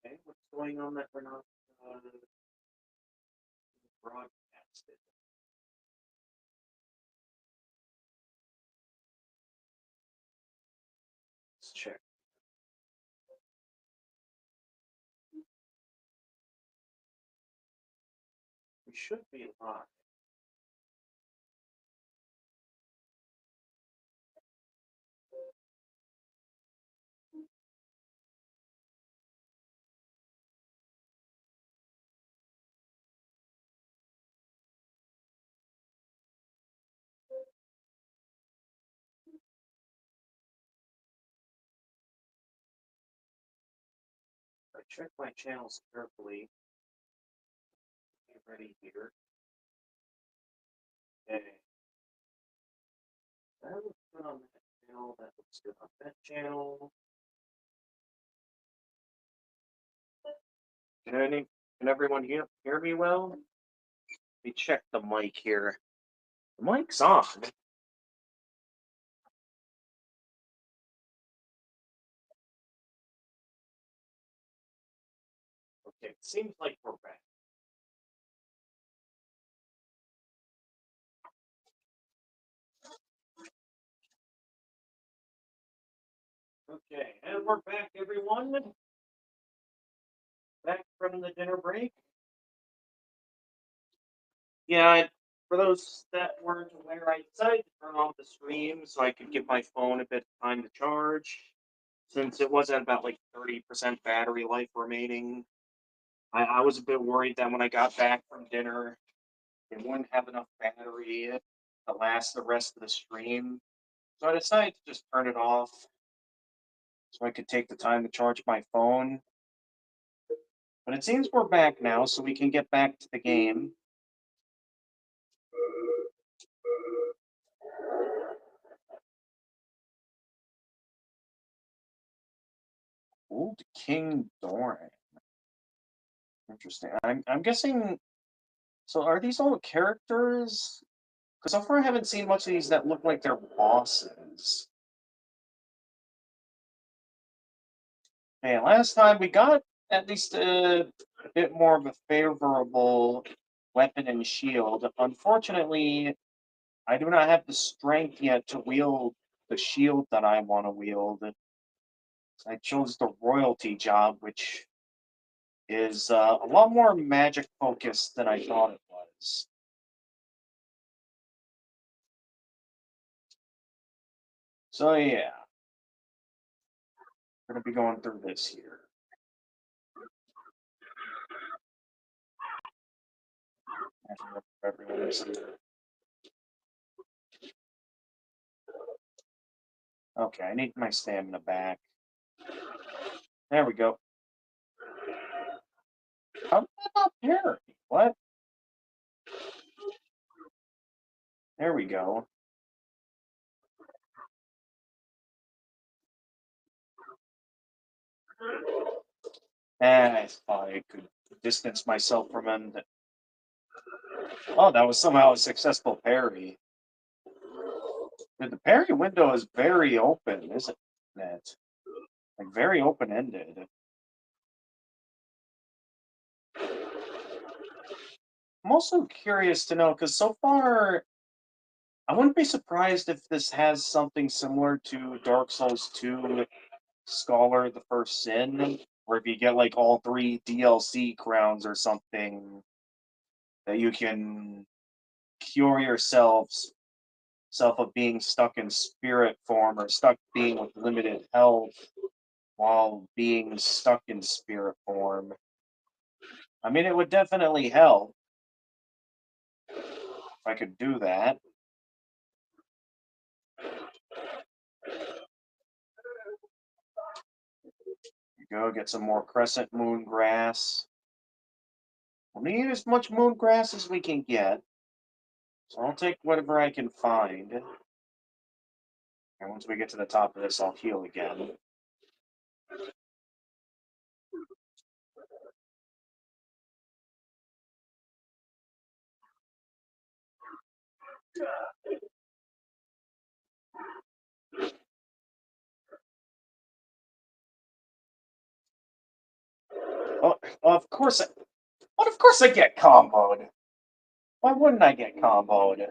Okay, what's going on that we're not broadcasted? Let's check. We should be live. I check my channels carefully. Get ready here. Okay. That looks good on that channel. That looks good on that channel. Can everyone hear me well? Let me check the mic here. The mic's on. Okay, it seems like we're back. Okay, and we're back, everyone. Back from the dinner break. Yeah, for those that weren't aware, I decided to turn off the stream so I could give my phone a bit of time to charge. Since it was at about like 30% battery life remaining, I was a bit worried that when I got back from dinner, it wouldn't have enough battery to last the rest of the stream. So I decided to just turn it off so I could take the time to charge my phone. But it seems we're back now, so we can get back to the game. Old King Doran. Interesting. I'm guessing. So are these all characters? Because so far I haven't seen much of these that look like they're bosses. Hey, last time we got at least a bit more of a favorable weapon and shield. Unfortunately, I do not have the strength yet to wield the shield that I want to wield. I chose the royalty job, which is a lot more magic focused than I thought it was. So yeah, we're gonna be going through this here. Everyone is here. Okay, I need my stamina back. There we go. How did that not parry? What? There we go. I thought I could distance myself from him. Oh, that was somehow a successful parry. The parry window is very open, isn't it? Like very open ended. I'm also curious to know because so far I wouldn't be surprised if this has something similar to Dark Souls 2 Scholar the First Sin, where if you get like all three DLC crowns or something, that you can cure yourself of being stuck in spirit form or stuck being with limited health while being stuck in spirit form. I mean, it would definitely help if I could do that. Go get some more crescent moon grass. We'll need as much moon grass as we can get. So I'll take whatever I can find. And once we get to the top of this, I'll heal again. Oh, of course. Well, of course I get comboed. Why wouldn't I get comboed?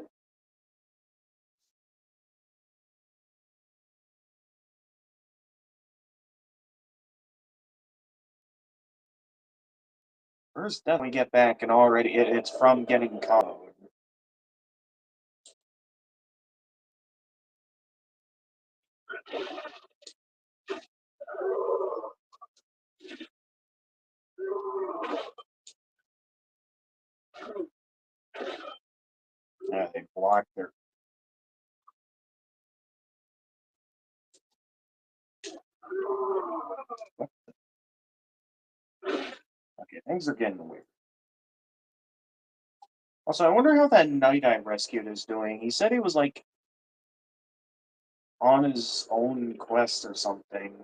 First death we get back, and already it's from getting comboed. Yeah, they blocked their. Okay, things are getting weird. Also, I wonder how that knight I rescued is doing. He said he was like on his own quest or something.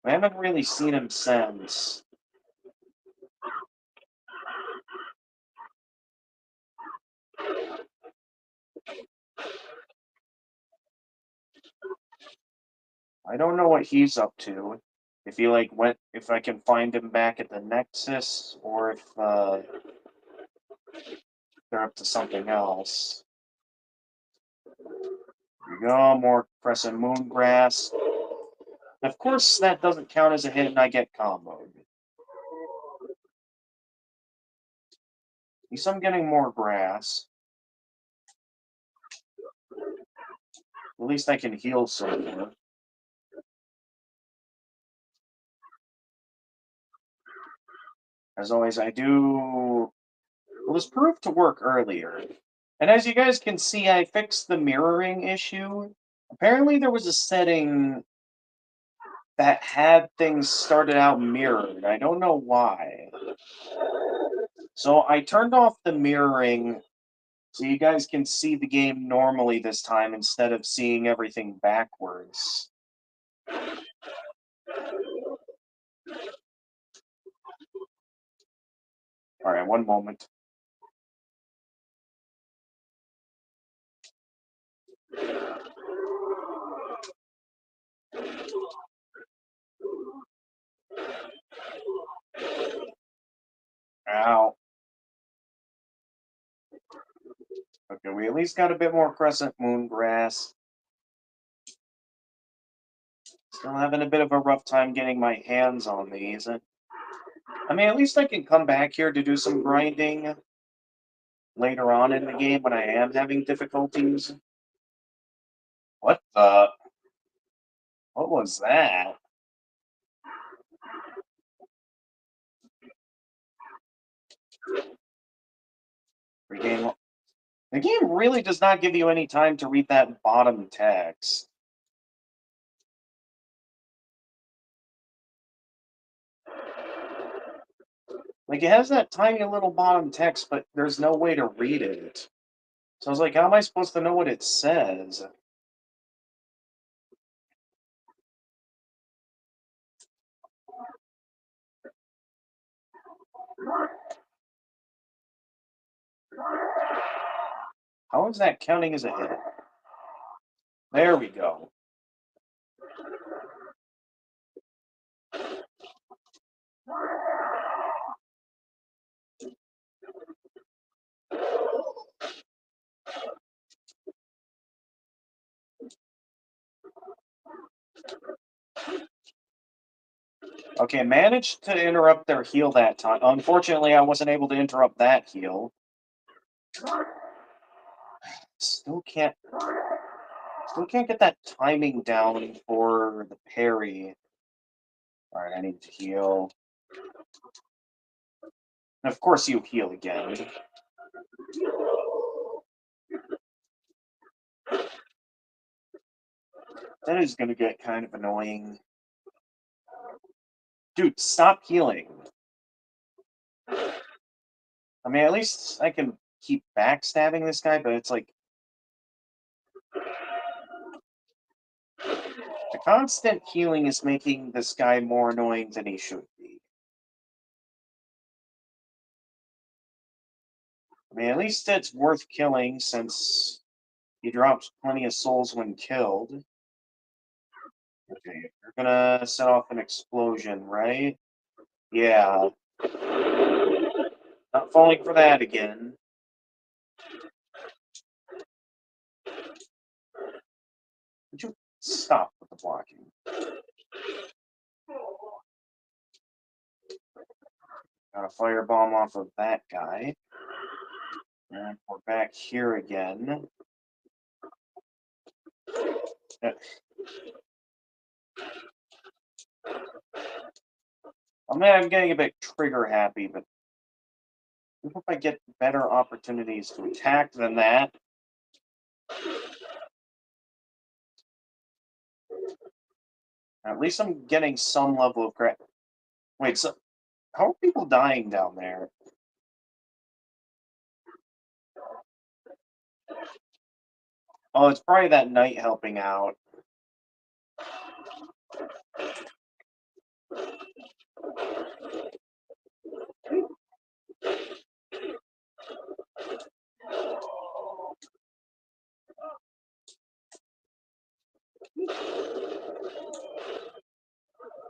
I haven't really seen him since. I don't know what he's up to. If he like went, if I can find him back at the Nexus, or if they're up to something else. Here we go, more Crescent Moongrass. Of course, that doesn't count as a hit, and I get comboed. At least I'm getting more grass. At least I can heal some more. As always, I do. Well, this proved to work earlier. And as you guys can see, I fixed the mirroring issue. Apparently, there was a setting that had things started out mirrored. I don't know why. So I turned off the mirroring so you guys can see the game normally this time instead of seeing everything backwards. All right, one moment. Ow. Okay, we at least got a bit more Crescent Moon grass. Still having a bit of a rough time getting my hands on these. I mean, at least I can come back here to do some grinding later on in the game when I am having difficulties. What the? What was that? Regain. The game really does not give you any time to read that bottom text. Like, it has that tiny little bottom text, but there's no way to read it. So I was like, how am I supposed to know what it says? How is that counting as a hit? There we go. Okay, managed to interrupt their heal that time. Unfortunately, I wasn't able to interrupt that heal. Still can't Still can't get that timing down for the parry. Alright, I need to heal. And of course you heal again. That is gonna get kind of annoying. Dude, stop healing. I mean, at least I can keep backstabbing this guy, but it's like the constant healing is making this guy more annoying than he should be. I mean, at least it's worth killing since he drops plenty of souls when killed. Okay, you're gonna set off an explosion, right? Yeah, not falling for that again. Would you stop with the blocking? Got a firebomb off of that guy. And we're back here again. Uh, I'm getting a bit trigger happy, but I hope I get better opportunities to attack than that. At least I'm getting some level of credit. Wait, so how are people dying down there? Oh, it's probably that knight helping out.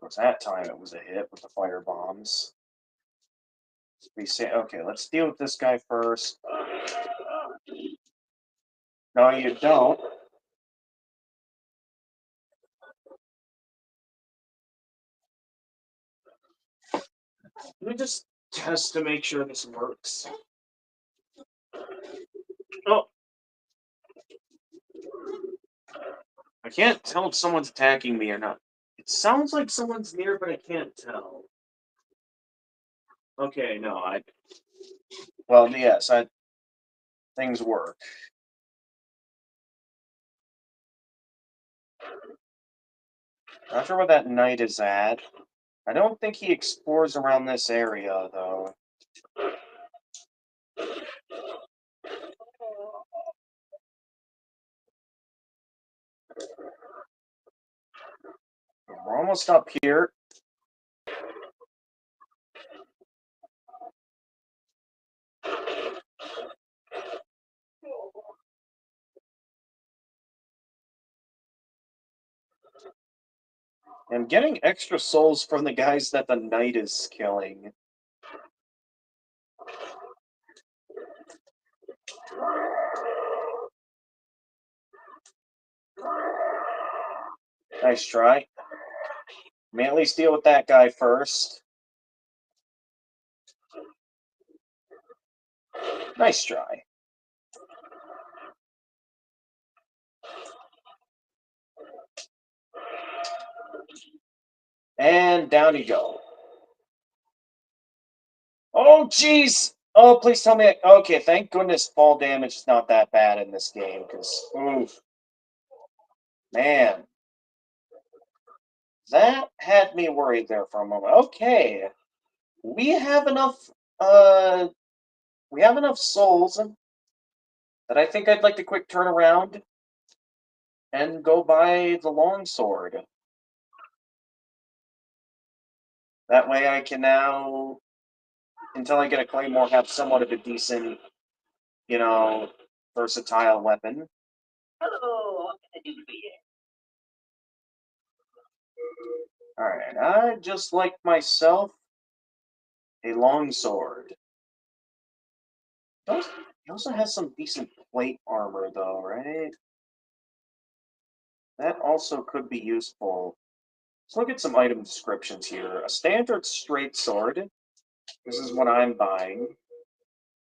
Was that time it was a hit with the fire bombs? We say, okay, let's deal with this guy first. No, you don't. Let me just test to make sure this works. Oh, I can't tell if someone's attacking me or not. It sounds like someone's near, but I can't tell. Okay, no, I. Well, yes, things work. Not sure where that knight is at. I don't think he explores around this area, though. We're almost up here. I'm getting extra souls from the guys that the knight is killing. Nice try. May at least deal with that guy first. Nice try. And down you go. Oh, jeez! Oh, please tell me. Okay, thank goodness fall damage is not that bad in this game, because, oof. Man. That had me worried there for a moment. Okay. We have enough, uh, we have enough souls that I think I'd like to quick turn around and go buy the longsword. That way I can now, until I get a claymore, have somewhat of a decent, you know, versatile weapon. Alright, I just like myself a longsword. He also has some decent plate armor, though, right? That also could be useful. Let's look at some item descriptions here. A standard straight sword. This is what I'm buying.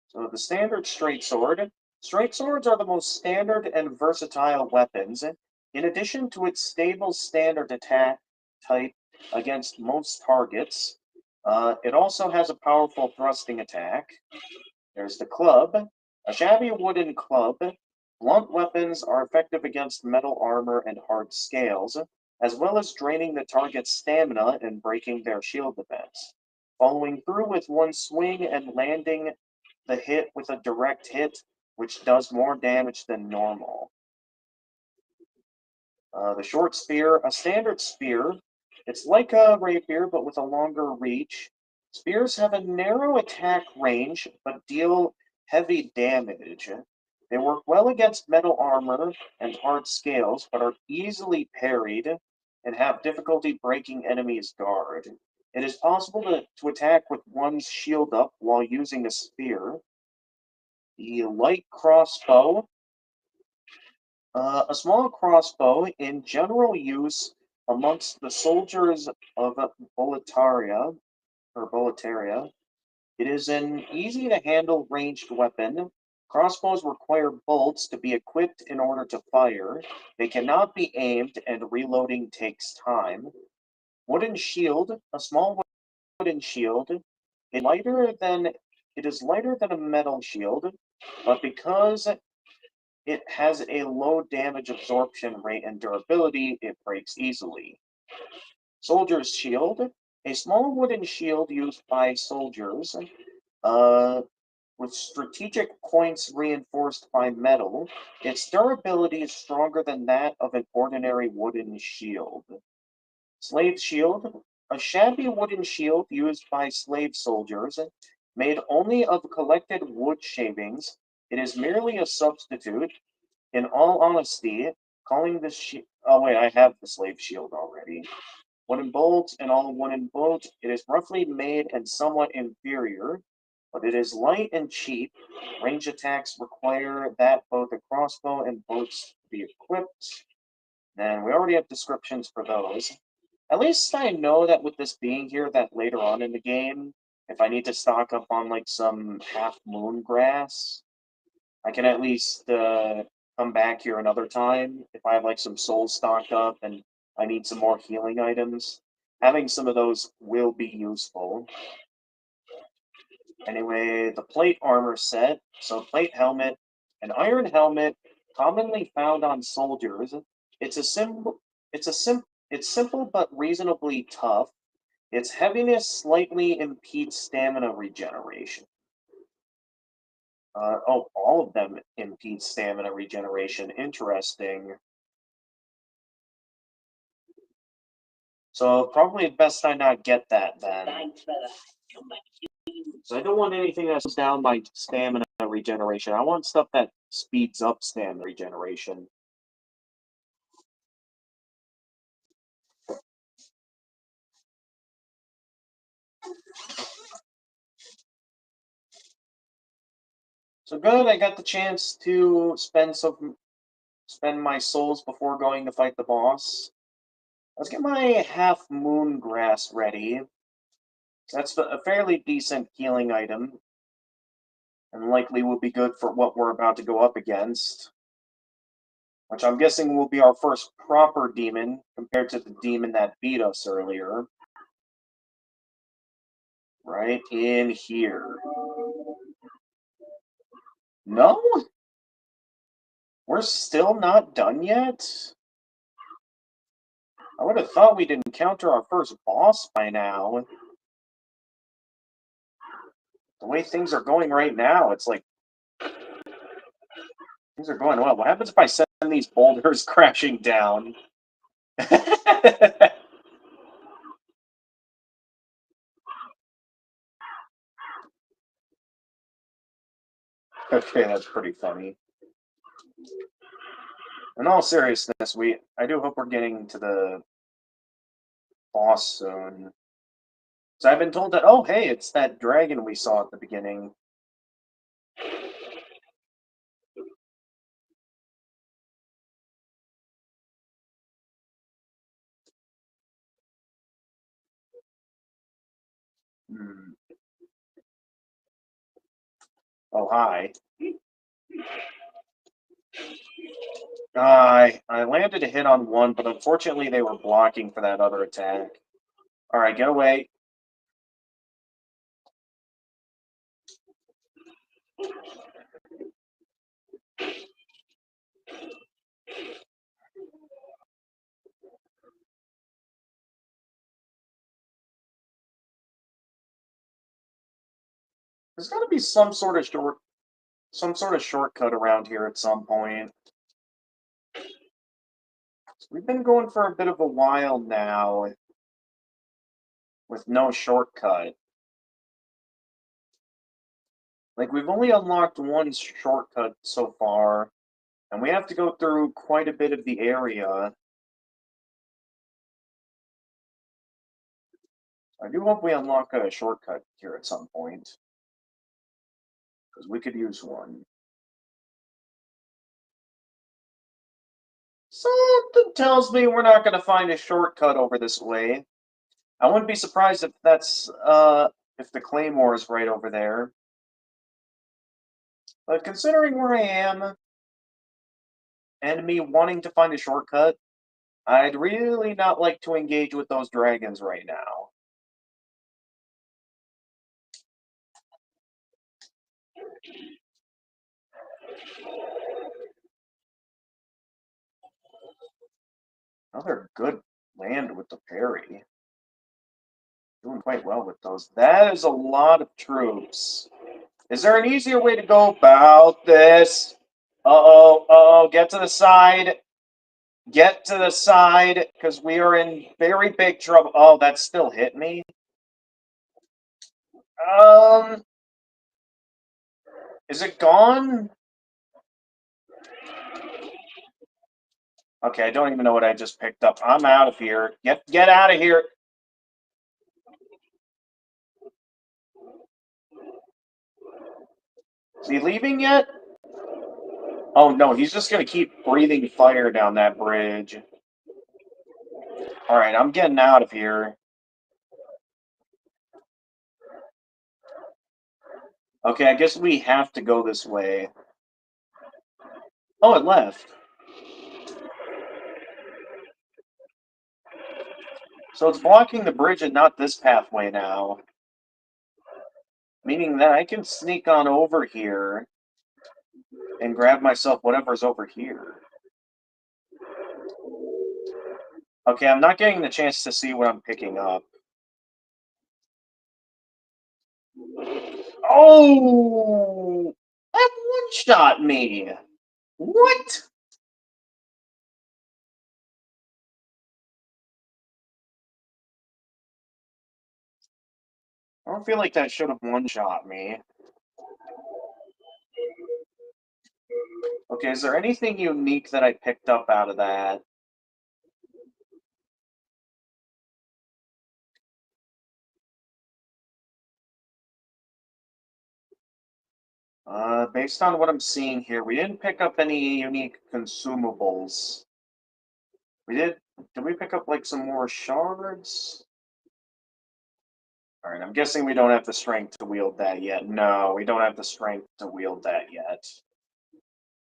So the standard straight sword. Straight swords are the most standard and versatile weapons. In addition to its stable standard attack type against most targets, it also has a powerful thrusting attack. There's the club, a shabby wooden club. Blunt weapons are effective against metal armor and hard scales, as well as draining the target's stamina and breaking their shield defense. Following through with one swing and landing the hit with a direct hit, which does more damage than normal. The short spear, a standard spear. It's like a rapier, but with a longer reach. Spears have a narrow attack range, but deal heavy damage. They work well against metal armor and hard scales, but are easily parried and have difficulty breaking enemies' guard. It is possible to attack with one's shield up while using a spear. The light crossbow. A small crossbow in general use amongst the soldiers of Boletaria. It is an easy to handle ranged weapon. Crossbows require bolts to be equipped in order to fire. They cannot be aimed, and reloading takes time. Wooden shield, a small wooden shield, it is lighter than a metal shield, but because it has a low damage absorption rate and durability, it breaks easily. Soldier's shield, a small wooden shield used by soldiers, uh, with strategic points reinforced by metal. Its durability is stronger than that of an ordinary wooden shield. Slave shield, a shabby wooden shield used by slave soldiers, made only of collected wood shavings. It is merely a substitute. In all honesty, calling this shield. Oh, wait, I have the slave shield already. Wooden bolt and all wooden bolt, it is roughly made and somewhat inferior, but it is light and cheap. Range attacks require that both a crossbow and bolts be equipped. And we already have descriptions for those. At least I know that with this being here, that later on in the game, if I need to stock up on like some half moon grass, I can at least come back here another time if I have like some souls stocked up and I need some more healing items. Having some of those will be useful. Anyway, the plate armor set. So plate helmet, an iron helmet commonly found on soldiers. It's a simple it's simple but reasonably tough. Its heaviness slightly impedes stamina regeneration. All of them impede stamina regeneration. Interesting. So probably best I not get that then. So I don't want anything that slows down my stamina regeneration. I want stuff that speeds up stamina regeneration. So good, I got the chance to spend my souls before going to fight the boss. Let's get my half moon grass ready. That's a fairly decent healing item, and likely will be good for what we're about to go up against. Which I'm guessing will be our first proper demon compared to the demon that beat us earlier. Right in here. No? We're still not done yet? I would have thought we'd encounter our first boss by now. The way things are going right now, it's like things are going well. What happens if I send these boulders crashing down? Okay, that's pretty funny. In all seriousness, I do hope we're getting to the boss soon. So I've been told that, oh hey, it's that dragon we saw at the beginning. Hmm. Oh hi. I landed a hit on one, but unfortunately they were blocking for that other attack. Alright, get away. There's gotta be some sort of shortcut around here at some point. So we've been going for a bit of a while now with no shortcut. Like we've only unlocked one shortcut so far, and we have to go through quite a bit of the area. I do hope we unlock a shortcut here at some point, because we could use one. Something tells me we're not going to find a shortcut over this way. I wouldn't be surprised if if the Claymore is right over there. But considering where I am, and me wanting to find a shortcut, I'd really not like to engage with those dragons right now. Another good land with the parry. Doing quite well with those. That is a lot of troops. Is there an easier way to go about this? Uh-oh, uh-oh, get to the side. Get to the side, because we are in very big trouble. Oh, that still hit me? Um, is it gone? Okay, I don't even know what I just picked up. I'm out of here. Get out of here. Is he leaving yet? Oh no, he's just gonna keep breathing fire down that bridge. Alright, I'm getting out of here. Okay, I guess we have to go this way. Oh, it left. So it's blocking the bridge and not this pathway now. Meaning that I can sneak on over here and grab myself whatever's over here. Okay, I'm not getting the chance to see what I'm picking up. Oh! That one-shot me! What? I don't feel like that should have one-shot me. Okay, is there anything unique that I picked up out of that? Based on what I'm seeing here, we didn't pick up any unique consumables. We did we pick up like some more shards? Alright, I'm guessing we don't have the strength to wield that yet. No, we don't have the strength to wield that yet.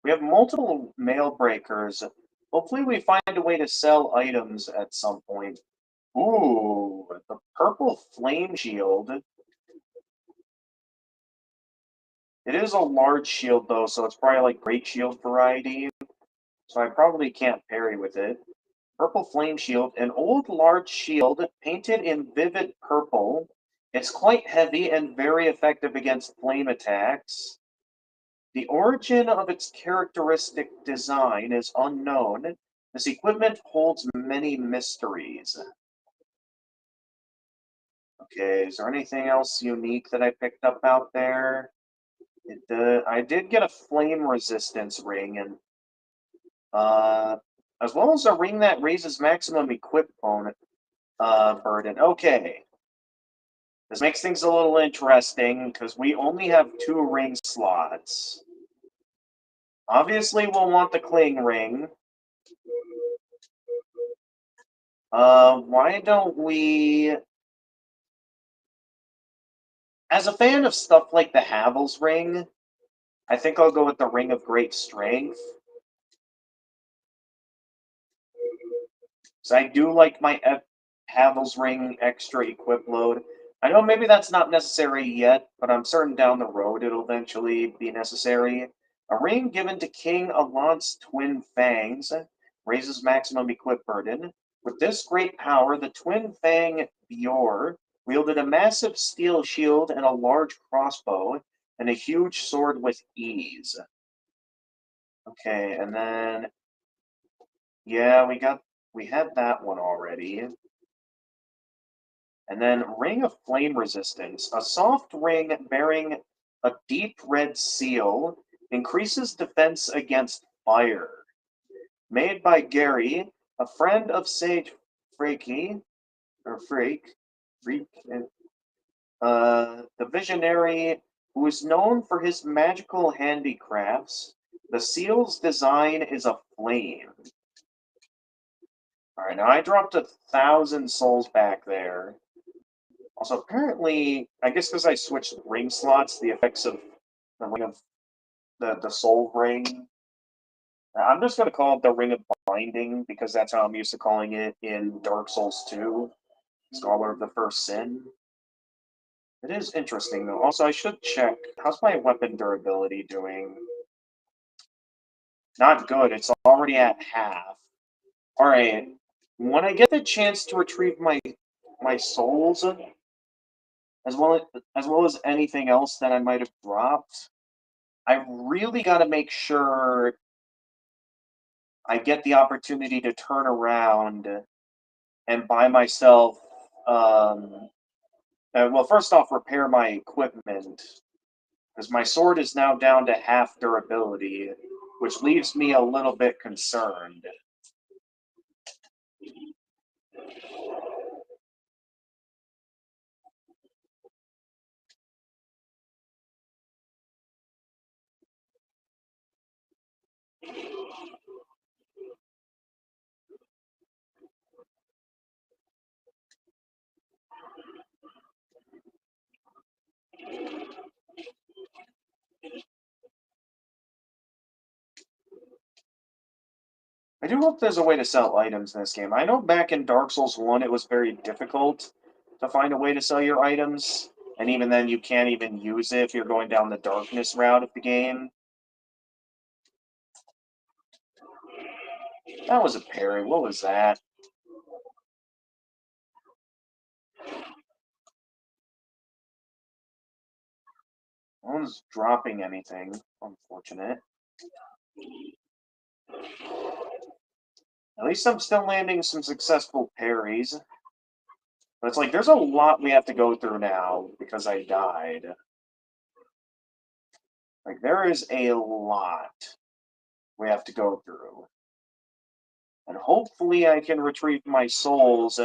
We have multiple mail breakers. Hopefully we find a way to sell items at some point. Ooh, the purple flame shield. It is a large shield though, so it's probably like great shield variety. So I probably can't parry with it. Purple flame shield, an old large shield painted in vivid purple. It's quite heavy and very effective against flame attacks. The origin of its characteristic design is unknown. This equipment holds many mysteries. Okay, is there anything else unique that I picked up out there? I did get a flame resistance ring, and uh, as well as a ring that raises maximum equip burden. Okay, this makes things a little interesting because we only have 2 ring slots. Obviously, we'll want the cling ring. Why don't we? As a fan of stuff like the Havel's ring, I think I'll go with the Ring of Great Strength. So I do like my Havel's ring extra equip load. I know maybe that's not necessary yet, but I'm certain down the road it'll eventually be necessary. A ring given to King Alant's twin fangs raises maximum equip burden. With this great power, the twin fang Bior wielded a massive steel shield and a large crossbow and a huge sword with ease. Okay, and then yeah, we had that one already. And then Ring of Flame Resistance. A soft ring bearing a deep red seal increases defense against fire. Made by Gary, a friend of Sage Freaky, or Freak. Greek, the visionary who is known for his magical handicrafts. The seal's design is a flame. All right, now I dropped 1,000 souls back there. Also, apparently, I guess because I switched ring slots, the effects of the ring of the soul ring. I'm just gonna call it the ring of binding because that's how I'm used to calling it in Dark Souls 2, Scholar of the First Sin. It is interesting though. Also, I should check. How's my weapon durability doing? Not good. It's already at half. All right. When I get the chance to retrieve my souls, as well as anything else that I might have dropped, I really got to make sure I get the opportunity to turn around and buy myself. Well, first off, repair my equipment because my sword is now down to half durability, which leaves me a little bit concerned. I do hope there's a way to sell items in this game. I know back in Dark Souls 1 it was very difficult to find a way to sell your items, and even then you can't even use it if you're going down the darkness route of the game. That was a parry. What was that? No one's dropping anything. Unfortunate. At least I'm still landing some successful parries. But it's like there's a lot we have to go through now because I died. Like there is a lot we have to go through. And hopefully I can retrieve my souls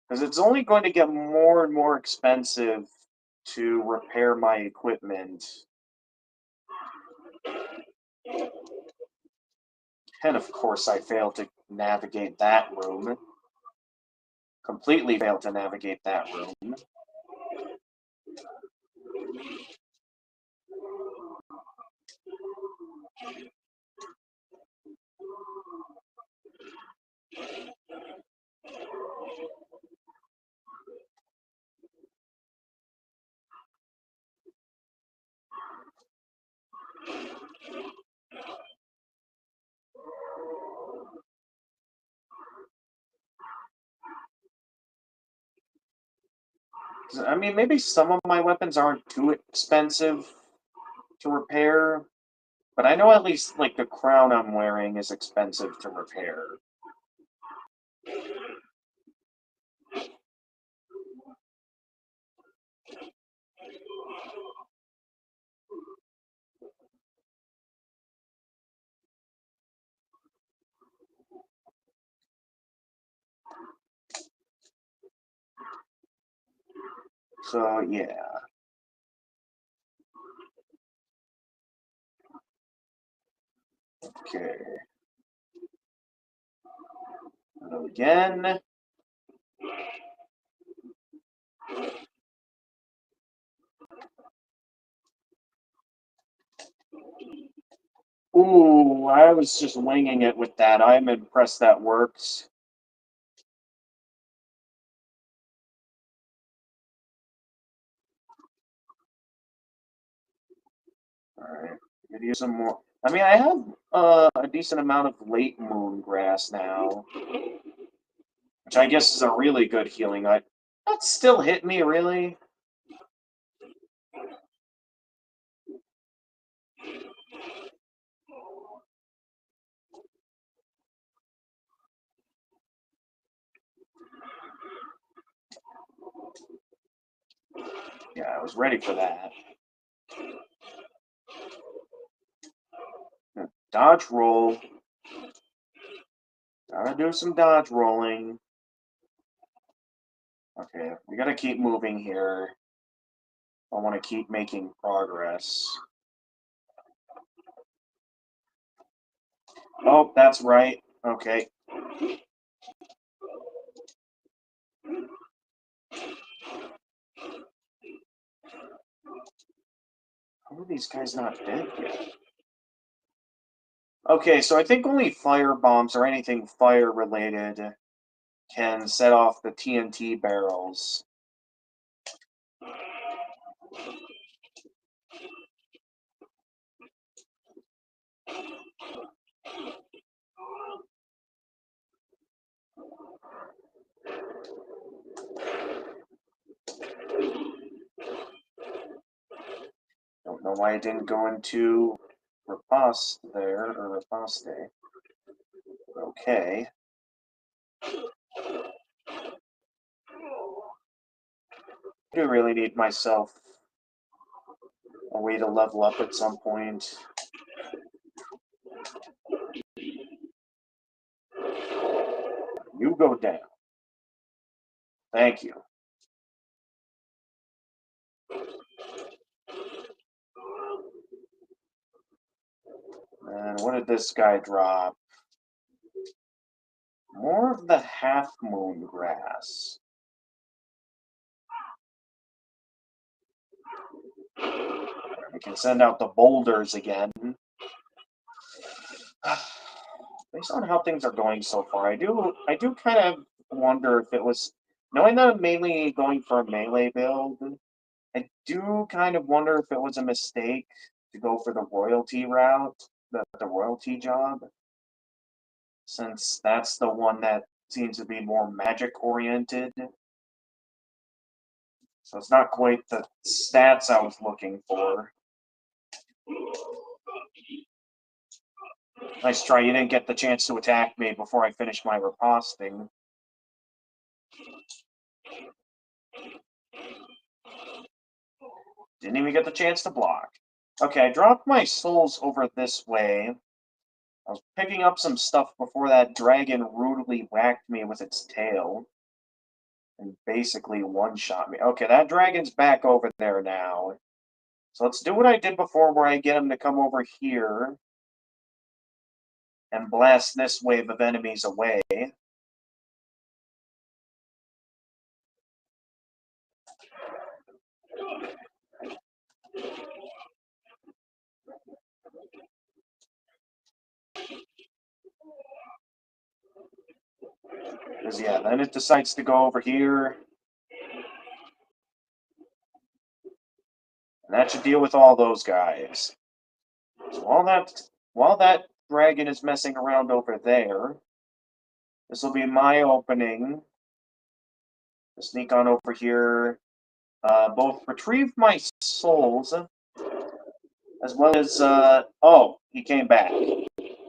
because it's only going to get more and more expensive to repair my equipment. And of course I failed to navigate that room. Completely failed to navigate that room. I mean, maybe some of my weapons aren't too expensive to repair, but I know at least like the crown I'm wearing is expensive to repair. So yeah. Okay. Hello again. Ooh, I was just winging it with that. I'm impressed that works. Alright. Could use some more. I mean, I have a decent amount of late moon grass now, which I guess is a really good healing. That still hit me, really? Yeah, I was ready for that. Dodge roll. Gotta do some dodge rolling. Okay, we gotta keep moving here. I want to keep making progress. Oh, that's right. Okay. How are these guys not dead yet? Okay, so I think only fire bombs or anything fire related can set off the TNT barrels. Don't know why I didn't go into riposte there, or riposte. Okay. I do really need myself a way to level up at some point. You go down. Thank you. And what did this guy drop? More of the half moon grass. We can send out the boulders again. Based on how things are going so far, I do kind of wonder if it was knowing that I'm mainly going for a melee build. I do kind of wonder if it was a mistake to go for the royalty route, the royalty job, since that's the one that seems to be more magic oriented. So it's not quite the stats I was looking for. Nice try. You didn't get the chance to attack me before I finished my riposting. Didn't even get the chance to block. Okay, I dropped my souls over this way. I was picking up some stuff before that dragon rudely whacked me with its tail and basically one-shot me. Okay, that dragon's back over there now. So let's do what I did before where I get him to come over here and blast this wave of enemies away. Because, yeah, then it decides to go over here. And that should deal with all those guys. So while that dragon is messing around over there, this will be my opening to sneak on over here, both retrieve my souls, as well as, oh, he came back.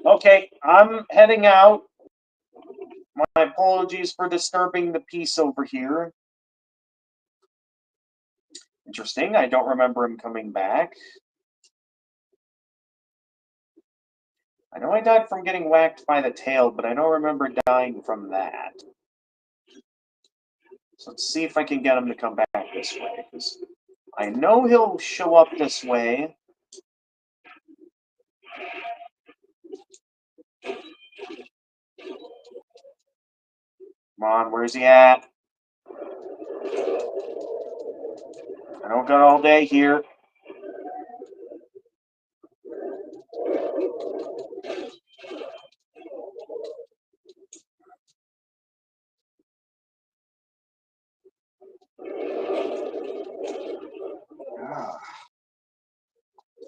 Okay, I'm heading out. My apologies for disturbing the peace over here. Interesting, I don't remember him coming back. I know I died from getting whacked by the tail, but I don't remember dying from that. So let's see if I can get him to come back this way, because I know he'll show up this way. Come on, where's he at? I don't got all day here.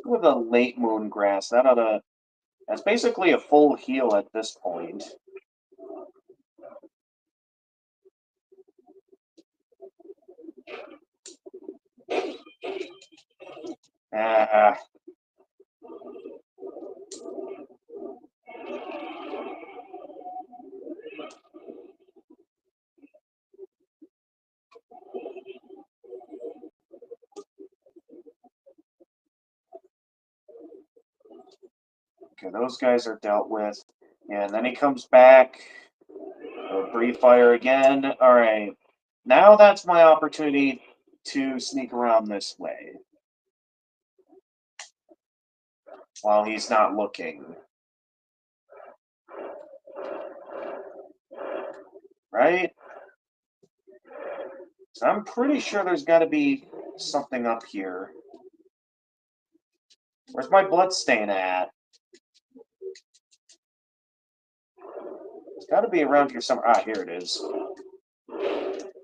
With a late moon grass, that's basically a full heal at this point. Ah, okay, those guys are dealt with. And then he comes back. Breathe fire again. All right. Now that's my opportunity to sneak around this way while he's not looking. Right? So I'm pretty sure there's got to be something up here. Where's my blood stain at? It's got to be around here somewhere. Ah, here it is.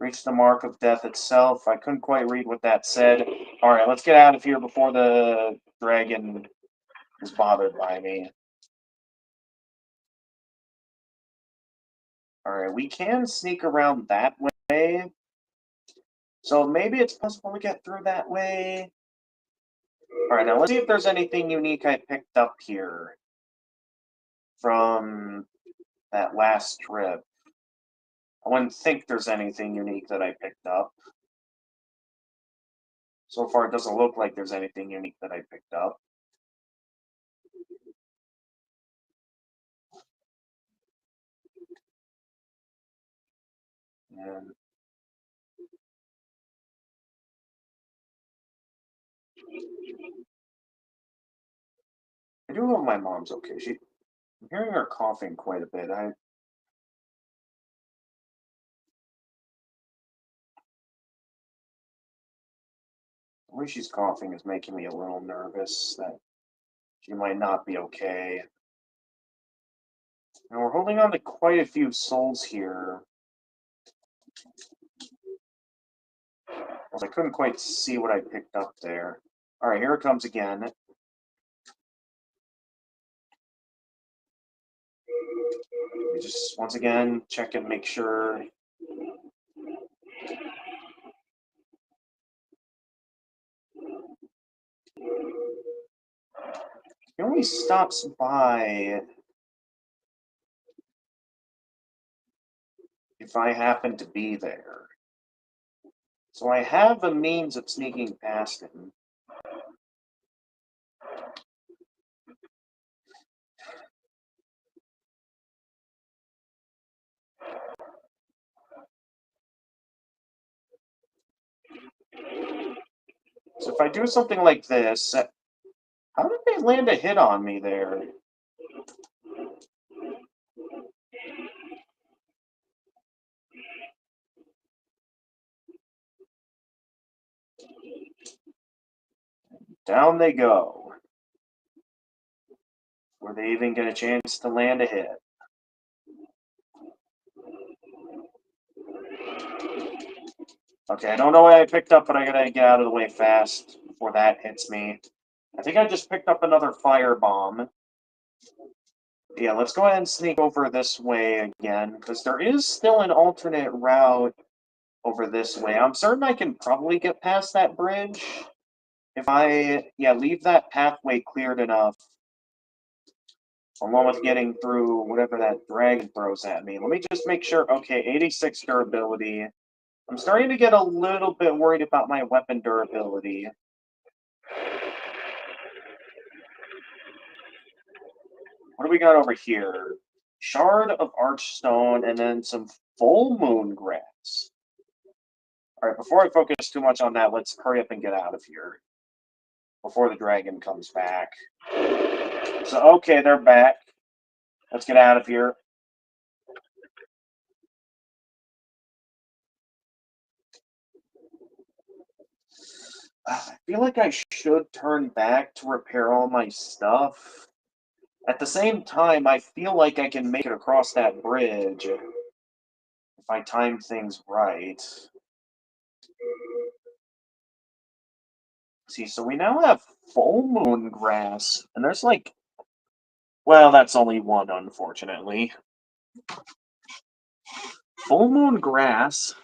Reach the mark of death itself. I couldn't quite read what that said. All right, let's get out of here before the dragon is bothered by me. All right, we can sneak around that way. So maybe it's possible to get through that way. All right, now let's see if there's anything unique I picked up here from that last trip. I wouldn't think there's anything unique that I picked up. So far, it doesn't look like there's anything unique that I picked up. And I do hope my mom's okay. I'm hearing her coughing quite a bit. The way she's coughing is making me a little nervous that she might not be okay. And we're holding on to quite a few souls here. I couldn't quite see what I picked up there. All right, here it comes again. We just once again check and make sure. He only stops by if I happen to be there. So I have a means of sneaking past him. So if I do something like this, how did they land a hit on me there? Down they go. Were they even get a chance to land a hit? Okay, I don't know what I picked up, but I gotta get out of the way fast before that hits me. I think I just picked up another firebomb. Yeah, let's go ahead and sneak over this way again, because there is still an alternate route over this way. I'm certain I can probably get past that bridge if I, yeah, leave that pathway cleared enough, along with getting through whatever that dragon throws at me. Let me just make sure. Okay, 86 durability. I'm starting to get a little bit worried about my weapon durability. What do we got over here? Shard of Archstone and then some full moon grass. All right, before I focus too much on that, let's hurry up and get out of here before the dragon comes back. So, okay, they're back. Let's get out of here. I feel like I should turn back to repair all my stuff. At the same time, I feel like I can make it across that bridge if I time things right. See, so we now have full moon grass, and there's like, well, that's only one, unfortunately. Full moon grass,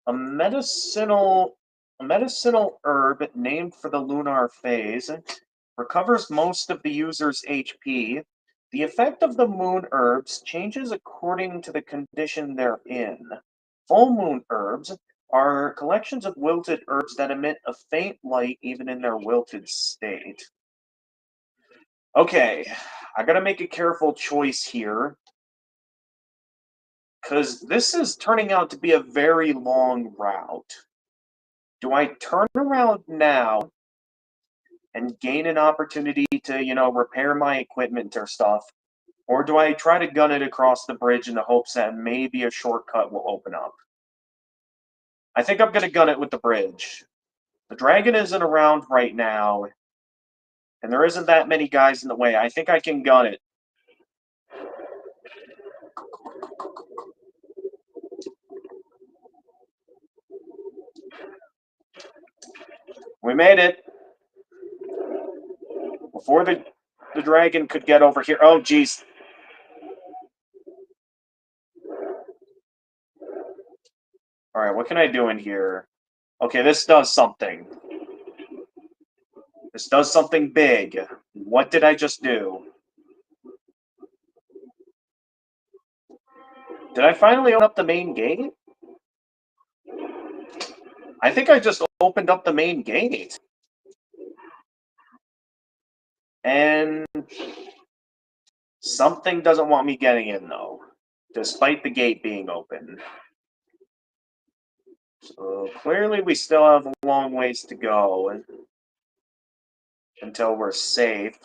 a medicinal, a medicinal herb named for the lunar phase, recovers most of the user's HP. The effect of the moon herbs changes according to the condition they're in. Full moon herbs are collections of wilted herbs that emit a faint light even in their wilted state. Okay, I gotta make a careful choice here. Because this is turning out to be a very long route. Do I turn around now and gain an opportunity to, repair my equipment or stuff? Or do I try to gun it across the bridge in the hopes that maybe a shortcut will open up? I think I'm going to gun it with the bridge. The dragon isn't around right now, and there isn't that many guys in the way. I think I can gun it. We made it. Before the dragon could get over here. Oh, jeez. Alright, what can I do in here? Okay, this does something. This does something big. What did I just do? Did I finally open up the main gate? I think I just opened up the main gate. And something doesn't want me getting in, though, despite the gate being open. So clearly we still have a long ways to go until we're safe.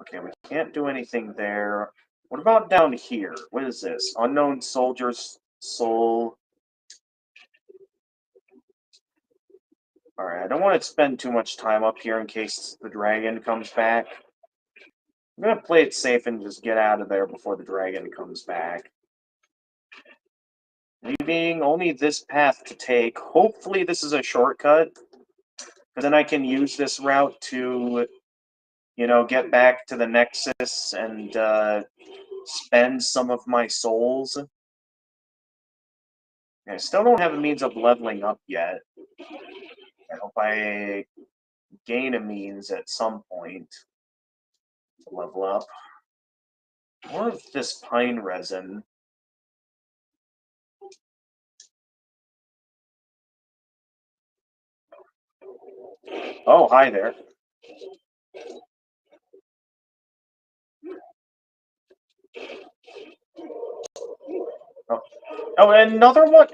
Okay, we can't do anything there. What about down here? What is this? Unknown soldier's soul. Alright, I don't want to spend too much time up here in case the dragon comes back. I'm going to play it safe and just get out of there before the dragon comes back. Leaving only this path to take. Hopefully this is a shortcut. But then I can use this route to, get back to the Nexus and spend some of my souls. I still don't have a means of leveling up yet. I hope I gain a means at some point to level up. More of this pine resin. Oh, hi there. Oh, oh, another one.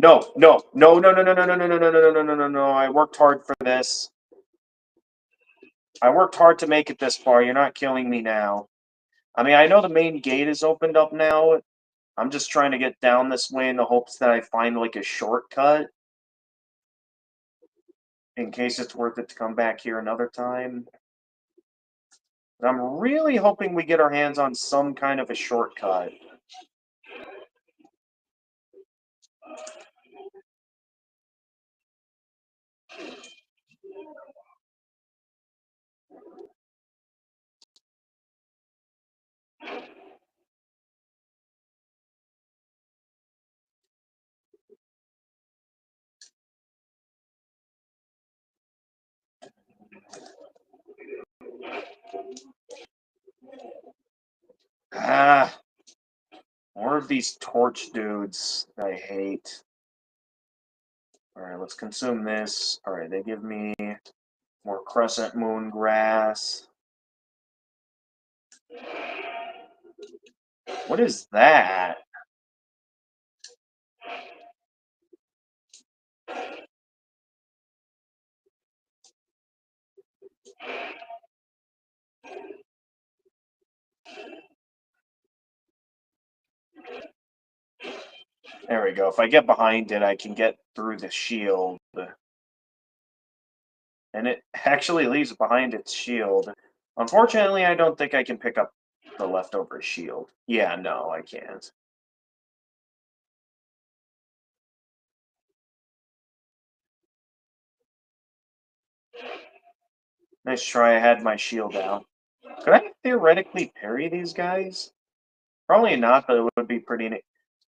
No, no, no, no, no, no, no, no, no, no, no, no, no, no, no, no. I worked hard for this. I worked hard to make it this far. You're not killing me now. I mean, I know the main gate is opened up now. I'm just trying to get down this way in the hopes that I find, like, a shortcut. In case it's worth it to come back here another time. But I'm really hoping we get our hands on some kind of a shortcut. Ah, more of these torch dudes that I hate. Alright, let's consume this. Alright, they give me more crescent moon grass. What is that? There we go. If I get behind it, I can get through the shield. And it actually leaves behind its shield. Unfortunately, I don't think I can pick up the leftover shield. Yeah, no, I can't. Nice try, I had my shield out. Could I theoretically parry these guys? Probably not, but it would be pretty neat.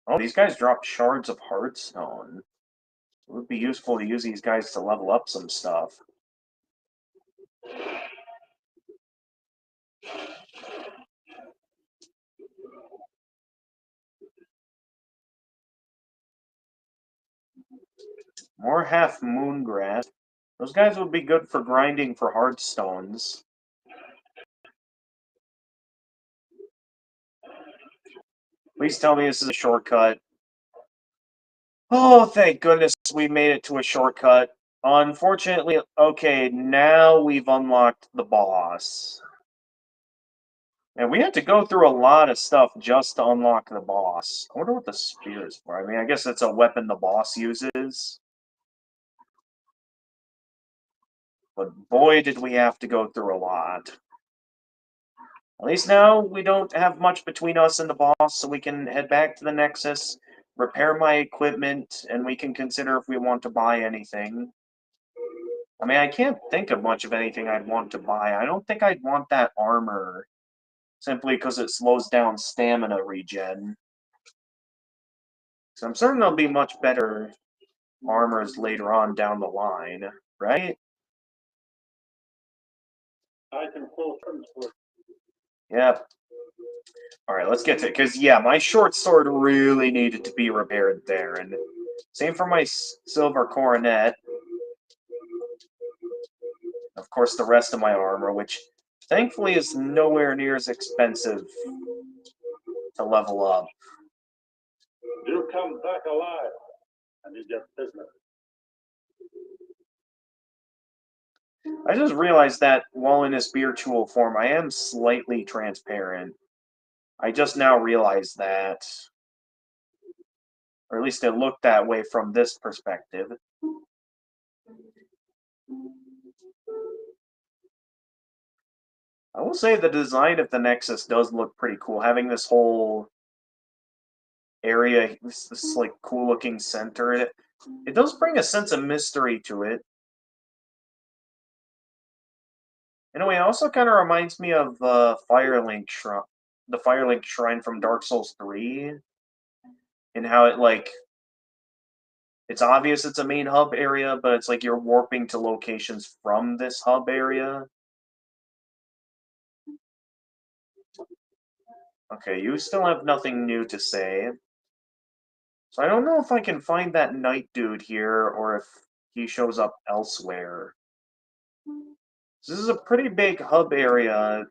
Oh, these guys drop shards of Heartstone. It would be useful to use these guys to level up some stuff. More half moon grass. Those guys would be good for grinding for Heartstones. Please tell me this is a shortcut. Oh, thank goodness we made it to a shortcut. Unfortunately, okay, now we've unlocked the boss. And we had to go through a lot of stuff just to unlock the boss. I wonder what the spear is for. I mean, I guess it's a weapon the boss uses. But boy, did we have to go through a lot. At least now we don't have much between us and the boss, so we can head back to the Nexus, repair my equipment, and we can consider if we want to buy anything. I mean, I can't think of much of anything I'd want to buy. I don't think I'd want that armor, simply because it slows down stamina regen. So I'm certain there'll be much better armors later on down the line, right? Yep. Alright, let's get to it. Because, yeah, my short sword really needed to be repaired there. And same for my silver coronet. Of course, the rest of my armor, which thankfully is nowhere near as expensive to level up. You come back alive, and you get business. I just realized that while in a spiritual form, I am slightly transparent. I just now realized that. Or at least it looked that way from this perspective. I will say the design of the Nexus does look pretty cool. Having this whole area, this like cool looking center, it does bring a sense of mystery to it. In a way, it also kind of reminds me of Firelink Shrine, the Firelink Shrine from Dark Souls 3, and how it like it's obvious it's a main hub area, but it's like you're warping to locations from this hub area. Okay, you still have nothing new to say. So I don't know if I can find that knight dude here, or if he shows up elsewhere. This is a pretty big hub area.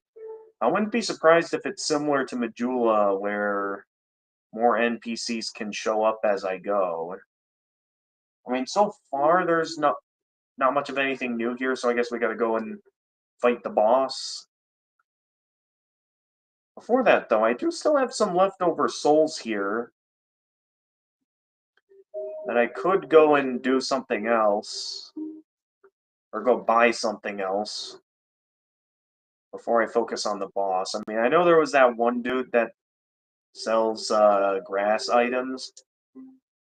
I wouldn't be surprised if it's similar to Majula, where more NPCs can show up as I go. I mean, so far there's not much of anything new here, so I guess we gotta go and fight the boss. Before that, though, I do still have some leftover souls here that I could go and do something else, or go buy something else before I focus on the boss. I mean, I know there was that one dude that sells grass items.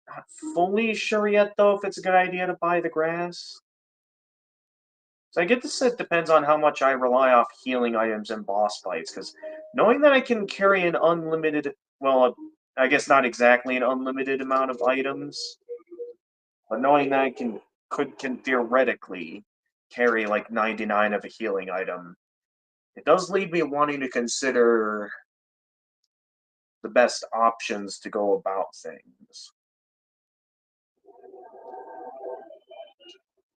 Not fully sure yet, though, if it's a good idea to buy the grass. So I get this, it depends on how much I rely off healing items in boss fights, because knowing that I can carry an unlimited, well, I guess not exactly an unlimited amount of items, but knowing that I can theoretically carry like 99 of a healing item, it does lead me wanting to consider the best options to go about things.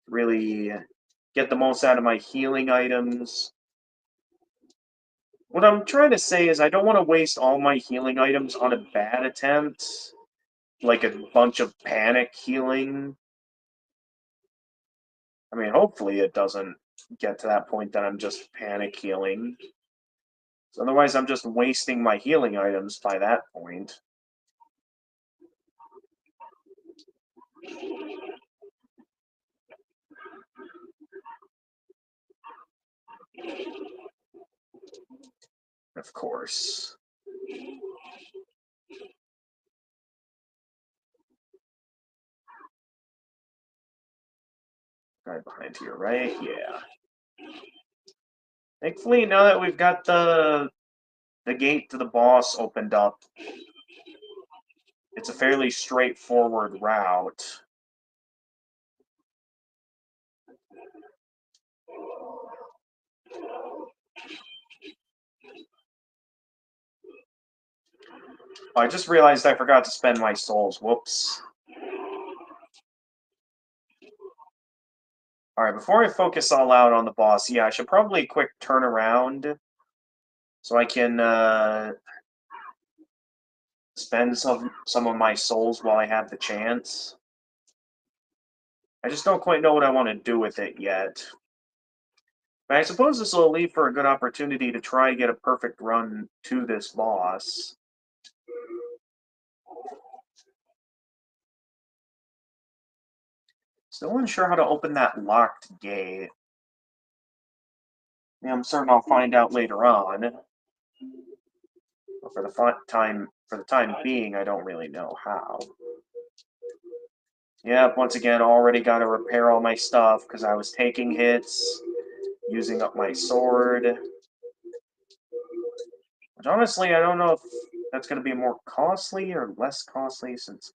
Really get the most out of my healing items. What I'm trying to say is I don't want to waste all my healing items on a bad attempt, like a bunch of panic healing. I mean, hopefully it doesn't get to that point that I'm just panic healing. So otherwise, I'm just wasting my healing items by that point. Of course. Right behind here, right? Yeah. Thankfully, now that we've got the gate to the boss opened up, it's a fairly straightforward route. Oh, I just realized I forgot to spend my souls. Whoops. Alright, before I focus all out on the boss, yeah, I should probably quick turn around so I can spend some of my souls while I have the chance. I just don't quite know what I want to do with it yet. But I suppose this will leave for a good opportunity to try and get a perfect run to this boss. Still unsure how to open that locked gate. Yeah, I'm certain I'll find out later on. But for the time being, I don't really know how. Yep, once again, already got to repair all my stuff because I was taking hits, using up my sword. Which honestly, I don't know if that's going to be more costly or less costly since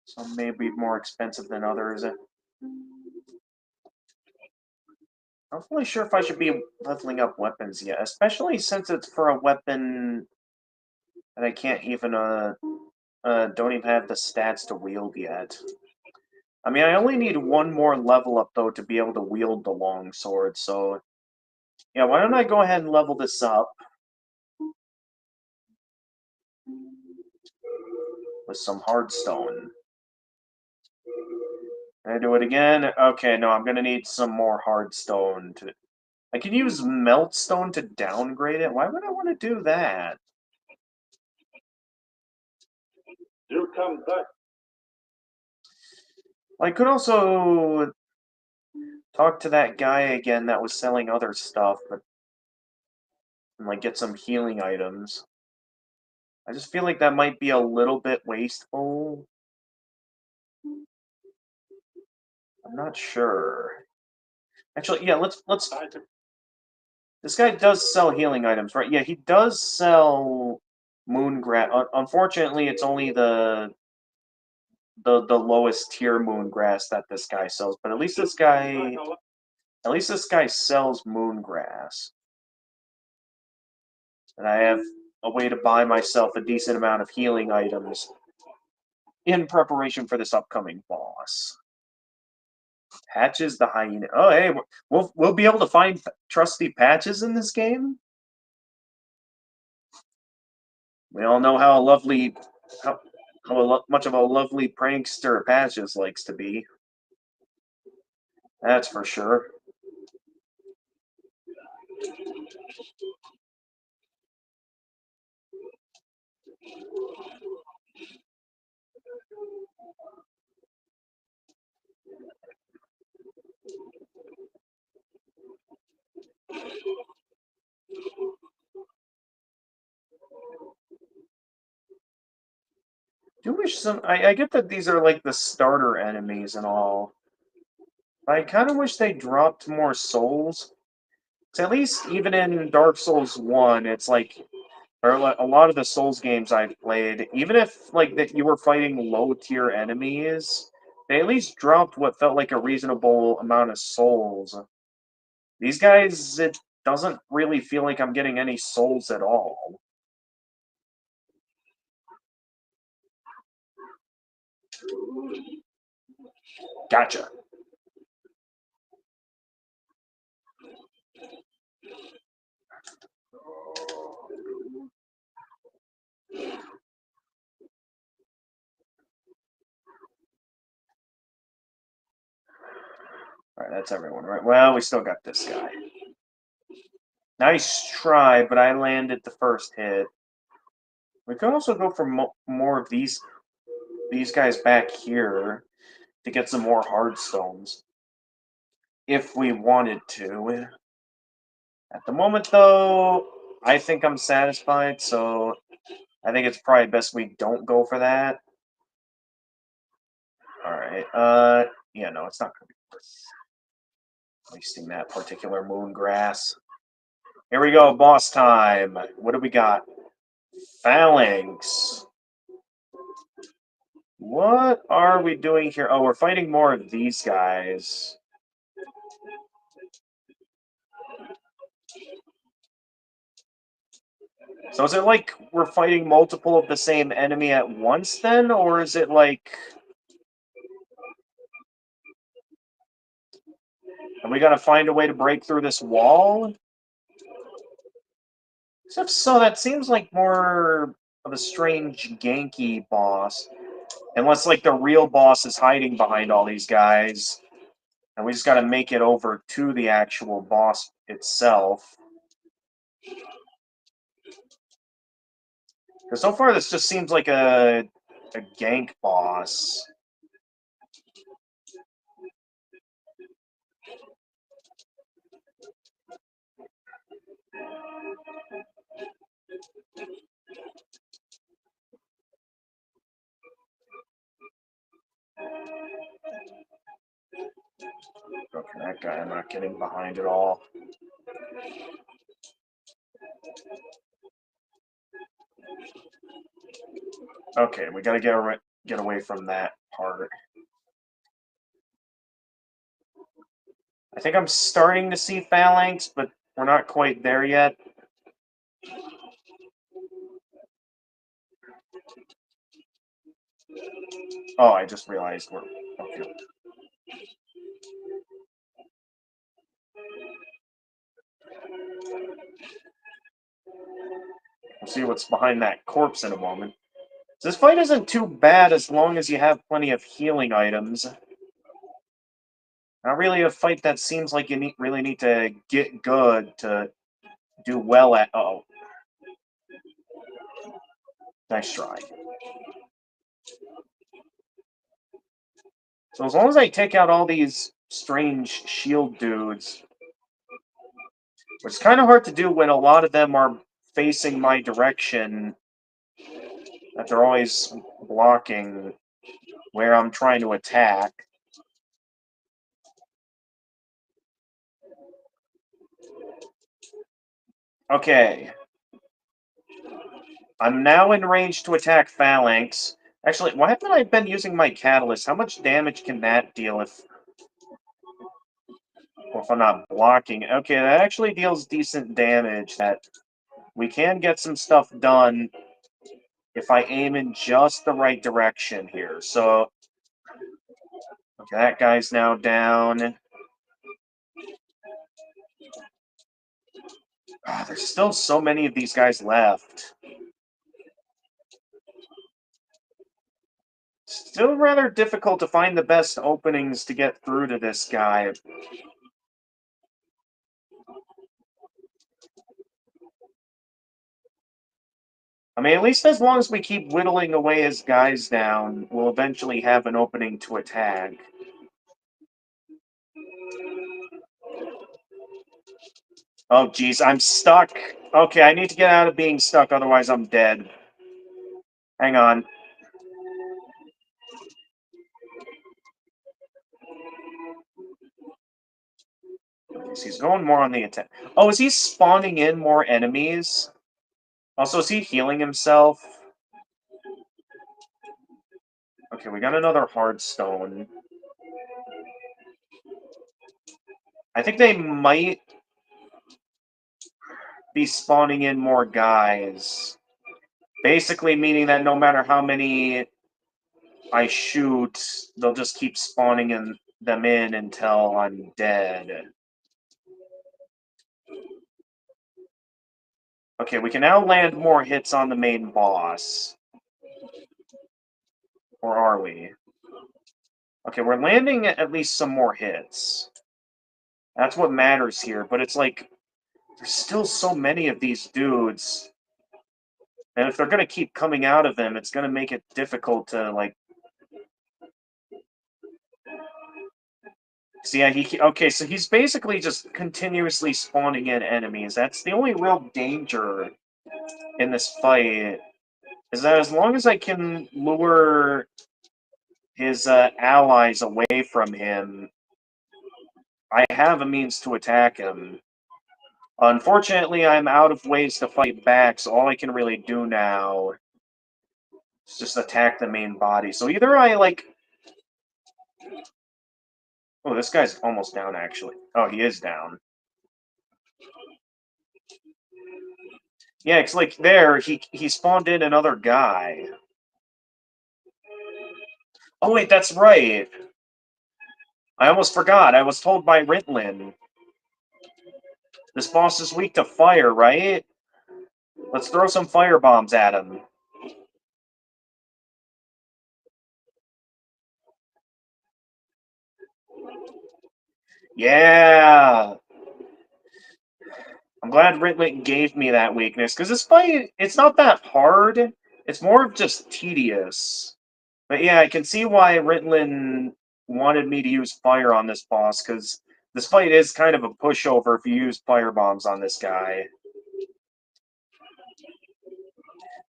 some may be more expensive than others. I'm not really sure if I should be leveling up weapons yet, especially since it's for a weapon that I can't even don't even have the stats to wield yet. I mean, I only need one more level up though to be able to wield the long sword. So yeah, why don't I go ahead and level this up with some hardstone? Can I do it again? Okay, no, I'm gonna need some more hardstone to. I can use meltstone to downgrade it. Why would I want to do that? You come back. I could also talk to that guy again that was selling other stuff, but and like get some healing items. I just feel like that might be a little bit wasteful. I'm not sure. Actually, yeah, let's. This guy does sell healing items, right? Yeah, he does sell moon grass. Unfortunately, it's only the lowest tier moon grass that this guy sells. But at least this guy sells moon grass, and I have a way to buy myself a decent amount of healing items in preparation for this upcoming boss. Patches the hyena. Oh, hey, we'll be able to find trusty patches in this game. We all know how lovely, how much of a lovely prankster Patches likes to be. That's for sure. Do wish some. I get that these are like the starter enemies and all. But I kind of wish they dropped more souls. 'Cause at least even in Dark Souls 1, it's like or like a lot of the Souls games I've played, even if like that you were fighting low tier enemies, they at least dropped what felt like a reasonable amount of souls. These guys, it doesn't really feel like I'm getting any souls at all. Gotcha. Alright, that's everyone, right? Well, we still got this guy. Nice try, but I landed the first hit. We could also go for more of these guys back here to get some more hard stones if we wanted to. At the moment, though, I think I'm satisfied, so I think it's probably best we don't go for that. Alright, yeah, no, it's not going to be worth wasting that particular moon grass. Here we go, boss time. What do we got? Phalanx. What are we doing here? Oh, we're fighting more of these guys. So is it like we're fighting multiple of the same enemy at once then? Or is it like... And we gotta find a way to break through this wall? If so, that seems like more of a strange ganky boss. Unless, like, the real boss is hiding behind all these guys. And we just gotta make it over to the actual boss itself. Because so far this just seems like a gank boss. Okay, that guy I'm not getting behind at all. Okay, we gotta get away from that part. I think I'm starting to see phalanx, but we're not quite there yet. Oh, I just realized we're okay. We'll see what's behind that corpse in a moment. This fight isn't too bad as long as you have plenty of healing items. Not really a fight that seems like you really need to get good to do well at. Oh, nice try. So as long as I take out all these strange shield dudes, which is kind of hard to do when a lot of them are facing my direction, that they're always blocking where I'm trying to attack. Okay. I'm now in range to attack Phalanx. Actually, why haven't I been using my Catalyst? How much damage can that deal if I'm not blocking? Okay, that actually deals decent damage. That we can get some stuff done if I aim in just the right direction here. So, okay, that guy's now down. Ah, there's still so many of these guys left. Still rather difficult to find the best openings to get through to this guy. I mean, at least as long as we keep whittling away his guys down, we'll eventually have an opening to attack. Oh, geez, I'm stuck. Okay, I need to get out of being stuck, otherwise I'm dead. Hang on. He's going more on the attack. Oh, is he spawning in more enemies? Also, is he healing himself? Okay, we got another hard stone. I think they might be spawning in more guys. Basically meaning that no matter how many I shoot, they'll just keep spawning them in until I'm dead. Okay, we can now land more hits on the main boss. Or are we? Okay, we're landing at least some more hits. That's what matters here, but it's like, there's still so many of these dudes. And if they're going to keep coming out of him, it's going to make it difficult to, like... See, yeah, okay, so he's basically just continuously spawning in enemies. That's the only real danger in this fight, is that as long as I can lure his allies away from him, I have a means to attack him. Unfortunately, I'm out of ways to fight back, so all I can really do now is just attack the main body. So either I, like... Oh, this guy's almost down, actually. Oh, he is down. Yeah, it's like there, he spawned in another guy. Oh, wait, that's right. I almost forgot. I was told by Ritlin. This boss is weak to fire, right? Let's throw some fire bombs at him. Yeah! I'm glad Ritlin gave me that weakness, because this fight, it's not that hard. It's more of just tedious. But yeah, I can see why Ritlin wanted me to use fire on this boss, because this fight is kind of a pushover if you use fire bombs on this guy.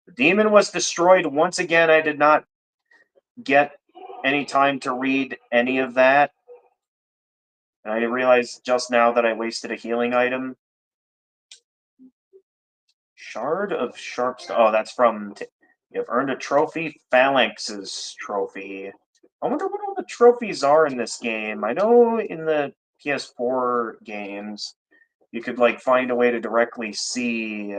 The demon was destroyed. Once again, I did not get any time to read any of that. I realized just now that I wasted a healing item. Shard of Sharpstone. Oh, that's from. You've earned a trophy. Phalanx's trophy. I wonder what all the trophies are in this game. I know in the PS4 games, you could like find a way to directly see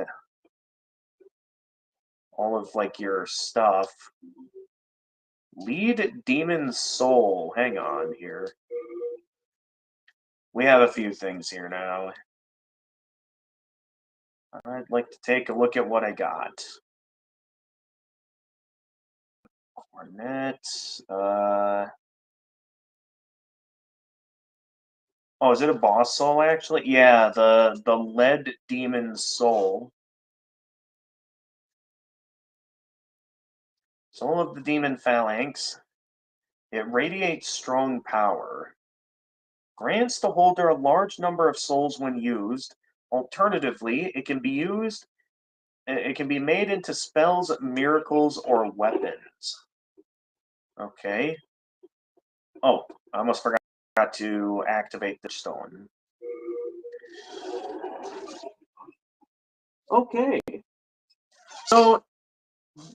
all of like your stuff. Lead Demon Soul. Hang on here. We have a few things here now. I'd like to take a look at what I got. Cornet. Oh, is it a boss soul actually? Yeah, the lead demon soul. Soul of the demon phalanx. It radiates strong power. Grants the holder a large number of souls when used. Alternatively, it can be used. It can be made into spells, miracles, or weapons. Okay. Oh, I almost forgot to activate the stone. Okay. So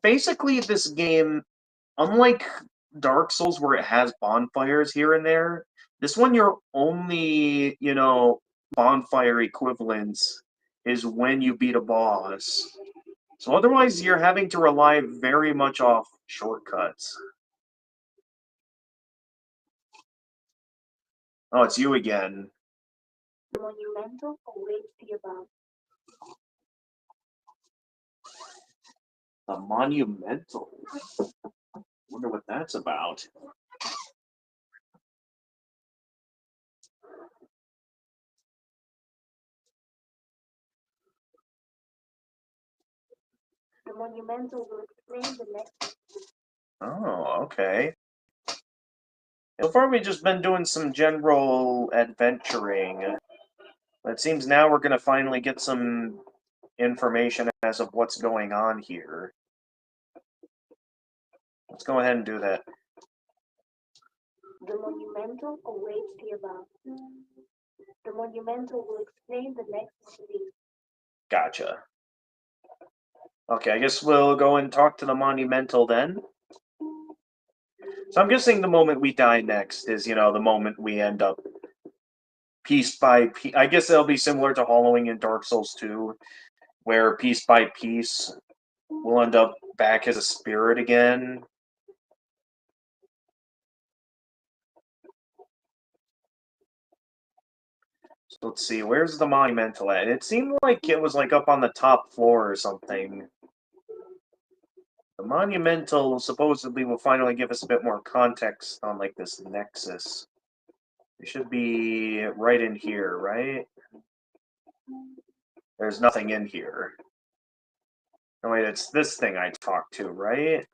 basically, this game, unlike Dark Souls where it has bonfires here and there, this one your only, bonfire equivalence is when you beat a boss. So otherwise you're having to rely very much off shortcuts. Oh, it's you again. Monumental awaits the above. The monumental. Wonder what that's about. The monumental will explain the next. Oh, okay. So far, we've just been doing some general adventuring. It seems now we're going to finally get some information as of what's going on here. Let's go ahead and do that. The monumental awaits the above. The monumental will explain the next release. Gotcha. Okay, I guess we'll go and talk to the monumental then. So I'm guessing the moment we die next is, the moment we end up piece by piece. I guess it'll be similar to Hollowing in Dark Souls 2, where piece by piece we'll end up back as a spirit again. So let's see, where's the monumental at? It seemed like it was like up on the top floor or something. The monumental supposedly will finally give us a bit more context on like this nexus. It should be right in here, right? There's nothing in here. No, wait, it's this thing I talked to, right?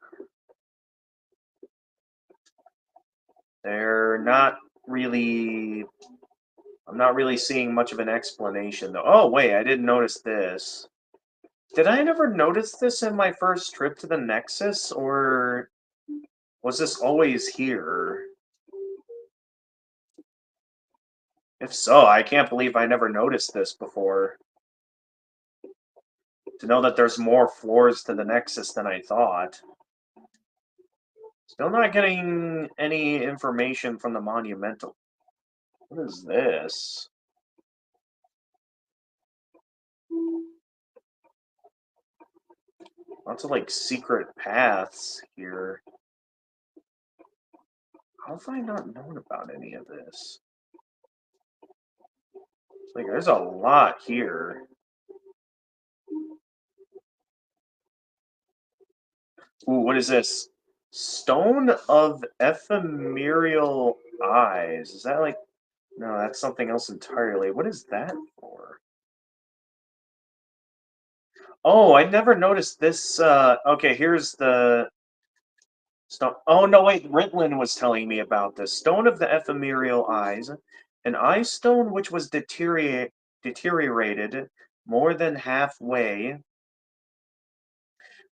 They're not really... I'm not really seeing much of an explanation, though. Oh, wait, I didn't notice this. Did I never notice this in my first trip to the Nexus, or was this always here? If so, I can't believe I never noticed this before. To know that there's more floors to the Nexus than I thought. Still not getting any information from the Monumental. What is this? Lots of, like, secret paths here. How have I not known about any of this? Like, there's a lot here. Ooh, what is this? Stone of Ephemeral Eyes. Is that like... No, that's something else entirely. What is that for? Oh, I never noticed this. Okay, here's the stone. Oh, no, wait. Ritlin was telling me about this. Stone of the ephemeral eyes. An eye stone which was deteriorated more than halfway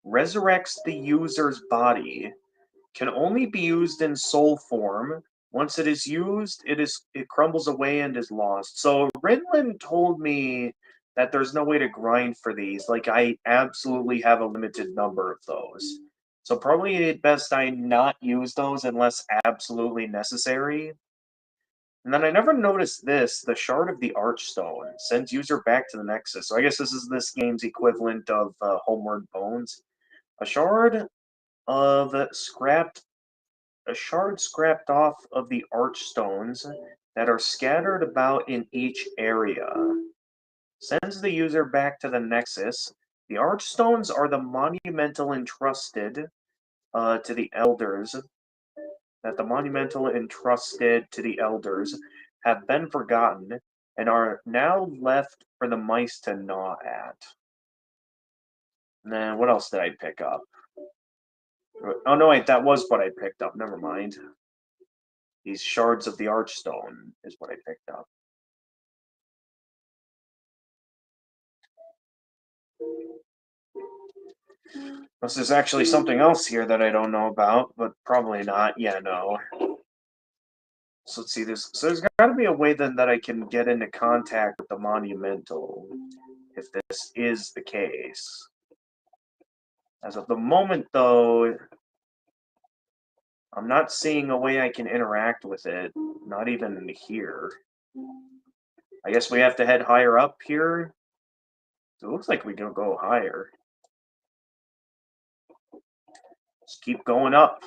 resurrects the user's body. Can only be used in soul form. Once it is used, it crumbles away and is lost. So Rinlin told me that there's no way to grind for these. Like I absolutely have a limited number of those. So probably best I not use those unless absolutely necessary. And then I never noticed this, the Shard of the Archstone sends user back to the Nexus. So I guess this is this game's equivalent of Homeward Bones. A shard of scrapped a shard scrapped off of the archstones that are scattered about in each area. Sends the user back to the Nexus. The archstones are the monumental entrusted to the elders, that the monumental entrusted to the elders have been forgotten and are now left for the mice to gnaw at. And then what else did I pick up? Oh no, wait, that was what I picked up. Never mind. These shards of the archstone is what I picked up. Unless there's actually something else here that I don't know about, but probably not. Yeah, no. So let's see. There's got to be a way then that I can get into contact with the monumental, if this is the case. As of the moment, though, I'm not seeing a way I can interact with it. Not even here. I guess we have to head higher up here. It looks like we can go higher. Just keep going up.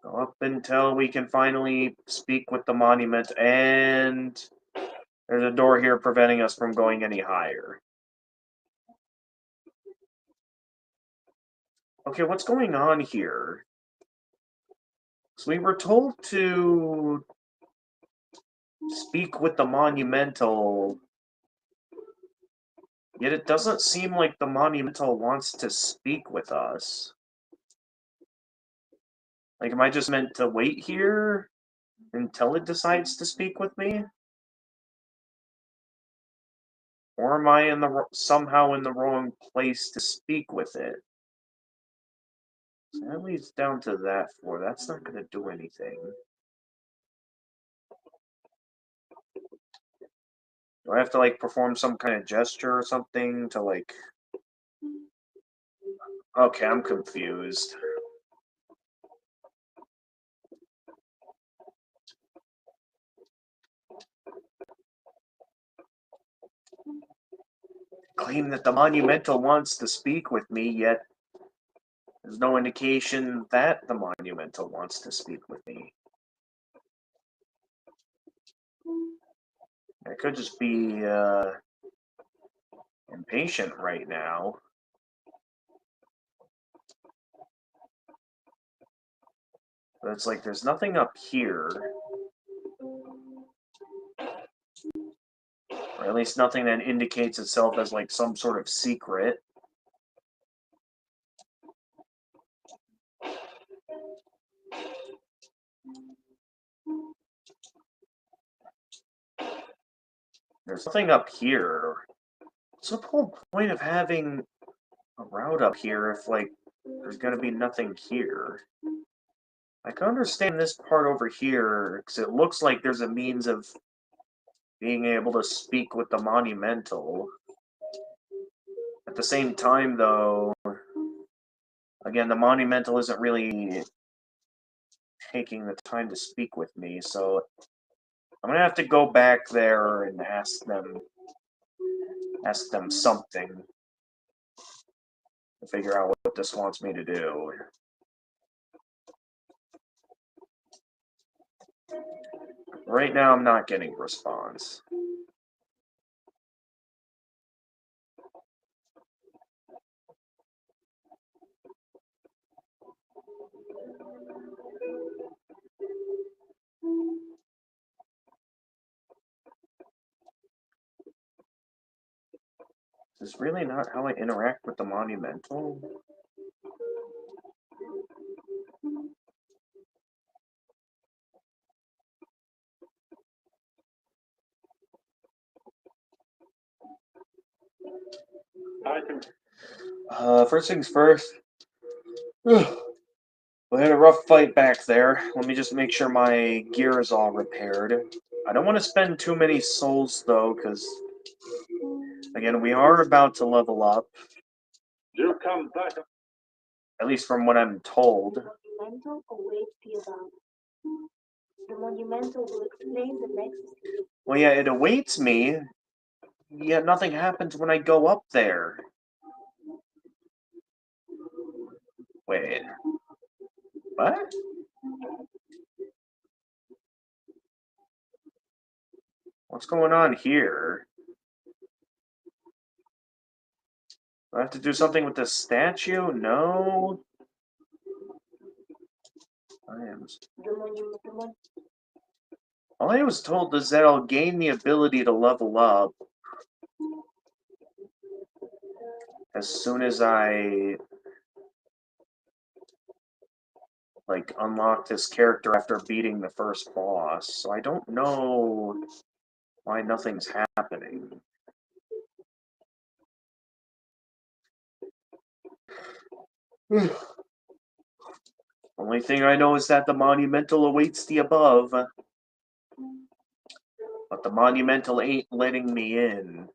Go up until we can finally speak with the monument, and there's a door here preventing us from going any higher. Okay, what's going on here? So we were told to speak with the monumental, yet it doesn't seem like the monumental wants to speak with us. Like, am I just meant to wait here until it decides to speak with me? Or am I somehow in the wrong place to speak with it? So that leads down to that floor. That's not going to do anything. Do I have to, like, perform some kind of gesture or something to, like... Okay, I'm confused. Claim that the monumental wants to speak with me, yet there's no indication that the monumental wants to speak with me. I could just be impatient right now. But it's like there's nothing up here. Or at least nothing that indicates itself as like some sort of secret. There's nothing up here. What's the whole point of having a route up here if, like, there's gonna be nothing here? I can understand this part over here, because it looks like there's a means of being able to speak with the monumental. At the same time, though, again, the monumental isn't really taking the time to speak with me, so I'm gonna have to go back there and ask them something to figure out what this wants me to do. Right now, I'm not getting a response. Is this really not how I interact with the monumental? I can. First things first. We had a rough fight back there. Let me just make sure my gear is all repaired. I don't want to spend too many souls, though, because, again, we are about to level up, You come back. at least from what I'm told. Monumental awaits the above. The monumental will explain the next. Well, yeah, it awaits me, yet nothing happens when I go up there. Wait. What? What's going on here? Do I have to do something with this statue? No. All I was told is that I'll gain the ability to level up as soon as I unlock this character after beating the first boss. So I don't know why nothing's happening. Only thing I know is that the monumental awaits the above. But the monumental ain't letting me in.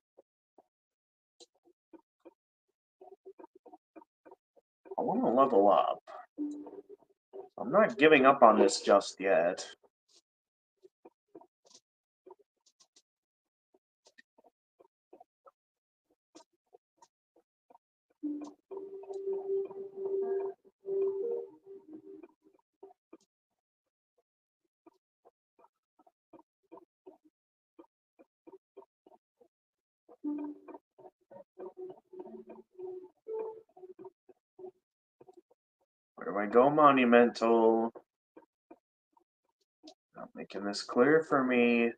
I want to level up. I'm not giving up on this just yet. Where do I go, monumental? Not making this clear for me.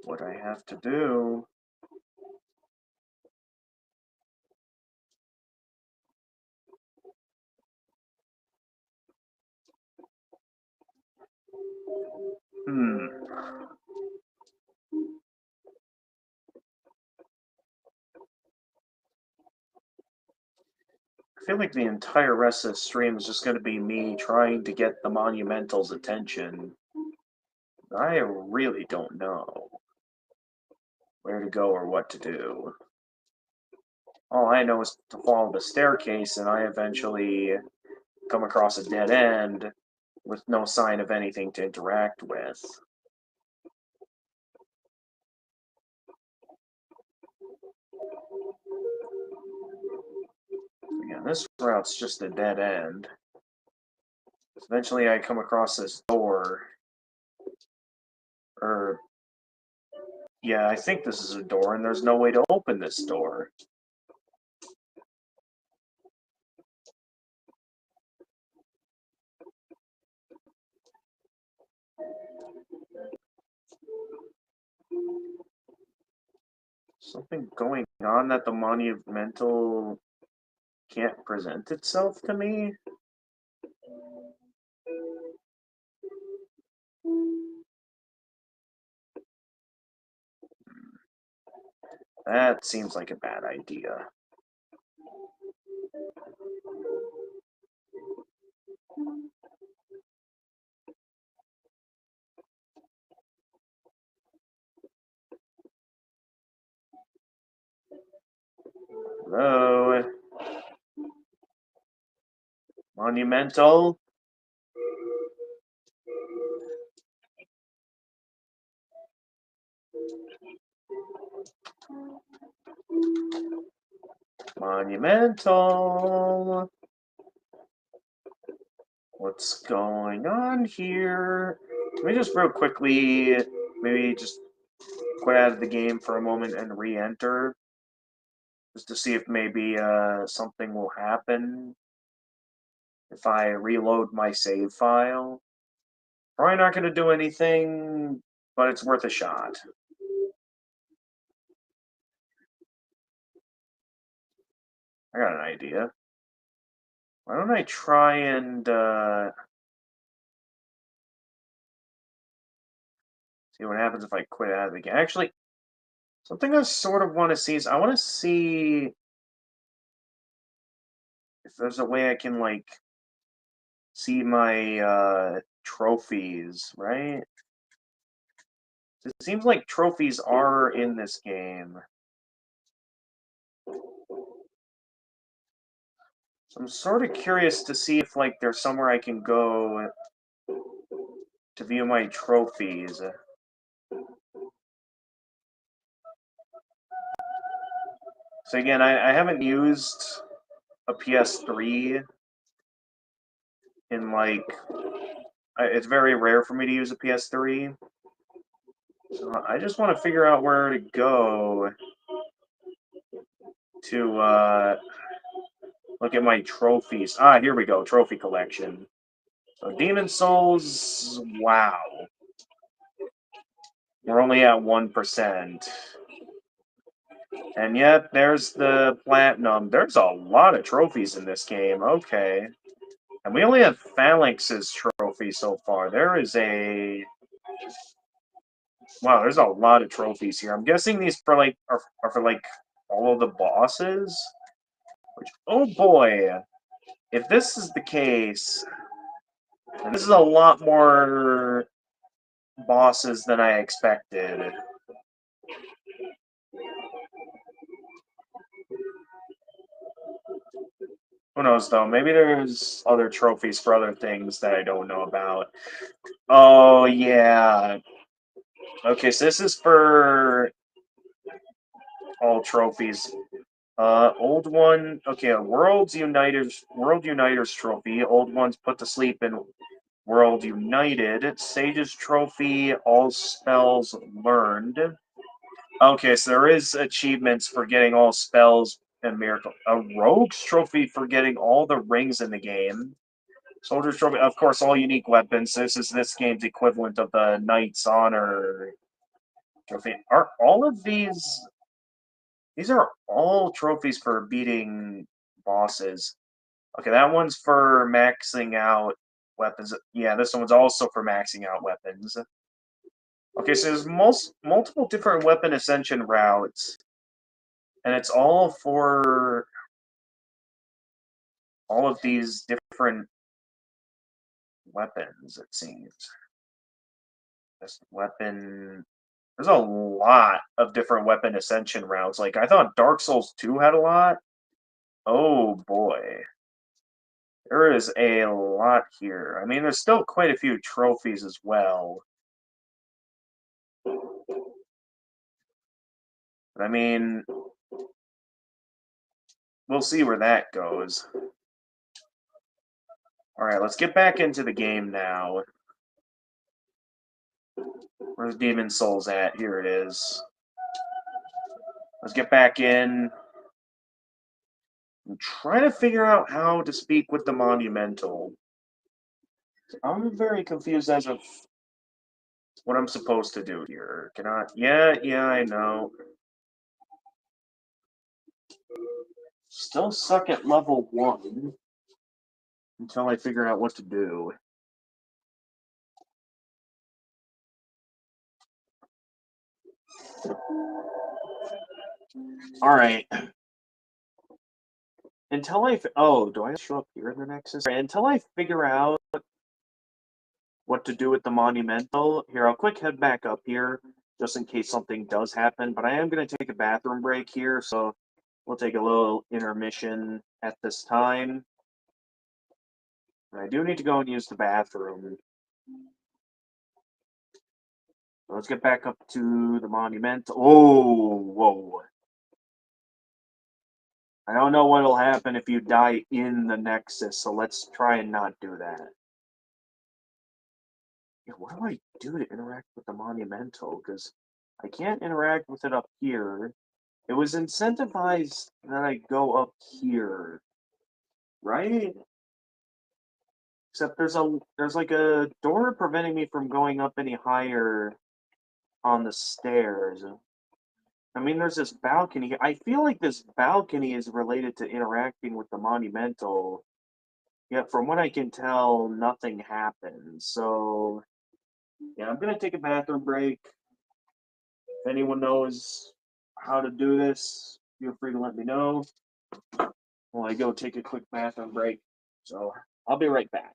What I have to do. I feel like the entire rest of the stream is just going to be me trying to get the monumental's attention. I really don't know where to go or what to do. All I know is to follow the staircase, and I eventually come across a dead end with no sign of anything to interact with. Yeah, this route's just a dead end. Eventually I come across this door. Yeah, I think this is a door, and there's no way to open this door. Something going on that the monumental can't present itself to me? That seems like a bad idea. Hello? Monumental? Monumental? What's going on here? Let me just real quickly, maybe just quit out of the game for a moment and re-enter. Just to see if maybe something will happen. if I reload my save file. Probably not going to do anything, but it's worth a shot. I got an idea. Why don't I try and see what happens if I quit out of the game? Actually, something I sort of want to see is I want to see if there's a way I can like see my trophies, right? It seems like trophies are in this game. So I'm sort of curious to see if like there's somewhere I can go to view my trophies. So again, I haven't used a PS3 in like it's very rare for me to use a PS3. So I just want to figure out where to go to look at my trophies. Ah, here we go, trophy collection. So Demon Souls, wow. We're only at 1%. And yet, there's the platinum. There's a lot of trophies in this game. Okay. And we only have Phalanx's trophy so far. There is a... Wow, there's a lot of trophies here. I'm guessing these for like are for like all of the bosses. Which, oh boy, if this is the case, and this is a lot more bosses than I expected. Who knows though? Maybe there's other trophies for other things that I don't know about. Oh yeah. Okay, so this is for all trophies. Old one. Okay, a World Uniters trophy. Old ones put to sleep in World United. Sage's trophy. All spells learned. Okay, so there is achievements for getting all spells and miracle. A Rogue's trophy for getting all the rings in the game. Soldier's trophy, of course, all unique weapons. This is this game's equivalent of the Knight's Honor trophy. Are all of these? These are all trophies for beating bosses. Okay, that one's for maxing out weapons. Yeah, this one's also for maxing out weapons. Okay, so there's multiple different weapon ascension routes, and it's all for all of these different weapons, it seems. This weapon... There's a lot of different weapon ascension routes. Like, I thought Dark Souls 2 had a lot. Oh, boy. There is a lot here. I mean, there's still quite a few trophies as well. But, I mean, we'll see where that goes. Alright, let's get back into the game now. Where's Demon Souls at? Here it is. Let's get back in. I'm trying to figure out how to speak with the Monumental. I'm very confused as of what I'm supposed to do here. Can I? Yeah, I know. Still suck at level 1 until I figure out what to do. Alright. Until oh, do I show up here in the Nexus? Until I figure out what to do with the Monumental, here, I'll quick head back up here, just in case something does happen, but I am going to take a bathroom break here, so we'll take a little intermission at this time. I do need to go and use the bathroom. Let's get back up to the Monumental. Oh, whoa. I don't know what'll happen if you die in the Nexus, so let's try and not do that. Yeah, what do I do to interact with the Monumental? Because I can't interact with it up here. It was incentivized that I go up here, right? Except there's like a door preventing me from going up any higher on the stairs. I mean, there's this balcony. I feel like this balcony is related to interacting with the monumental. Yet, from what I can tell, nothing happens. So, yeah, I'm gonna take a bathroom break. If anyone knows how to do this, feel free to let me know while I go take a quick bathroom break. So, I'll be right back.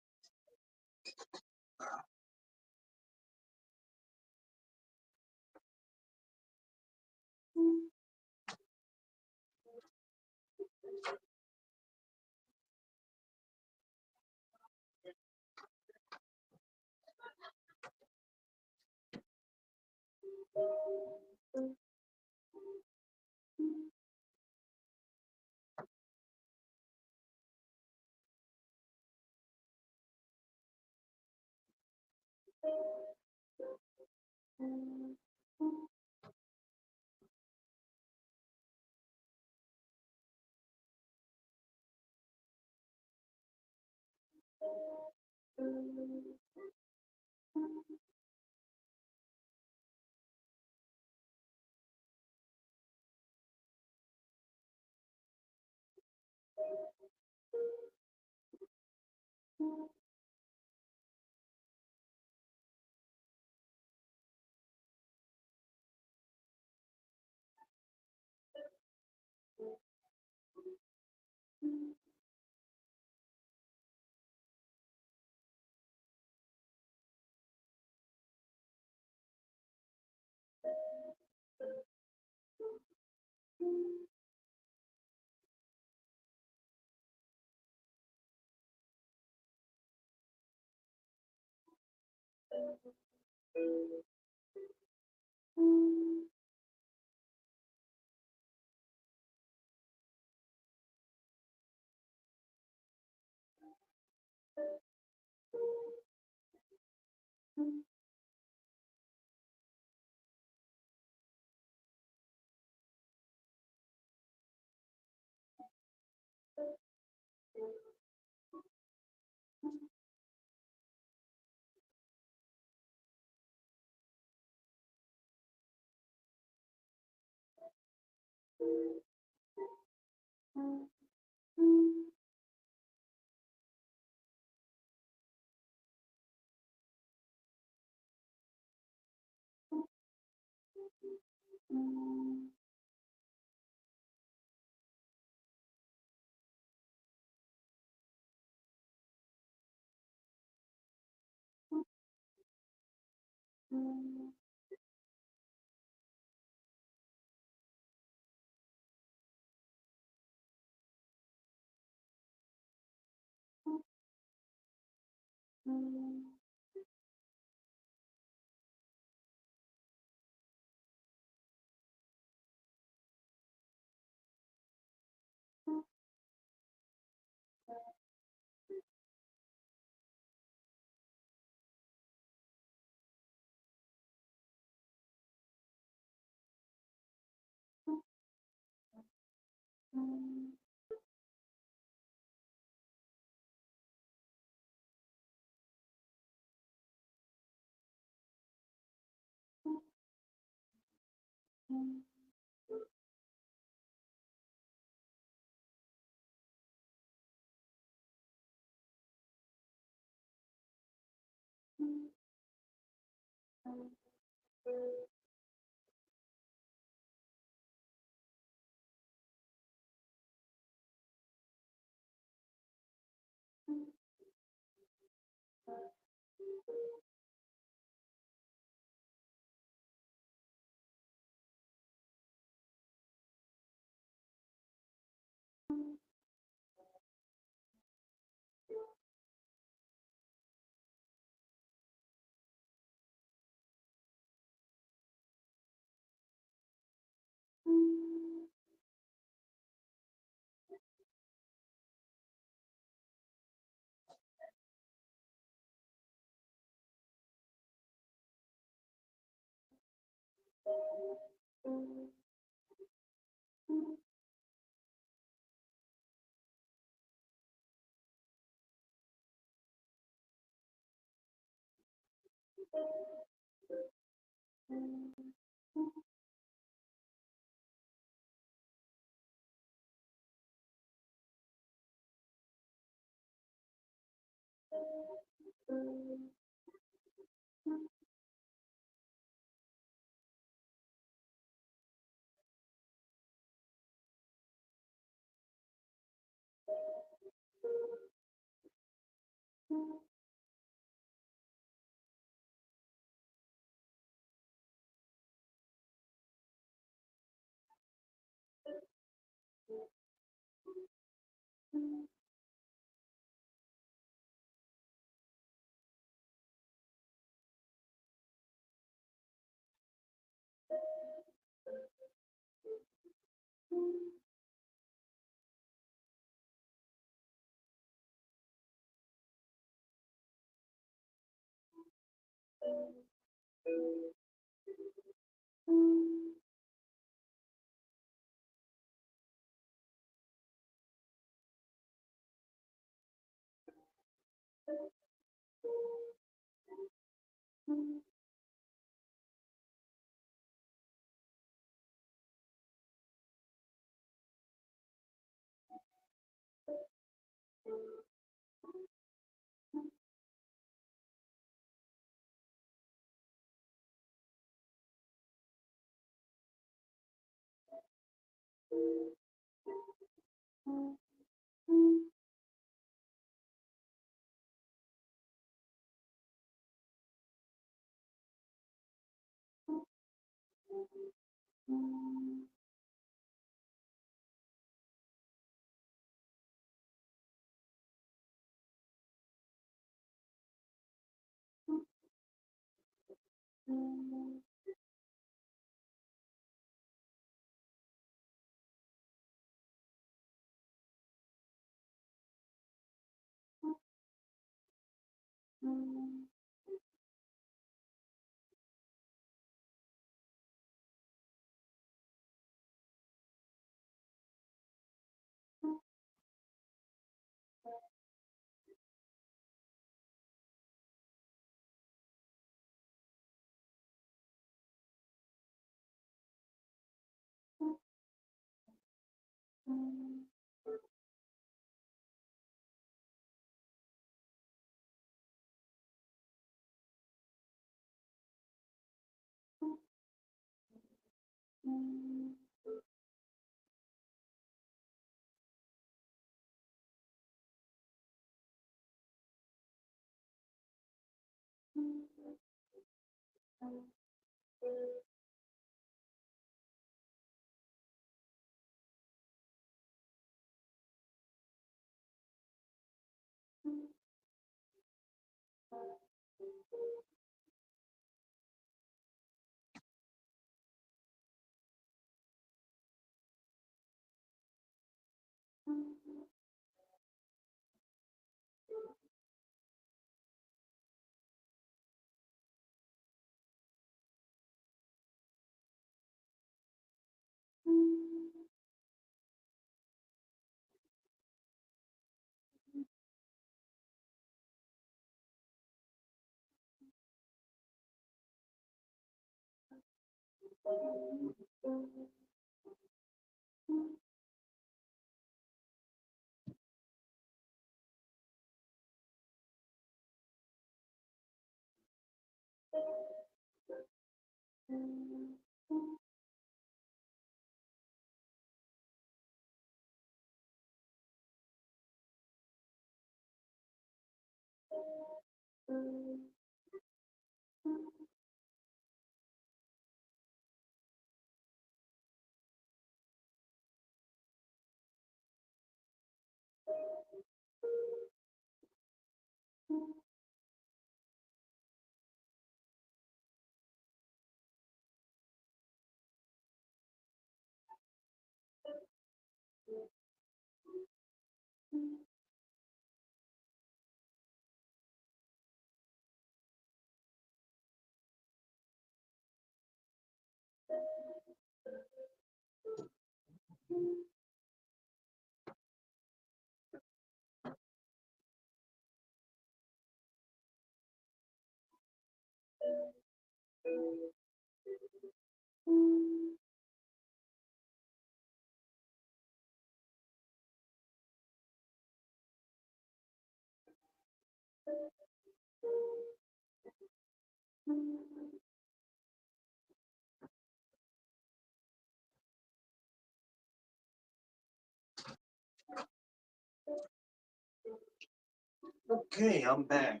Okay, I'm back.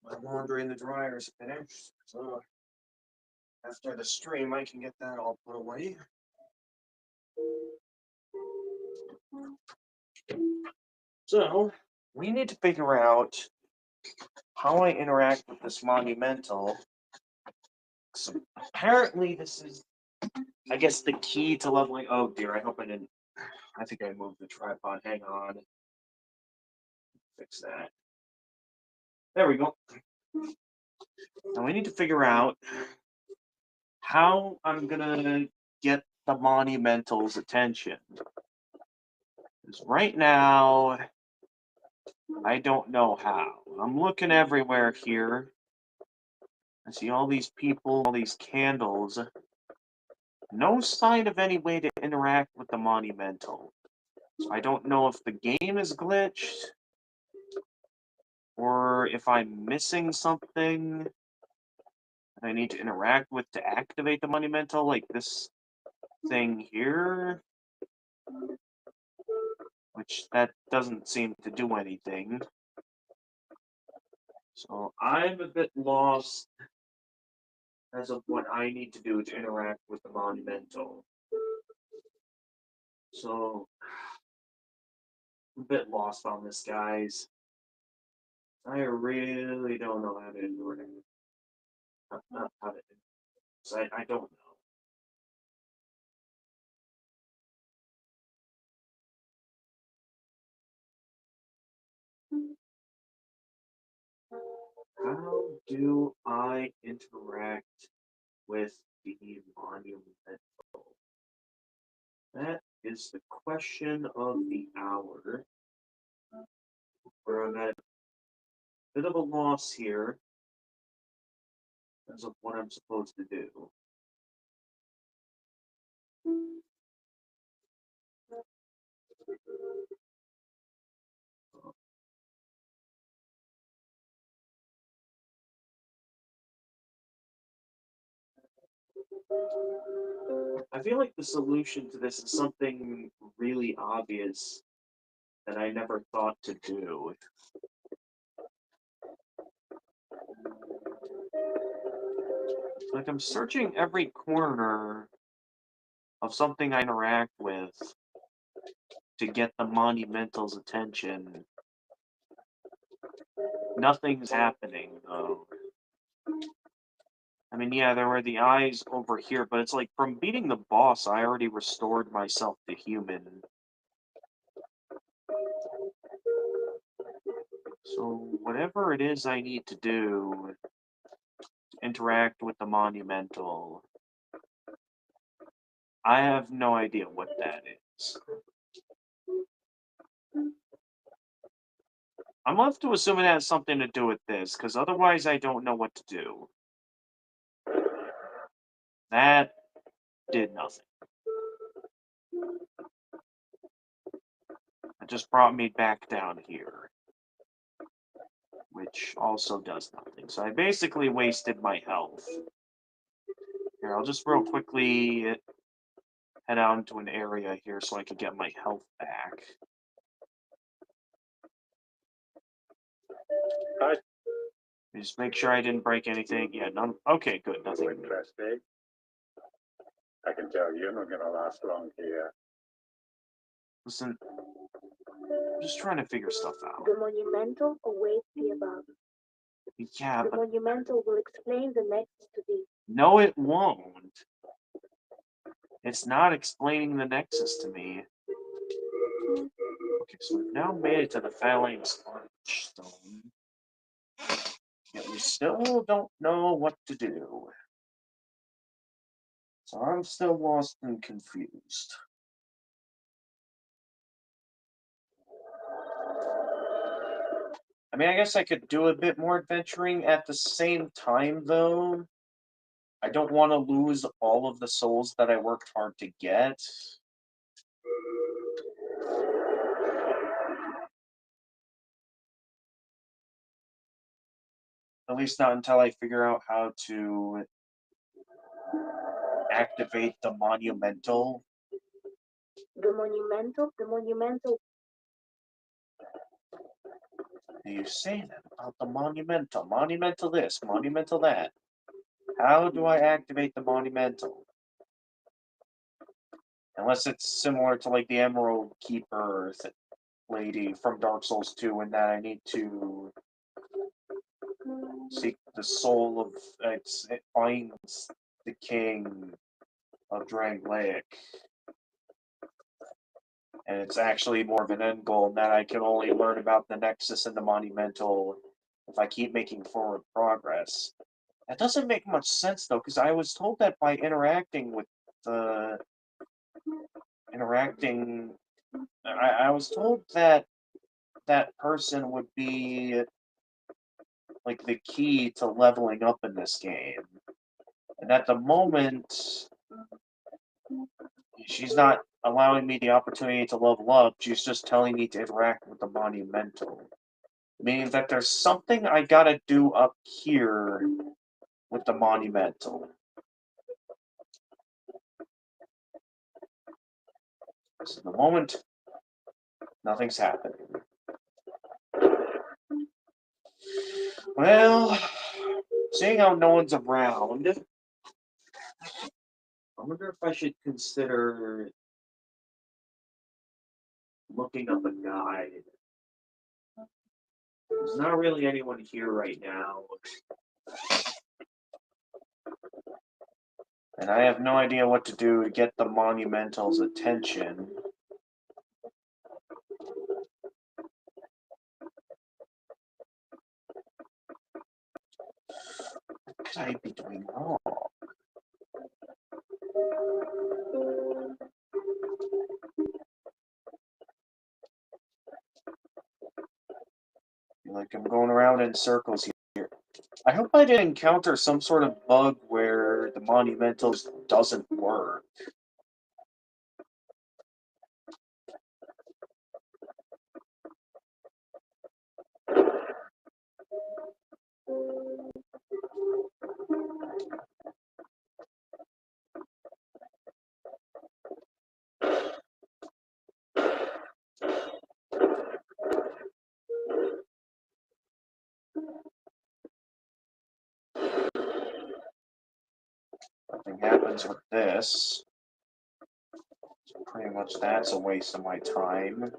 My laundry in the dryer is finished, so after the stream, I can get that all put away. So, we need to figure out how I interact with this monumental. So apparently, this is, I guess, the key to leveling. Oh dear, I hope I didn't. I think I moved the tripod. Hang on. Fix that. There we go. Now we need to figure out how I'm gonna get the monumental's attention. Because right now, I don't know how. I'm looking everywhere here. I see all these people, all these candles. No sign of any way to interact with the monumental. So I don't know if the game is glitched or if I'm missing something that I need to interact with to activate the monumental, like this thing here, which that doesn't seem to do anything. So I'm a bit lost as of what I need to do to interact with the monumental. So I'm a bit lost on this, guys. I really don't know how to interact. Not how to. So I don't know. How do I interact with the monumental? That is the question of the hour. Where I'm at a bit of a loss here as of what I'm supposed to do. I feel like the solution to this is something really obvious that I never thought to do. Like I'm searching every corner of something I interact with to get the monumental's attention. Nothing's happening though. I mean, yeah, there were the eyes over here, but it's like from beating the boss, I already restored myself to human. So whatever it is I need to do to interact with the monumental, I have no idea what that is. I'm left to assume it has something to do with this, because otherwise I don't know what to do. That did nothing. It just brought me back down here, which also does nothing. So I basically wasted my health. Here, I'll just real quickly head out into an area here so I can get my health back. Hi. Just make sure I didn't break anything. Yeah, none. Okay, good. Nothing. Interesting. I can tell you're not gonna last long here. Listen, I'm just trying to figure stuff out. The monumental awaits the above. Yeah, The but monumental will explain the nexus to thee. no, it won't. It's not explaining the nexus to me. Okay, so we've now made it to the Phalanx Archstone. Yet we still don't know what to do. So I'm still lost and confused. I mean, I guess I could do a bit more adventuring at the same time, though. I don't want to lose all of the souls that I worked hard to get. At least not until I figure out how to activate the monumental. The monumental. You say that about the monumental. Monumental this, monumental that. How do I activate the monumental? Unless it's similar to like the Emerald Keeper lady from Dark Souls 2, in that I need to seek the soul of it finds the king of Drangleic. And it's actually more of an end goal, and that I can only learn about the Nexus and the Monumental if I keep making forward progress. That doesn't make much sense though, because I was told that by interacting with the I was told that that person would be like the key to leveling up in this game. And at the moment, she's not allowing me the opportunity to level up. She's just telling me to interact with the monumental. Meaning that there's something I gotta do up here with the monumental. So at the moment, nothing's happening. Well, seeing how no one's around, I wonder if I should consider looking up a guide. There's not really anyone here right now. And I have no idea what to do to get the monumental's attention. What could I be doing wrong? I feel like I'm going around in circles here. I hope I didn't encounter some sort of bug where the monumental just doesn't work. Nothing happens with this. So pretty much that's a waste of my time.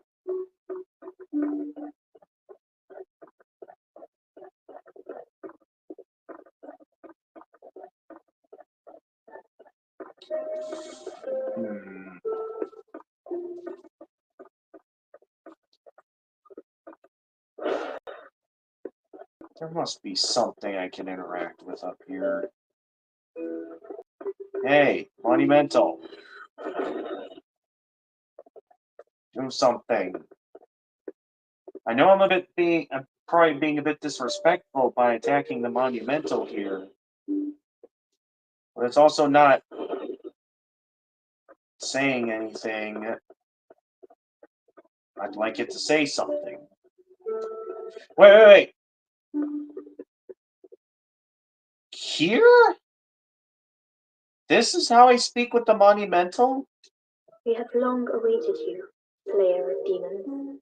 Hmm. There must be something I can interact with up here. Hey, monumental. Do something. I know I'm probably being a bit disrespectful by attacking the monumental here. But it's also not saying anything. I'd like it to say something. Wait. Here? This is how I speak with the monumental? We have long awaited you, slayer of demons.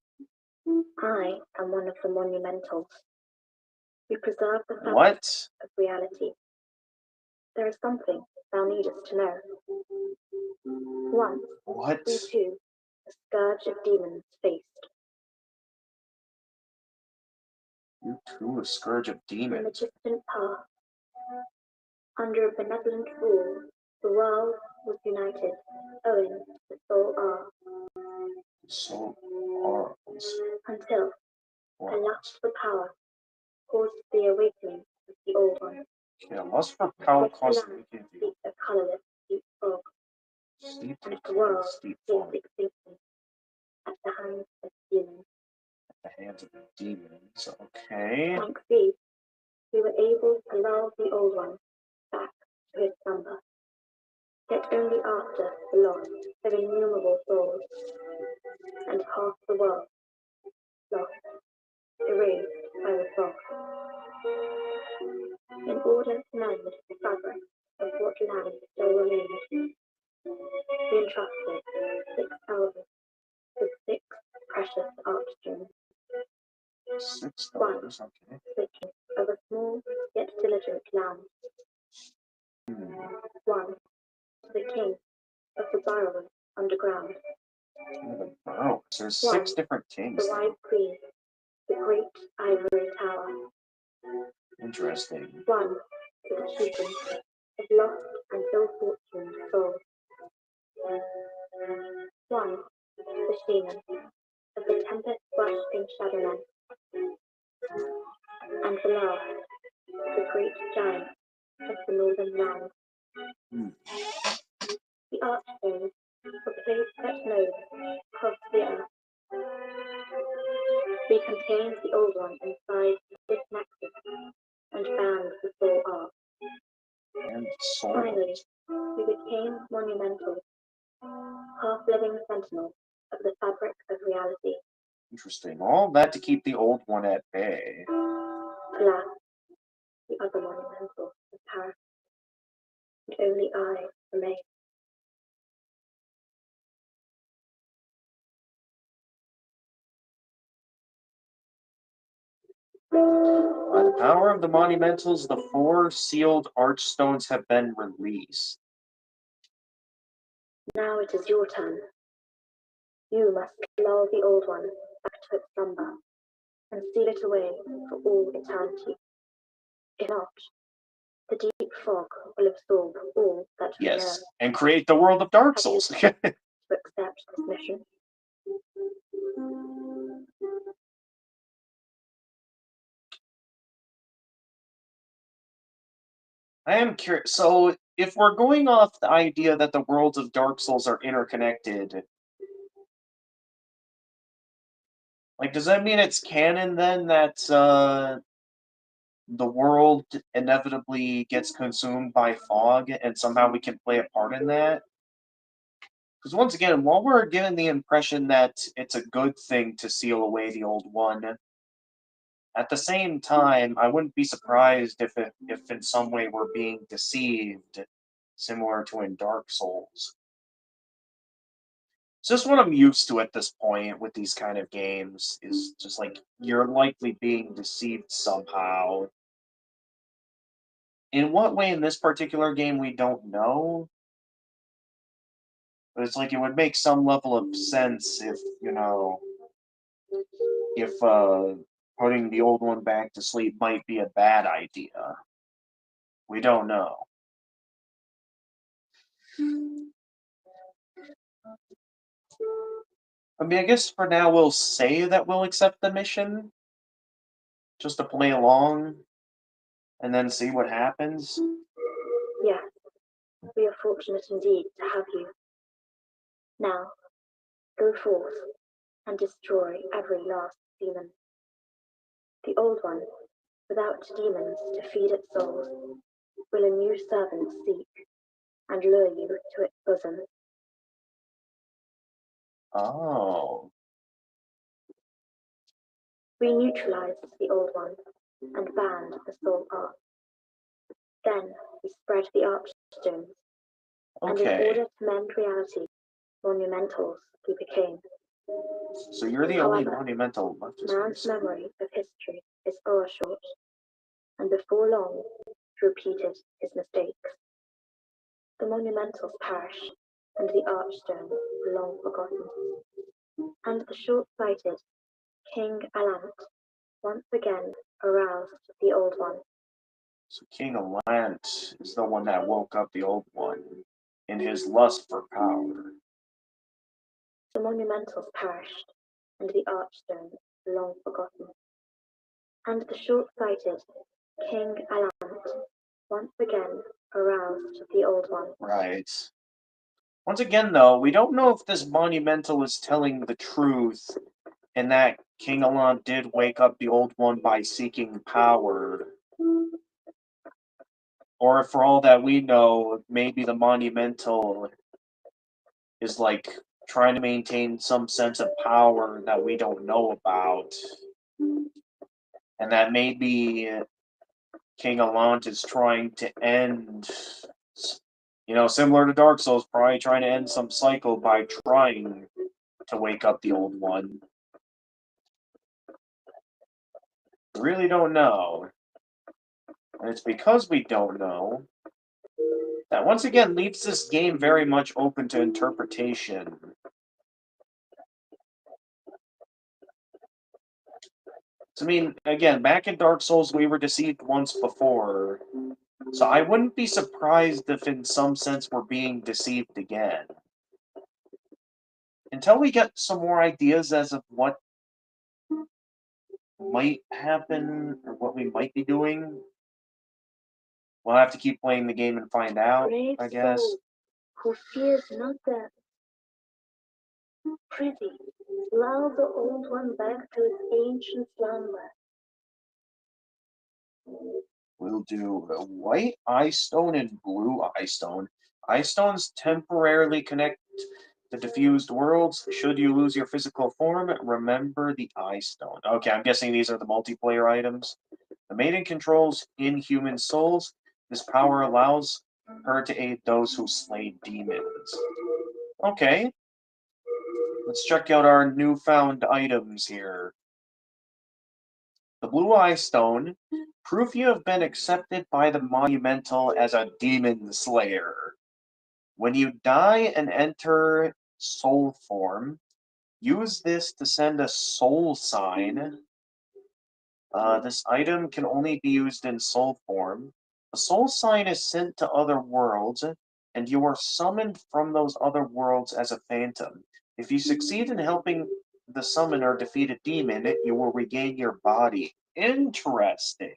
I am one of the monumentals. We preserve the fabric What? of reality. There is something thou needest to know. Once, What? we too, the scourge of demons, faced. You too, a scourge of In the demons. distant past, under a benevolent rule, the world was united, owing to the soul R. So horribles. Until a lust for power caused the awakening of the old one. Yeah, lust for power Across caused the the land weekend to sleeps a colourless deep fog, steep and in the world steep is fog extinction at the hands of demons. at the hands of the demons. Okay. Thanks these, we were able to lull the old one back to his slumber. Yet only after the loss of innumerable souls, and half the world lost, erased by the fog. In order to mend the fabric of what land still remained, we entrusted 6 elders with 6 precious archstones. 6 One, dollars. Okay. the king of a small yet diligent land. One, to the king of the burrowers underground. Oh, so there's One, 6 different kings. the wise queen, the great ivory tower. Interesting. One, to the chieftain of lost and ill-fortuned souls. One, the demon of the tempest-bursting shadowland. And the last, the great giant of the northern land. The archstones were placed at nodes across the earth. We contained the old one inside this nexus and banned the soul arc. And soul. Finally, we became monumental, half-living sentinels of the fabric of reality. Interesting. All that to keep the old one at bay. Alas, the other monumental was perished, and only I remained. By the power of the monumentals, the 4 sealed archstones have been released. Now it is your turn. You must lull the old one back to its slumber and seal it away for all eternity. If not, the deep fog will absorb all that we know. Yes, and create the world of Dark Have you Souls. to accept this mission? I am curious. So, if we're going off the idea that the worlds of Dark Souls are interconnected, like, does that mean it's canon then that the world inevitably gets consumed by fog and somehow we can play a part in that? Because once again, while we're given the impression that it's a good thing to seal away the old one, at the same time, I wouldn't be surprised if in some way we're being deceived, similar to in Dark Souls. It's just what I'm used to at this point with these kind of games, is just like, you're likely being deceived somehow. In what way in this particular game, we don't know. But it's like it would make some level of sense if, if putting the old one back to sleep might be a bad idea. We don't know. I mean, I guess for now we'll say that we'll accept the mission, just to play along, and then see what happens. Yes, we are fortunate indeed to have you. Now, go forth and destroy every last demon. The old one, without demons to feed its souls, will a new servant seek and lure you to its bosom. Oh. We neutralized the old one and banned the soul arc. Then we spread the archstones, and in Okay. order to mend reality, monumentals we became. So you're the only However, monumental left. man's memory of history is o'ershort, and before long he repeated his mistakes. The monumentals perished, and the archstones were long forgotten. And the short-sighted King Alant once again aroused the old one. So King Alant is the one that woke up the old one in his lust for power. The monumentals perished, and the archstones were long forgotten. And the short-sighted King Alant once again aroused the old one. Right. Once again, though, we don't know if this monumental is telling the truth and that King Alon did wake up the Old One by seeking power. Or for all that we know, maybe the Monumental is like trying to maintain some sense of power that we don't know about. And that maybe King Alon is trying to end, similar to Dark Souls, probably trying to end some cycle by trying to wake up the Old One. We really don't know. And it's because we don't know that once again leaves this game very much open to interpretation. So, I mean, again, back in Dark Souls, we were deceived once before. So I wouldn't be surprised if, in some sense, we're being deceived again. Until we get some more ideas as of what might happen or what we might be doing, we'll have to keep playing the game and find out, Brave I guess. soul, who fears not death. Prithee, lull the Old One back to its ancient slumber. We'll do white eye stone and blue eye stone. Eye stones temporarily connect the diffused worlds. Should you lose your physical form, remember the eye stone. Okay, I'm guessing these are the multiplayer items. The maiden controls inhuman souls. This power allows her to aid those who slay demons. Okay. Let's check out our newfound items here. The Blue Eye Stone, proof you have been accepted by the Monumental as a demon slayer. When you die and enter soul form, use this to send a soul sign. This item can only be used in soul form. A soul sign is sent to other worlds, and you are summoned from those other worlds as a phantom. If you succeed in helping the summoner defeat a demon, you will regain your body. Interesting.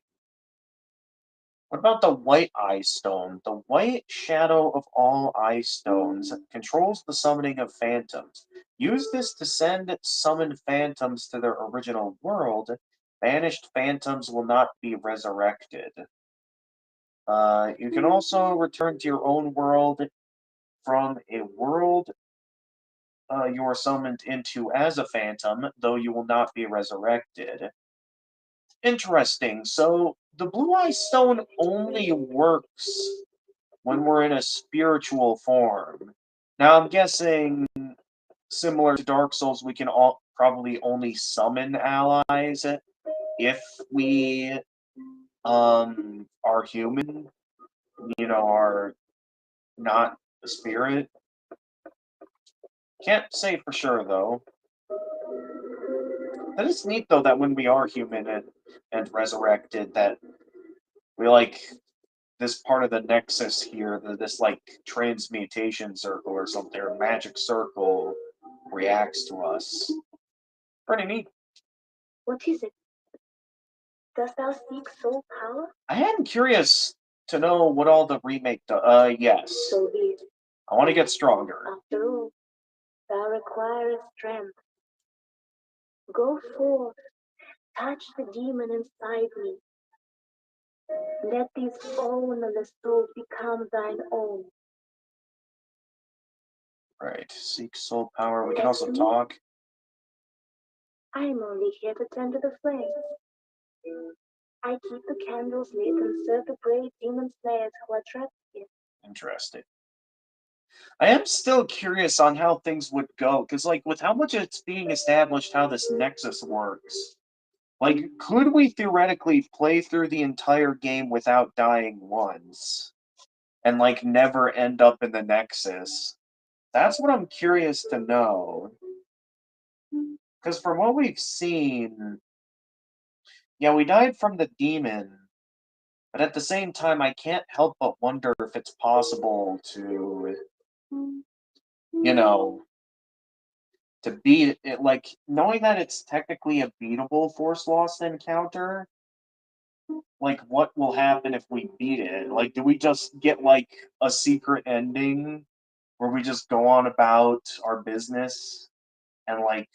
What about the White Eye Stone? The white shadow of all eye stones controls the summoning of phantoms. Use this to send summoned phantoms to their original world. Banished phantoms will not be resurrected. You can also return to your own world from a world you are summoned into as a phantom, though you will not be resurrected. Interesting. So the Blue Eye Stone only works when we're in a spiritual form. Now I'm guessing, similar to Dark Souls, we can all probably only summon allies if we are human, are not a spirit. Can't say for sure though. That is neat though that when we are human and resurrected that we like this part of the nexus here, this like transmutation circle or something, or magic circle reacts to us. Pretty neat. What is it? Dost thou seek soul power? I am curious to know what all the remake does. Yes. So be it. I want to get stronger. After all, thou requirest strength. Go forth, touch the demon inside me. Let these ownerless souls become thine own. Right. Seek soul power. We can As also to me, talk. I am only here to tend to the flames. I keep the candles lit and serve the brave demon slayers who are trapped here. Interesting. I am still curious on how things would go, because, like, with how much it's being established how this Nexus works, like, could we theoretically play through the entire game without dying once? And, like, never end up in the Nexus? That's what I'm curious to know. Because from what we've seen, yeah, we died from the demon, but at the same time, I can't help but wonder if it's possible to, you know, to beat it, like, knowing that it's technically a beatable Force Lost encounter, like, what will happen if we beat it? Like, do we just get, like, a secret ending where we just go on about our business and, like,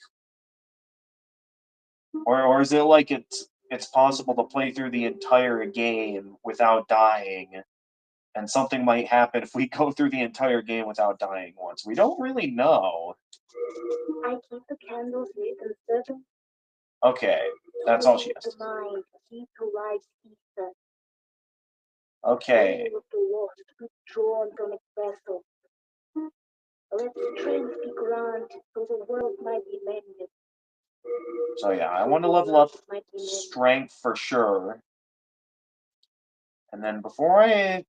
Or is it like it's possible to play through the entire game without dying, and something might happen if we go through the entire game without dying once? We don't really know. I keep the candles lit and servants Okay, that's all she has the to say. mind, keep to life's Easter. Okay, Soul of the lost, withdrawn from its vessel. Let strength be granted so the world might be mended. so yeah, I want to level up Might be mended. strength for sure. And then before I...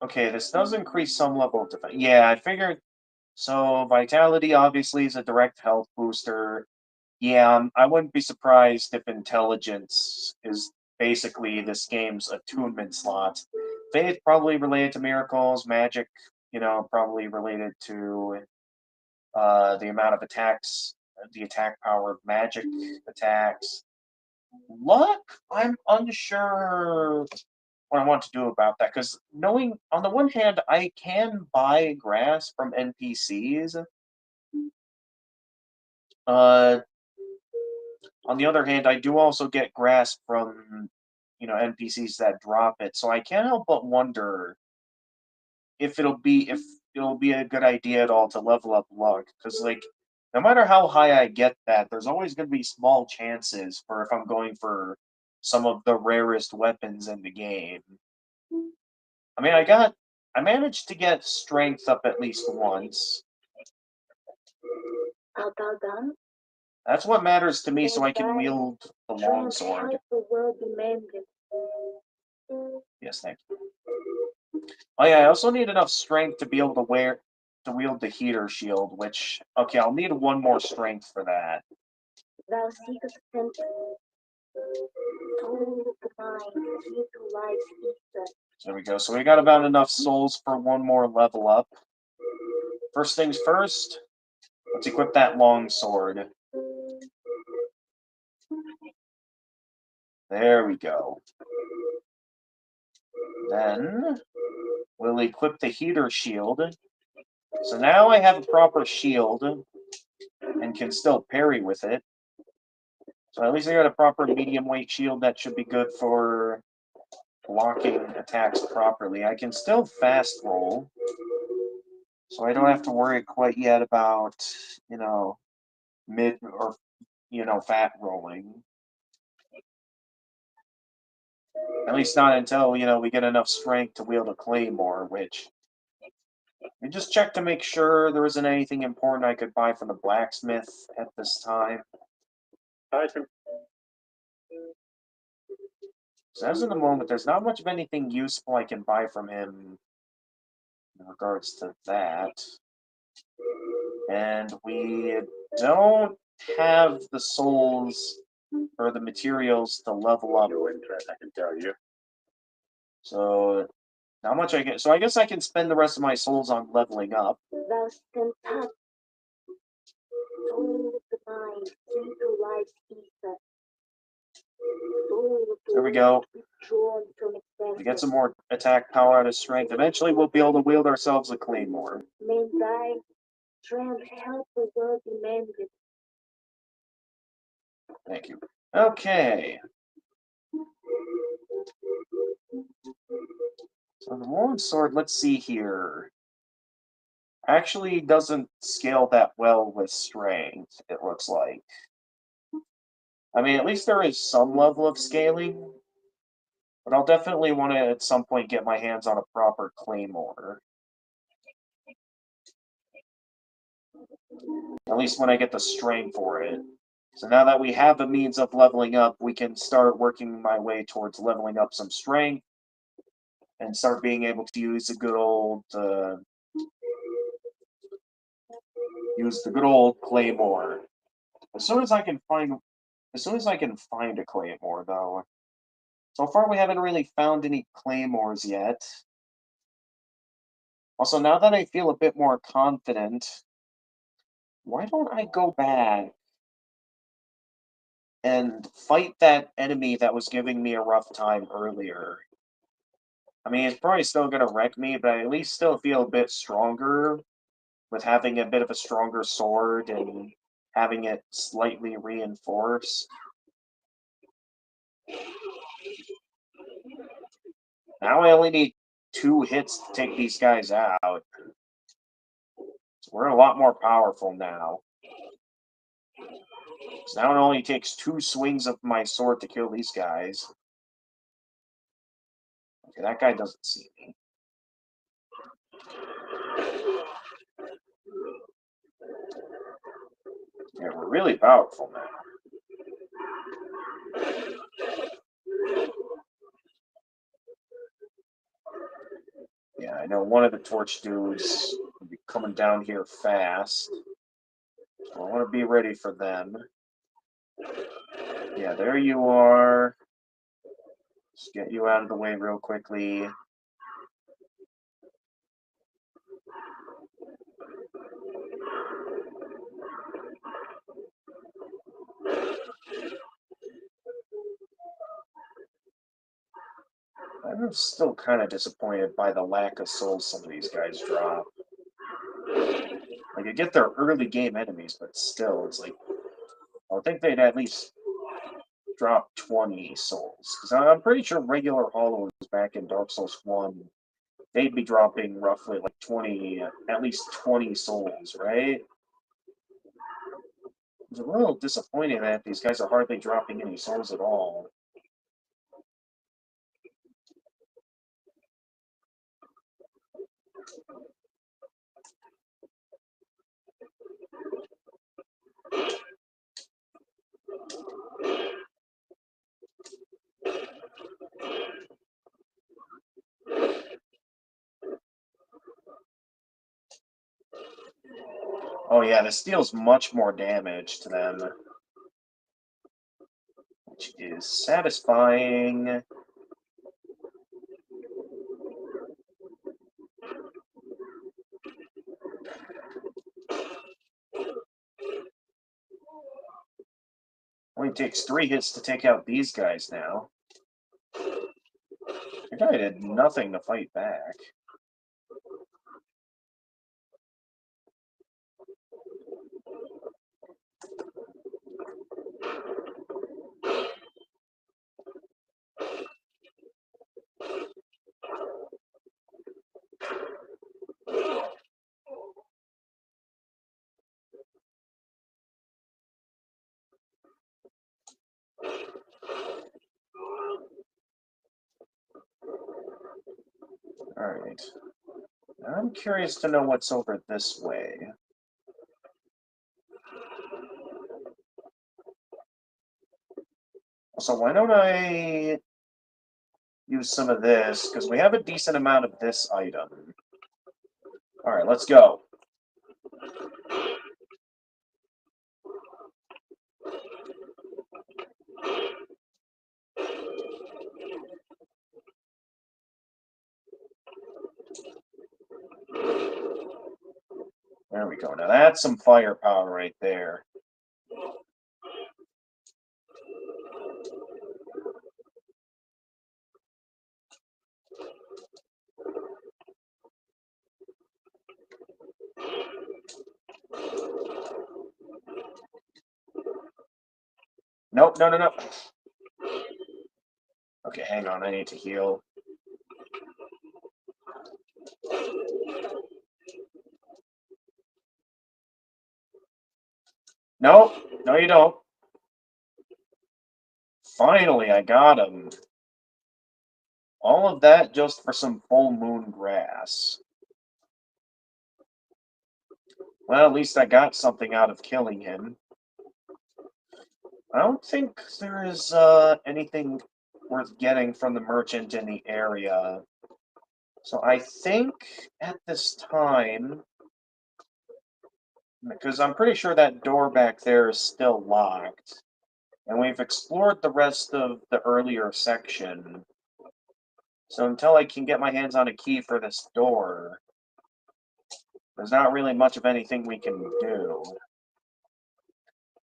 Okay, this does increase some level of defense. Yeah, I figured... So, vitality obviously is a direct health booster. Yeah, I wouldn't be surprised if intelligence is basically this game's attunement slot. Faith probably related to miracles, magic, probably related to the amount of attacks, the attack power of magic attacks. Luck, I'm unsure what I want to do about that, because knowing, on the one hand, I can buy grass from NPCs. Uh, on the other hand, I do also get grass from, NPCs that drop it, so I can't help but wonder if it'll be a good idea at all to level up luck, because like no matter how high I get that, there's always going to be small chances for if I'm going for some of the rarest weapons in the game. I mean, I managed to get strength up at least once. Art thou done? That's what matters to me, Then so I can thy wield the strength longsword. help the world be mended. Yes, thank you. Oh yeah, I also need enough strength to be able to wield the heater shield, which okay, I'll need one more strength for that. Thou seekest center. Soul of the mind, key to life's Easter. There we go. So we got about enough souls for one more level up. First things first, let's equip that long sword. There we go. Then we'll equip the heater shield. So now I have a proper shield and can still parry with it. So at least I got a proper medium weight shield that should be good for blocking attacks properly. I can still fast roll, so I don't have to worry quite yet about, mid or, fat rolling. At least not until, we get enough strength to wield a claymore, which we just check to make sure there isn't anything important I could buy from the blacksmith at this time. I can. So as of the moment, there's not much of anything useful I can buy from him in regards to that. And we don't have the souls or the materials to level up. No interest, I can tell you. So not much I get. So I guess I can spend the rest of my souls on leveling up. Thou stand touch. Soul of the mind, key to life's Easter. Soul of the There we go. withdrawn from its vessel. We get some more attack power out of strength. Eventually we'll be able to wield ourselves a claymore. May thy strength help the world be mended. Thank you. Okay. So the long sword, let's see here. Actually doesn't scale that well with strength, it looks like. I mean, at least there is some level of scaling, but I'll definitely want to at some point get my hands on a proper claymore. At least when I get the strength for it. So now that we have the means of leveling up, we can start working my way towards leveling up some strength and start being able to use the good old claymore. As soon as I can find a claymore, though. So far, we haven't really found any claymores yet. Also, now that I feel a bit more confident, why don't I go back and fight that enemy that was giving me a rough time earlier? I mean, it's probably still going to wreck me, but I at least still feel a bit stronger with having a bit of a stronger sword and having it slightly reinforced. Now I only need 2 hits to take these guys out. So we're a lot more powerful now. So now it only takes 2 swings of my sword to kill these guys. Okay, that guy doesn't see me. Yeah, we're really powerful now. Yeah, I know one of the torch dudes will be coming down here fast. So I want to be ready for them. Yeah, there you are. Just get you out of the way real quickly. I'm still kind of disappointed by the lack of souls some of these guys drop. Like, I get their early game enemies, but still, it's like, I would think they'd at least drop 20 souls. Because I'm pretty sure regular hollows back in Dark Souls 1, they'd be dropping roughly like 20, at least 20 souls, right? It's a little disappointing that these guys are hardly dropping any souls at all. Oh yeah, this deals much more damage to them, which is satisfying. Only takes 3 hits to take out these guys now. The guy did nothing to fight back. Alright. I'm curious to know what's over this way. So why don't I use some of this, because we have a decent amount of this item. Alright, let's go. There we go. Now that's some firepower right there. Nope, no, no, no. Okay, hang on. I need to heal. Nope, no, you don't. Finally, I got him. All of that just for some full moon grass. Well, at least I got something out of killing him. I don't think there is anything worth getting from the merchant in the area. So I think at this time, because I'm pretty sure that door back there is still locked, and we've explored the rest of the earlier section. So until I can get my hands on a key for this door, there's not really much of anything we can do.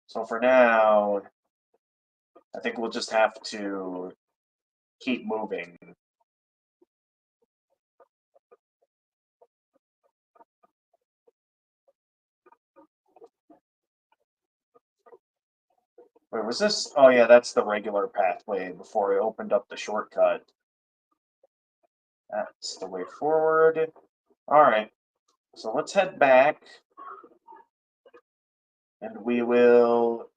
So for now, I think we'll just have to keep moving. Wait, was this? Oh yeah, that's the regular pathway before I opened up the shortcut. That's the way forward. Alright, so let's head back. And we will...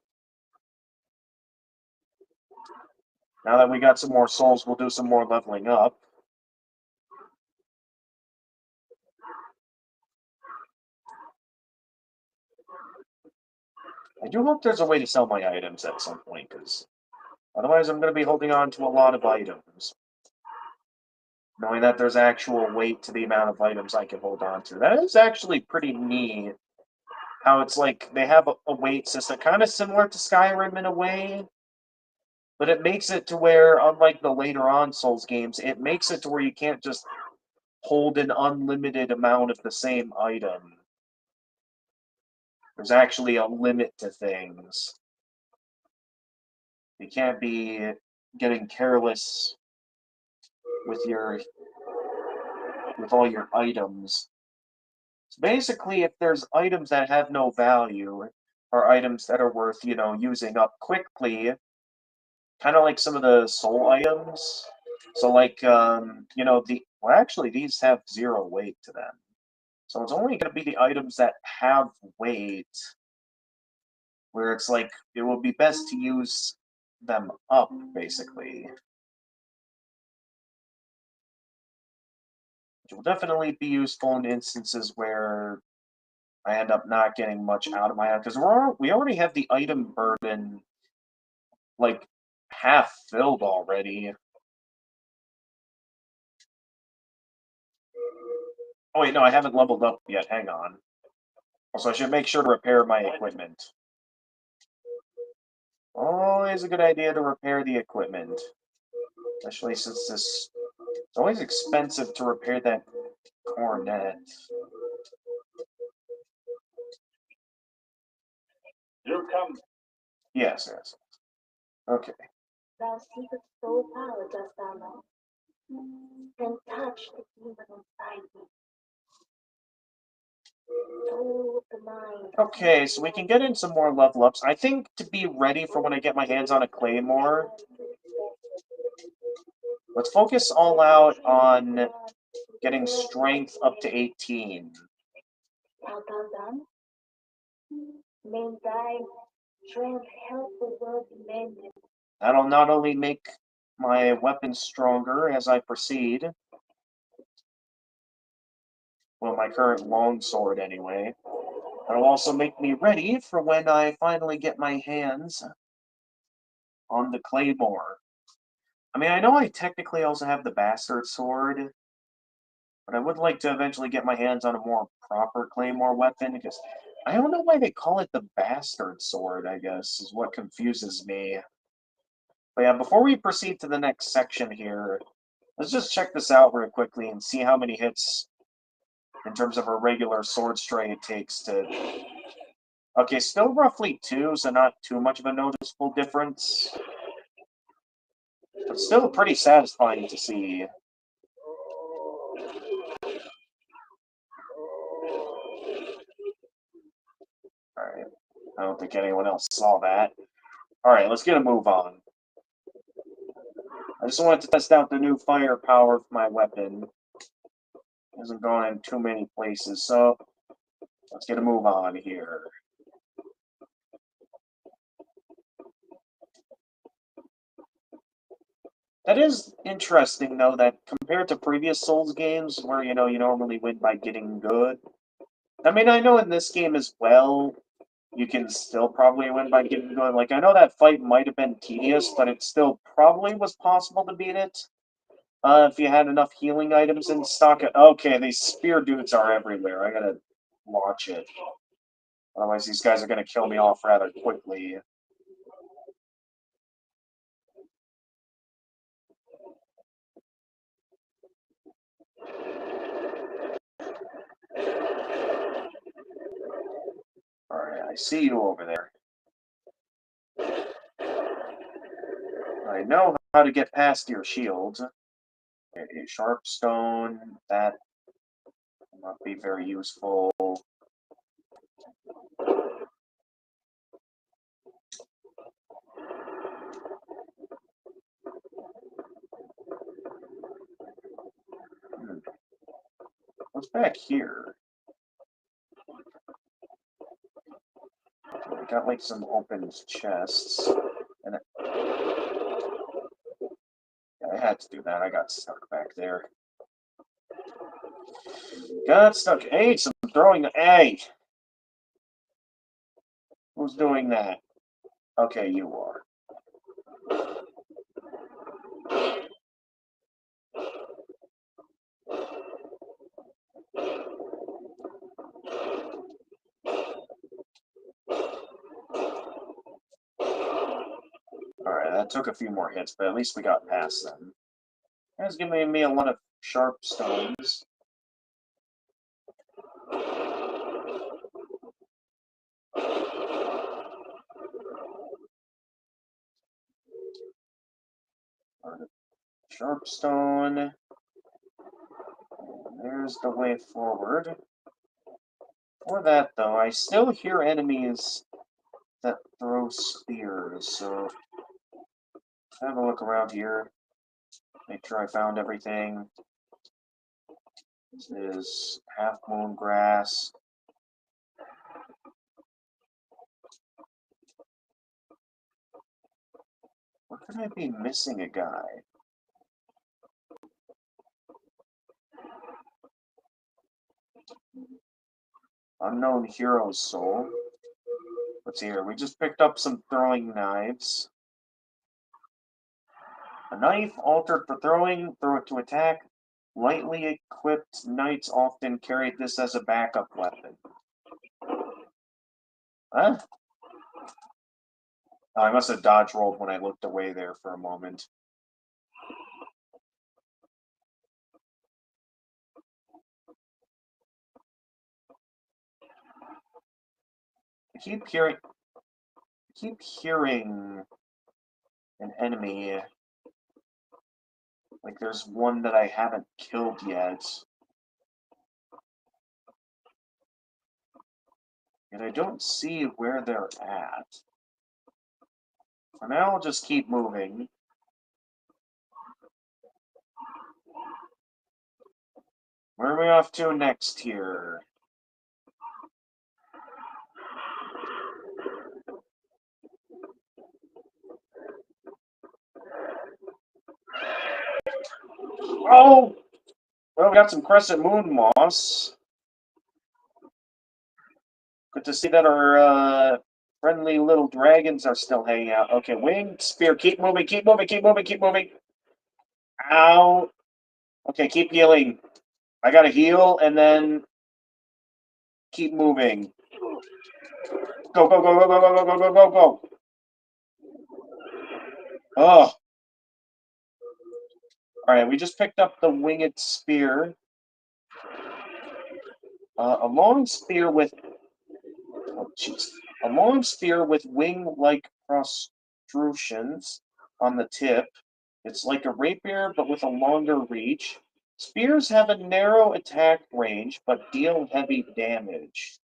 Now that we got some more souls, we'll do some more leveling up. I do hope there's a way to sell my items at some point, because otherwise I'm going to be holding on to a lot of items. Knowing that there's actual weight to the amount of items I can hold on to. That is actually pretty neat. How it's like they have a weight system, kind of similar to Skyrim in a way. But it makes it to where, unlike the later on Souls games, it makes it to where you can't just hold an unlimited amount of the same item. There's actually a limit to things. You can't be getting careless with all your items. So basically, if there's items that have no value, or items that are worth, using up quickly, kind of like some of the soul items. So like, well, actually, these have 0 weight to them. So it's only going to be the items that have weight, where it's like, it will be best to use them up, basically. Which will definitely be useful in instances where I end up not getting much out of my item, because we already have the item burden, like, half filled already. Oh wait, no, I haven't leveled up yet, hang on. Also, I should make sure to repair my equipment. Always a good idea to repair the equipment. Especially since it's always expensive to repair that cornet. You come. Yes. Okay. Thou seekest soul power, dost thou know? Then touch the demon inside thee. Soul of the mind. Okay, so we can get in some more level ups. I think to be ready for when I get my hands on a claymore, let's focus all out on getting strength up to 18. Art thou done? May thy strength help the world be mended. That'll not only make my weapon stronger as I proceed, well, my current longsword anyway, it'll also make me ready for when I finally get my hands on the claymore. I mean, I know I technically also have the bastard sword, but I would like to eventually get my hands on a more proper claymore weapon, because I don't know why they call it the bastard sword, I guess, is what confuses me. But yeah, before we proceed to the next section here, let's just check this out real quickly and see how many hits in terms of a regular sword stray it takes to... Okay, still roughly 2, so not too much of a noticeable difference. But still pretty satisfying to see. Alright, I don't think anyone else saw that. Alright, let's get a move on. I just wanted to test out the new firepower of my weapon. It hasn't gone in too many places, so let's get a move on here. That is interesting, though, that compared to previous Souls games, where, you normally win by getting good. I mean, I know in this game as well, you can still probably win by getting good. Like, I know that fight might have been tedious, but it still probably was possible to beat it. If you had enough healing items in stock. Okay, these spear dudes are everywhere. I gotta watch it. Otherwise, these guys are gonna kill me off rather quickly. Alright, I see you over there. I know how to get past your shields. A sharp stone, that will not be very useful. What's back here? I got like some open chests. And yeah, I had to do that. I got stuck back there. Got stuck. Hey, some throwing. Hey! Who's doing that? Okay, you are. Alright, that took a few more hits, but at least we got past them. That's giving me a lot of sharp stones. Sharp stone. There's the way forward. For that, though, I still hear enemies that throw spears, so have a look around here. Make sure I found everything. This is half moon grass. Where could I be missing a guy? Unknown hero's soul. What's here? We just picked up some throwing knives. A knife altered for throwing, throw it to attack. Lightly equipped knights often carried this as a backup weapon. Huh? Oh, I must have dodge rolled when I looked away there for a moment. I keep hearing an enemy. Like there's one that I haven't killed yet. And I don't see where they're at. For now, I'll just keep moving. Where are we off to next here? Oh! Well, we got some crescent moon moss. Good to see that our friendly little dragons are still hanging out. Okay, winged spear. Keep moving, keep moving, keep moving, keep moving. Ow. Okay, keep healing. I gotta heal and then keep moving. Go, go, go, go, go, go, go, go, go, go. Oh. Alright, we just picked up the winged spear. A long spear with... Oh, jeez. A long spear with wing-like protrusions on the tip. It's like a rapier, but with a longer reach. Spears have a narrow attack range, but deal heavy damage.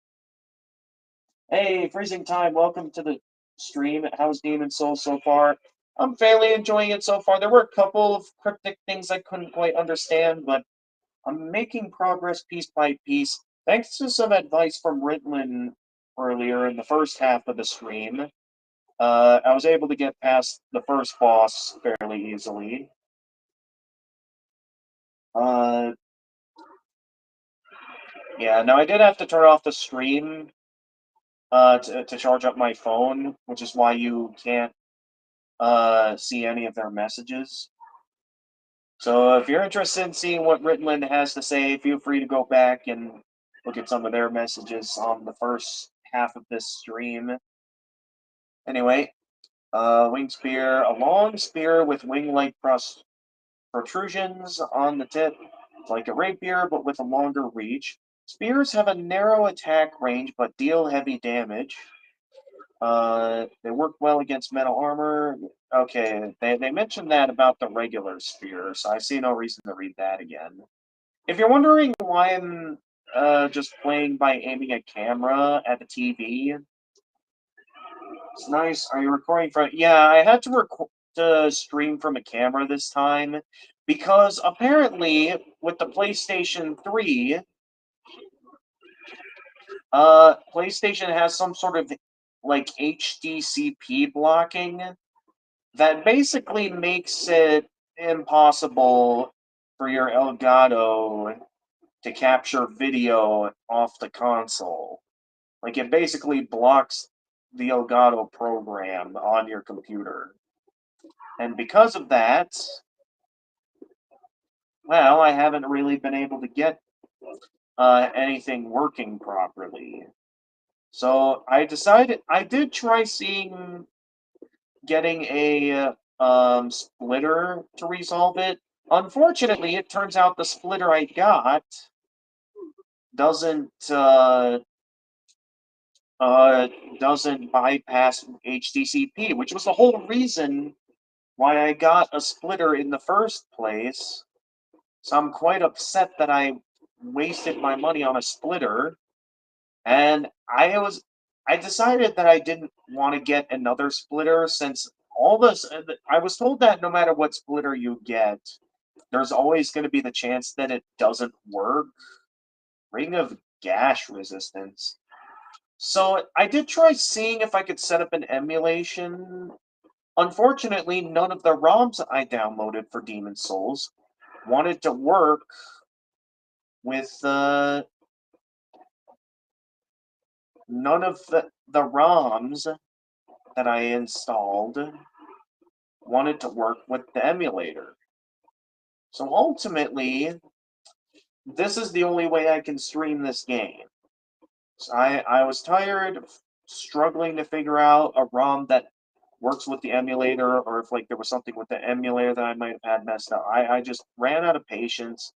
Hey, Freezing Time, welcome to the stream. How's Demon Souls so far? I'm fairly enjoying it so far. There were a couple of cryptic things I couldn't quite understand, but I'm making progress piece by piece. Thanks to some advice from Ritlin earlier in the first half of the stream, I was able to get past the first boss fairly easily. Yeah, now I did have to turn off the stream to charge up my phone, which is why you can't see any of their messages. So if you're interested in seeing what Ritlin has to say, feel free to go back and look at some of their messages on the first half of this stream. Anyway, wing spear, a long spear with wing-like protrusions on the tip, like a rapier but with a longer reach. Spears have a narrow attack range but deal heavy damage. They work well against metal armor. Okay, they mentioned that about the regular spears. I see no reason to read that again. If you're wondering why I'm just playing by aiming a camera at the TV, it's nice. Are you recording from? Yeah, I had to stream from a camera this time because apparently with the PlayStation 3, PlayStation has some sort of like HDCP blocking that basically makes it impossible for your Elgato to capture video off the console. Like it basically blocks the Elgato program on your computer. And because of that, well, I haven't really been able to get anything working properly. So I decided I did try getting a splitter to resolve it. Unfortunately, it turns out the splitter I got doesn't uh, uh, doesn't bypass HDCP, which was the whole reason why I got a splitter in the first place. So I'm quite upset that I wasted my money on a splitter, and I decided that I didn't want to get another splitter since all this I was told that no matter what splitter you get, there's always going to be the chance that it doesn't work. Ring of gash resistance. So I did try seeing if I could set up an emulation. Unfortunately, none of the ROMs I downloaded for Demon Souls wanted to work with none of the ROMs that I installed wanted to work with the emulator. So ultimately, this is the only way I can stream this game. So I was tired of struggling to figure out a ROM that works with the emulator, or if like there was something with the emulator that I might have had messed up. I just ran out of patience.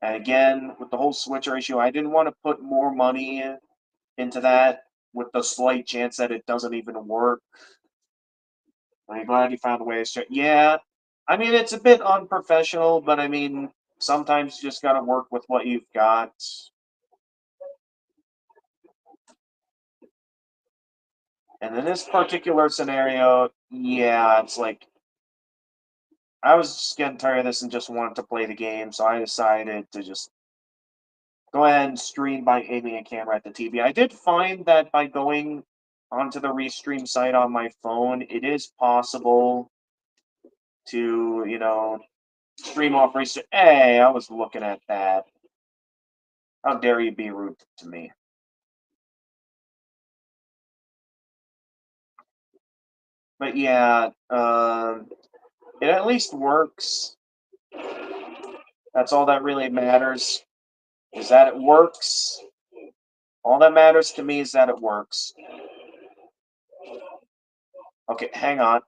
And again, with the whole switcher issue, I didn't want to put more money into that with the slight chance that it doesn't even work. I'm glad you found a way to share. Yeah, I mean, it's a bit unprofessional, but I mean, sometimes you just got to work with what you've got. And in this particular scenario, yeah, it's like I was just getting tired of this and just wanted to play the game, so I decided to just go ahead and stream by aiming a camera at the TV. I did find that by going onto the Restream site on my phone, it is possible to, stream off Restream. Hey, I was looking at that. How dare you be rude to me? But yeah, it at least works. That's all that really matters, is that it works. All that matters to me is that it works. Okay, hang on.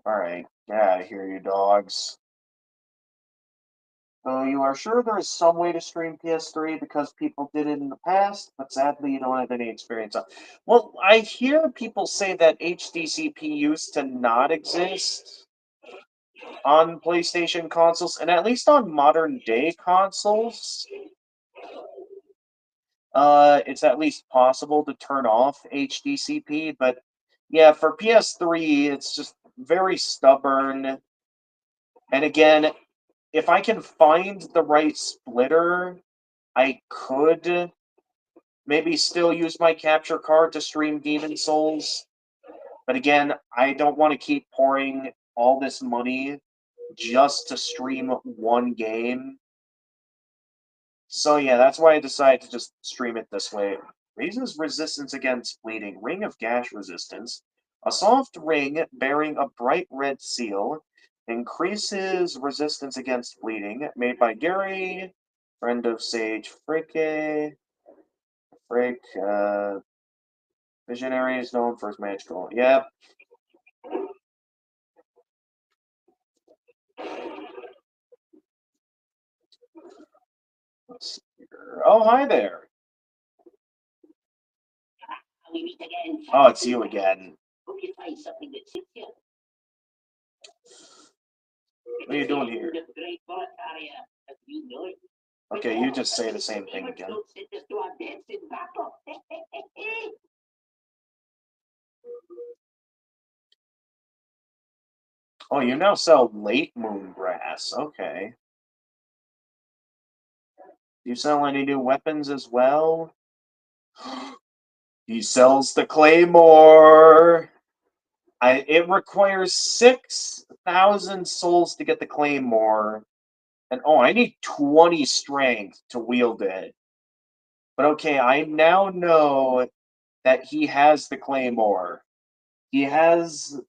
Alright, get out of here, you dogs. So you are sure there is some way to stream PS3 because people did it in the past, but sadly you don't have any experience on. Well, I hear people say that HDCP used to not exist on PlayStation consoles, and at least on modern day consoles, it's at least possible to turn off HDCP. But yeah, for PS3, it's just very stubborn. And again, if I can find the right splitter, I could maybe still use my capture card to stream Demon Souls. But again, I don't want to keep pouring all this money just to stream one game. So yeah, that's why I decided to just stream it this way. Raises resistance against bleeding. Ring of gash resistance. A soft ring bearing a bright red seal. Increases resistance against bleeding. Made by Gary, friend of Sage Fricke. Frick, Visionary is known for his magical. Yep. Let's see here. Oh, hi there. We meet again. Oh, it's you again. Hope you find something that suits you. What are you doing here? The great bullet carrier, as you know it. Okay, you just say the same thing Even again. so sent us to our deaths in battle. Oh, you now sell late moon brass. Okay. Do you sell any new weapons as well? He sells the Claymore. It requires 6,000 souls to get the Claymore. And oh, I need 20 strength to wield it. But okay, I now know that he has the Claymore. He has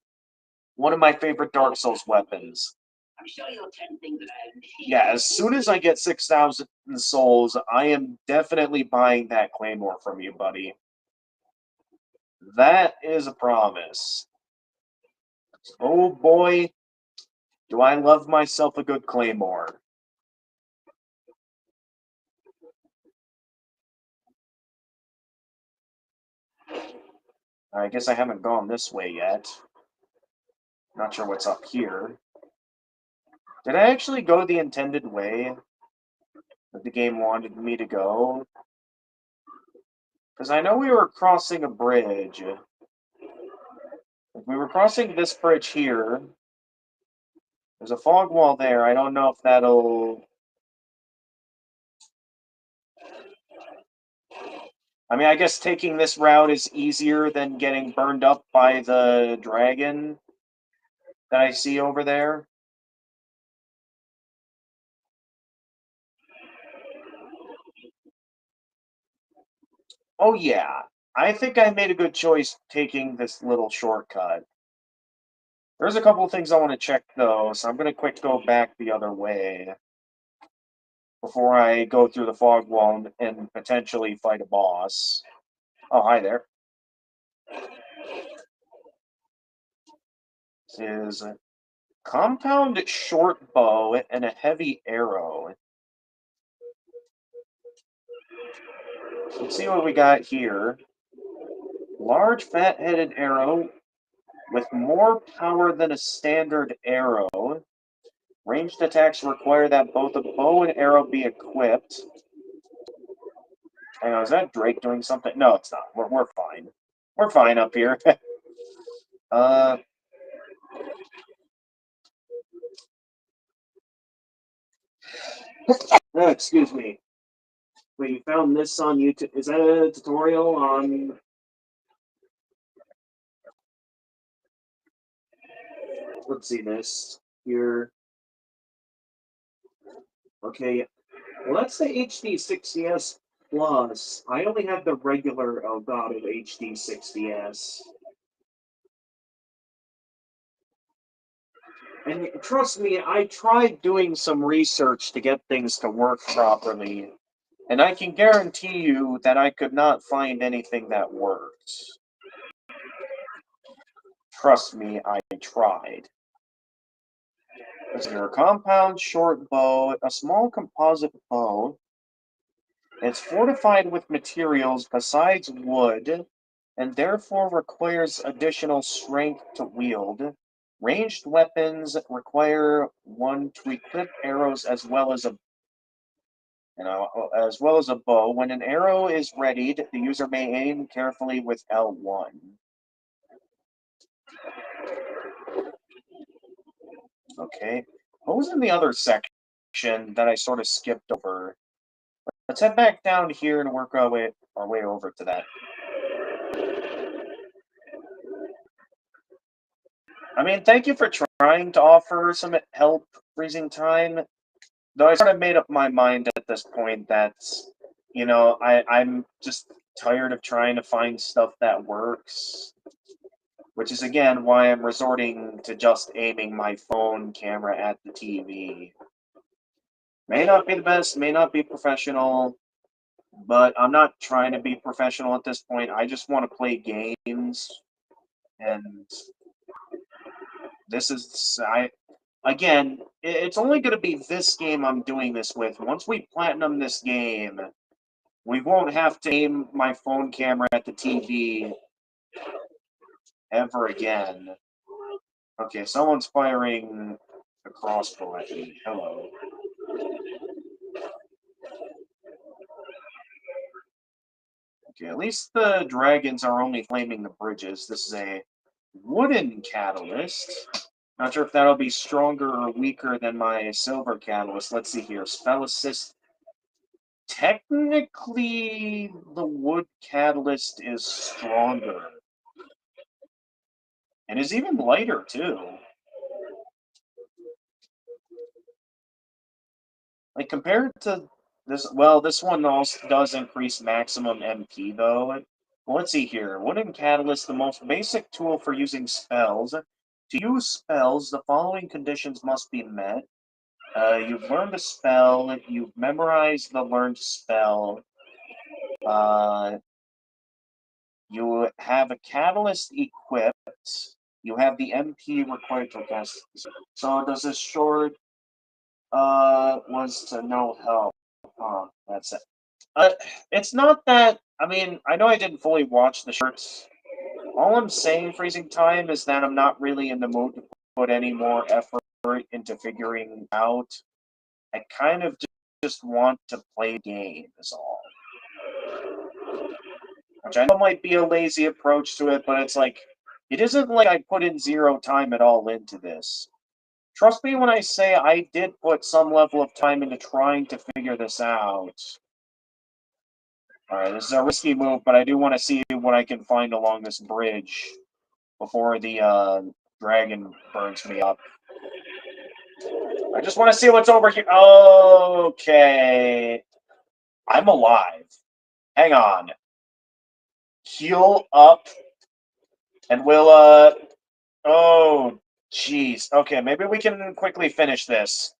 one of my favorite Dark Souls weapons. I'm sure you'll 10 things that I Yeah, as soon as I get 6,000 souls, I am definitely buying that Claymore from you, buddy. That is a promise. Oh boy, do I love myself a good Claymore. I guess I haven't gone this way yet. Not sure what's up here. Did I actually go the intended way that the game wanted me to go? Because I know we were crossing a bridge. If we were crossing this bridge here, there's a fog wall there. I don't know if that'll... I mean, I guess taking this route is easier than getting burned up by the dragon that I see over there. Oh yeah, I think I made a good choice taking this little shortcut. There's a couple of things I want to check though, so I'm going to quick go back the other way before I go through the fog wall and potentially fight a boss. Oh, hi there. This is a compound short bow and a heavy arrow. Let's see what we got here. Large fat-headed arrow with more power than a standard arrow. Ranged attacks require that both a bow and arrow be equipped. Hang on, is that Drake doing something? No, it's not. We're fine. We're fine up here. Excuse me. Wait, you found this on YouTube? Is that a tutorial on... Let's see this here. Okay, well that's the HD60S Plus. I only have the regular Elgato HD60S. And trust me, I tried doing some research to get things to work properly, and I can guarantee you that I could not find anything that worked. Trust me, I tried. Is there a compound short bow, a small composite bow? It's fortified with materials besides wood, and therefore requires additional strength to wield. Ranged weapons require one to equip arrows as well as a bow. When an arrow is readied, the user may aim carefully with L1. Okay. What was in the other section that I sort of skipped over? Let's head back down here and work our way over to that. I mean, thank you for trying to offer some help freezing time. Though I sort of made up my mind at this point that, I'm just tired of trying to find stuff that works. Which is, again, why I'm resorting to just aiming my phone camera at the TV. May not be the best, may not be professional, but I'm not trying to be professional at this point. I just want to play games, and this is again. It's only going to be this game I'm doing this with. Once we platinum this game, we won't have to aim my phone camera at the TV ever again. Okay, someone's firing a crossbow at me. Hello. Okay, at least the dragons are only flaming the bridges. This is a wooden catalyst. Not sure if that'll be stronger or weaker than my silver catalyst. Let's see here. Spell assist. Technically, the wood catalyst is stronger. And is even lighter, too. Like, compared to this, well, this one also does increase maximum MP, though. Well, let's see here. Wooden Catalyst, the most basic tool for using spells. To use spells, the following conditions must be met. You've learned a spell, you've memorized the learned spell, you have a catalyst equipped, you have the MP required to cast. So does this short was to no help. That's it. It's not that. I mean, I know I didn't fully watch the shorts. All I'm saying, freezing time, is that I'm not really in the mood to put any more effort into figuring out. I kind of just want to play the game, is all. Which I know might be a lazy approach to it, but it's like, it isn't like I put in zero time at all into this. Trust me when I say I did put some level of time into trying to figure this out. Alright, this is a risky move, but I do want to see what I can find along this bridge before the dragon burns me up. I just want to see what's over here. Okay. I'm alive. Hang on. Heal up. And we'll, oh, jeez. Okay, maybe we can quickly finish this.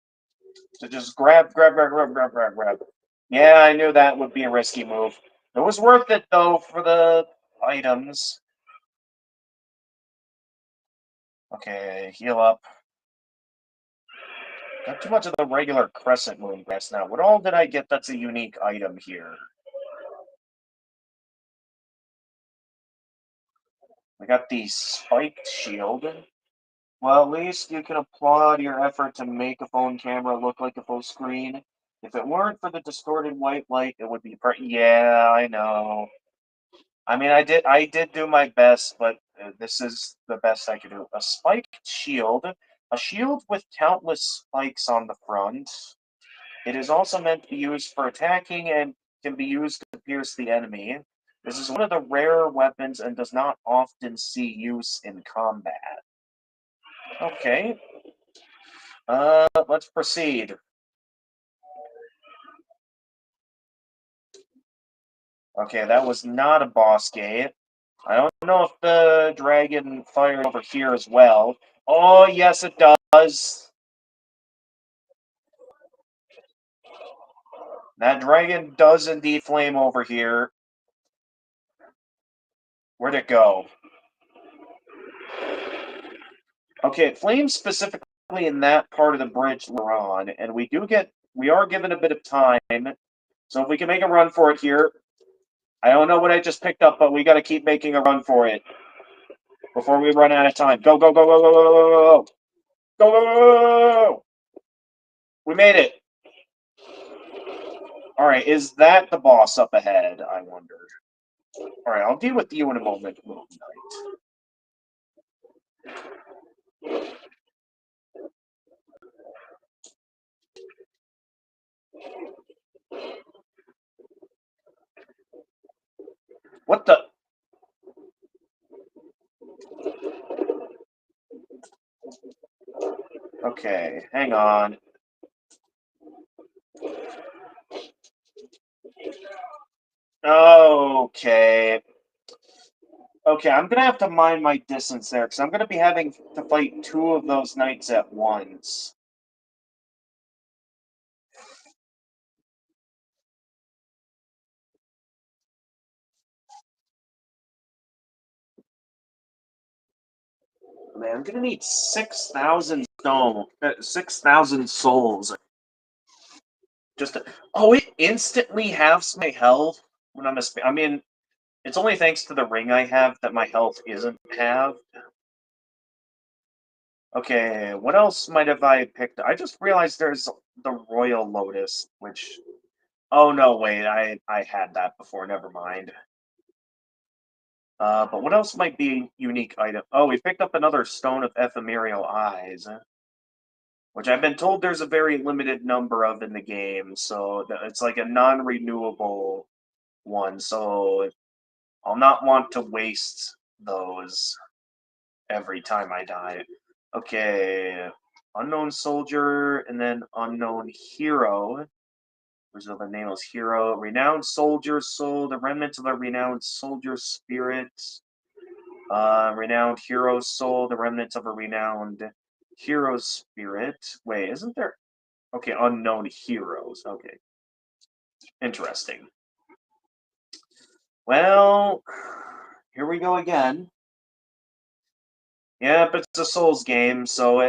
So just grab. Yeah, I knew that would be a risky move. It was worth it, though, for the items. Okay, heal up. Got too much of the regular crescent moon grass now. What all did I get that's a unique item here? We got the spiked shield. Well, at least you can applaud your effort to make a phone camera look like a full screen. If it weren't for the distorted white light, it would be yeah, I know. I mean, I did do my best, but this is the best I could do. A spiked shield, a shield with countless spikes on the front. It is also meant to be used for attacking and can be used to pierce the enemy. This is one of the rarer weapons and does not often see use in combat. Okay. Let's proceed. Okay, that was not a boss gate. I don't know if the dragon fired over here as well. Oh, yes, it does. That dragon does indeed flame over here. Where'd it go? Okay, it flames specifically in that part of the bridge we're on, and we are given a bit of time. So if we can make a run for it here. I don't know what I just picked up, but we gotta keep making a run for it before we run out of time. Go, go, go, go, go, go, go, go, go, go, go, go, go. We made it. All right, is that the boss up ahead? I wonder. All right, I'll deal with you in a moment, Moon Knight. What the? Okay, hang on. Okay. Okay, I'm gonna have to mind my distance there, because I'm gonna be having to fight two of those knights at once. Man, I'm gonna need 6,000 stone, 6,000 souls. Just to, oh, it instantly halves my health when I'm I mean, it's only thanks to the ring I have that my health isn't halved. Okay, what else might have I picked? I just realized there's the Royal Lotus, which... Oh, no, wait, I had that before, never mind. But what else might be a unique item? Oh, we picked up another Stone of Ephemeral Eyes. which I've been told there's a very limited number of in the game, so it's like a non-renewable one, so I'll not want to waste those every time I die. Okay, unknown soldier, and then unknown hero. There's another nameless hero. Renowned soldier's soul, the remnants of a renowned soldier's spirit. Renowned hero's soul, the remnants of a renowned hero's spirit. Wait, isn't there? Okay, unknown heroes. Okay, interesting. Well, here we go again. Yep, it's a Souls game, so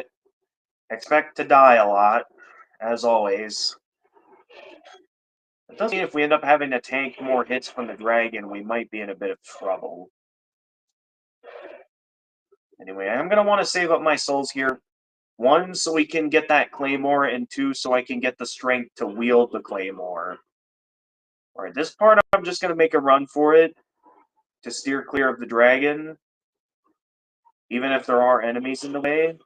expect to die a lot, as always. It does mean if we end up having to tank more hits from the dragon, we might be in a bit of trouble. Anyway, I'm going to want to save up my souls here. 1, so we can get that claymore, and 2, so I can get the strength to wield the claymore. Alright, this part I'm just going to make a run for it to steer clear of the dragon, even if there are enemies in the way.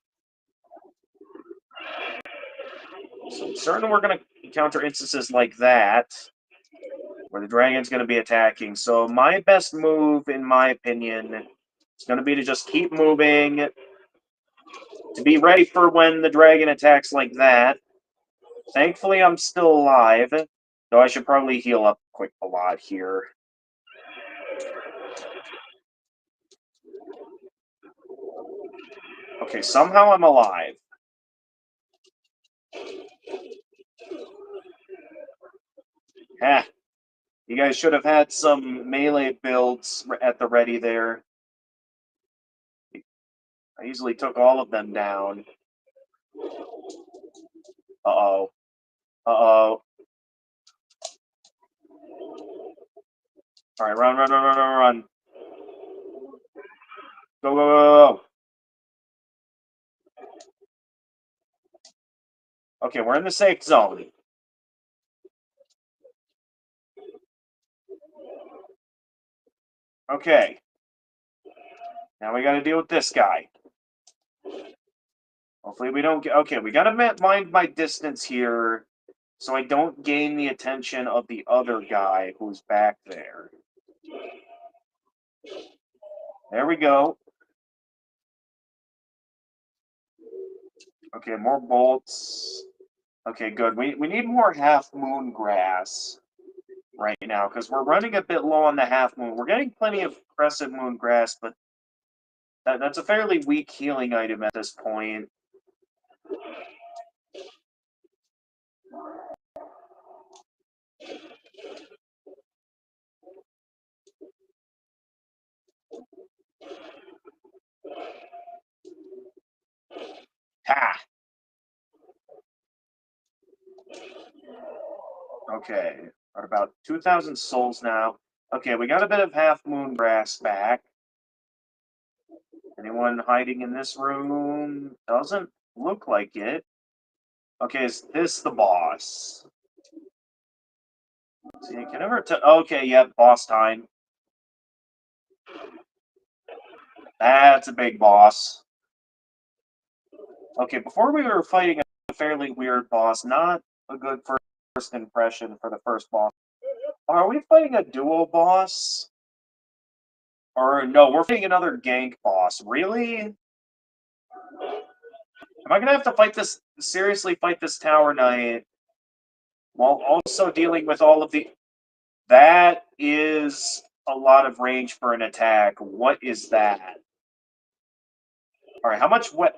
So I'm certain we're going to encounter instances like that, where the dragon's going to be attacking. So my best move, in my opinion, is going to be to just keep moving, to be ready for when the dragon attacks like that. Thankfully, I'm still alive, though I should probably heal up a lot here. Okay, somehow I'm alive. Heh. You guys should have had some melee builds at the ready there. I easily took all of them down. Uh-oh. Uh-oh. Alright, run, run, run, run, run, run. Go, go, go, go. Okay, we're in the safe zone. Okay. Now we gotta deal with this guy. Hopefully we don't get... Okay, we gotta mind my distance here so I don't gain the attention of the other guy who's back there. There we go. Okay, more bolts. Okay, good. We need more half-moon grass right now, because we're running a bit low on the half-moon. We're getting plenty of crescent moon grass, but that's a fairly weak healing item at this point. Ha! Okay, we're at about 2,000 souls now. Okay, we got a bit of half-moon grass back. Anyone hiding in this room? Doesn't look like it. Okay, is this the boss? See, you can never okay, yep, boss time. That's a big boss. Okay, before we were fighting a fairly weird boss, not a good first impression for the first boss. Are we fighting a duo boss? Or no, we're fighting another gank boss. Really? Am I gonna have to fight this, seriously fight this Tower Knight, while also dealing with all of the... That is a lot of range for an attack. What is that? Alright, how much... What?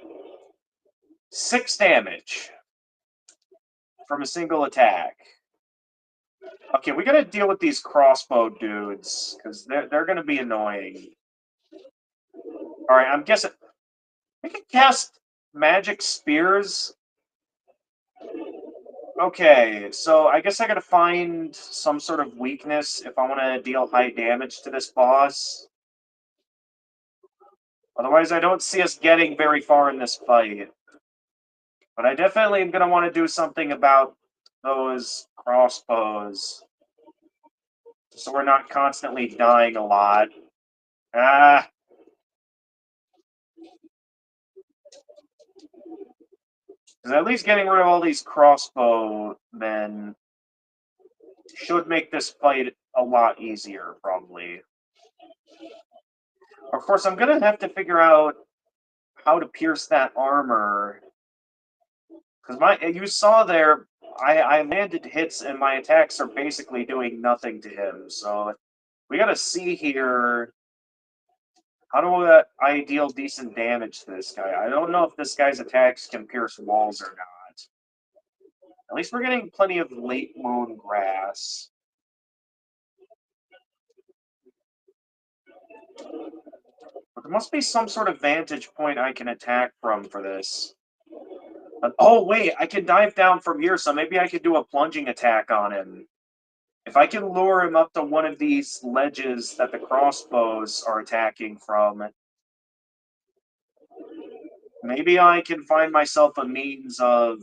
6 damage from a single attack. Okay, we gotta deal with these crossbow dudes, because they're gonna be annoying. Alright, I'm guessing... We can cast magic spears? Okay, so I guess I gotta find some sort of weakness if I want to deal high damage to this boss. Otherwise, I don't see us getting very far in this fight. But I definitely am gonna want to do something about those crossbows, so we're not constantly dying a lot. Ah! Because at least getting rid of all these crossbow men should make this fight a lot easier, probably. Of course, I'm gonna have to figure out how to pierce that armor. Because you saw there, I landed hits and my attacks are basically doing nothing to him. So we gotta see here, how do I deal decent damage to this guy? I don't know if this guy's attacks can pierce walls or not. At least we're getting plenty of late moon grass. But there must be some sort of vantage point I can attack from for this. Oh, wait, I can dive down from here, so maybe I could do a plunging attack on him. If I can lure him up to one of these ledges that the crossbows are attacking from, maybe I can find myself a means of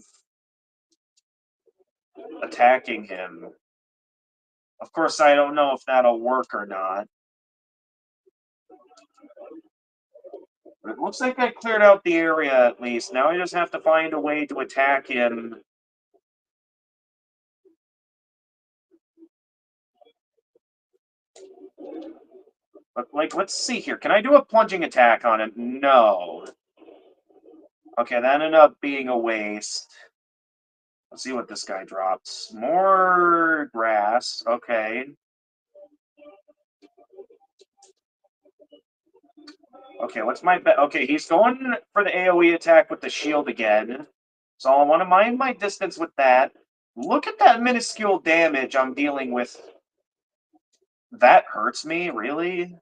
attacking him. Of course, I don't know if that'll work or not. But it looks like I cleared out the area at least. Now I just have to find a way to attack him. But, like, let's see here. Can I do a plunging attack on him? No. Okay, that ended up being a waste. Let's see what this guy drops. More grass. Okay. Okay, what's my bet? Okay, he's going for the AoE attack with the shield again. So I want to mind my distance with that. Look at that minuscule damage I'm dealing with. That hurts me, really?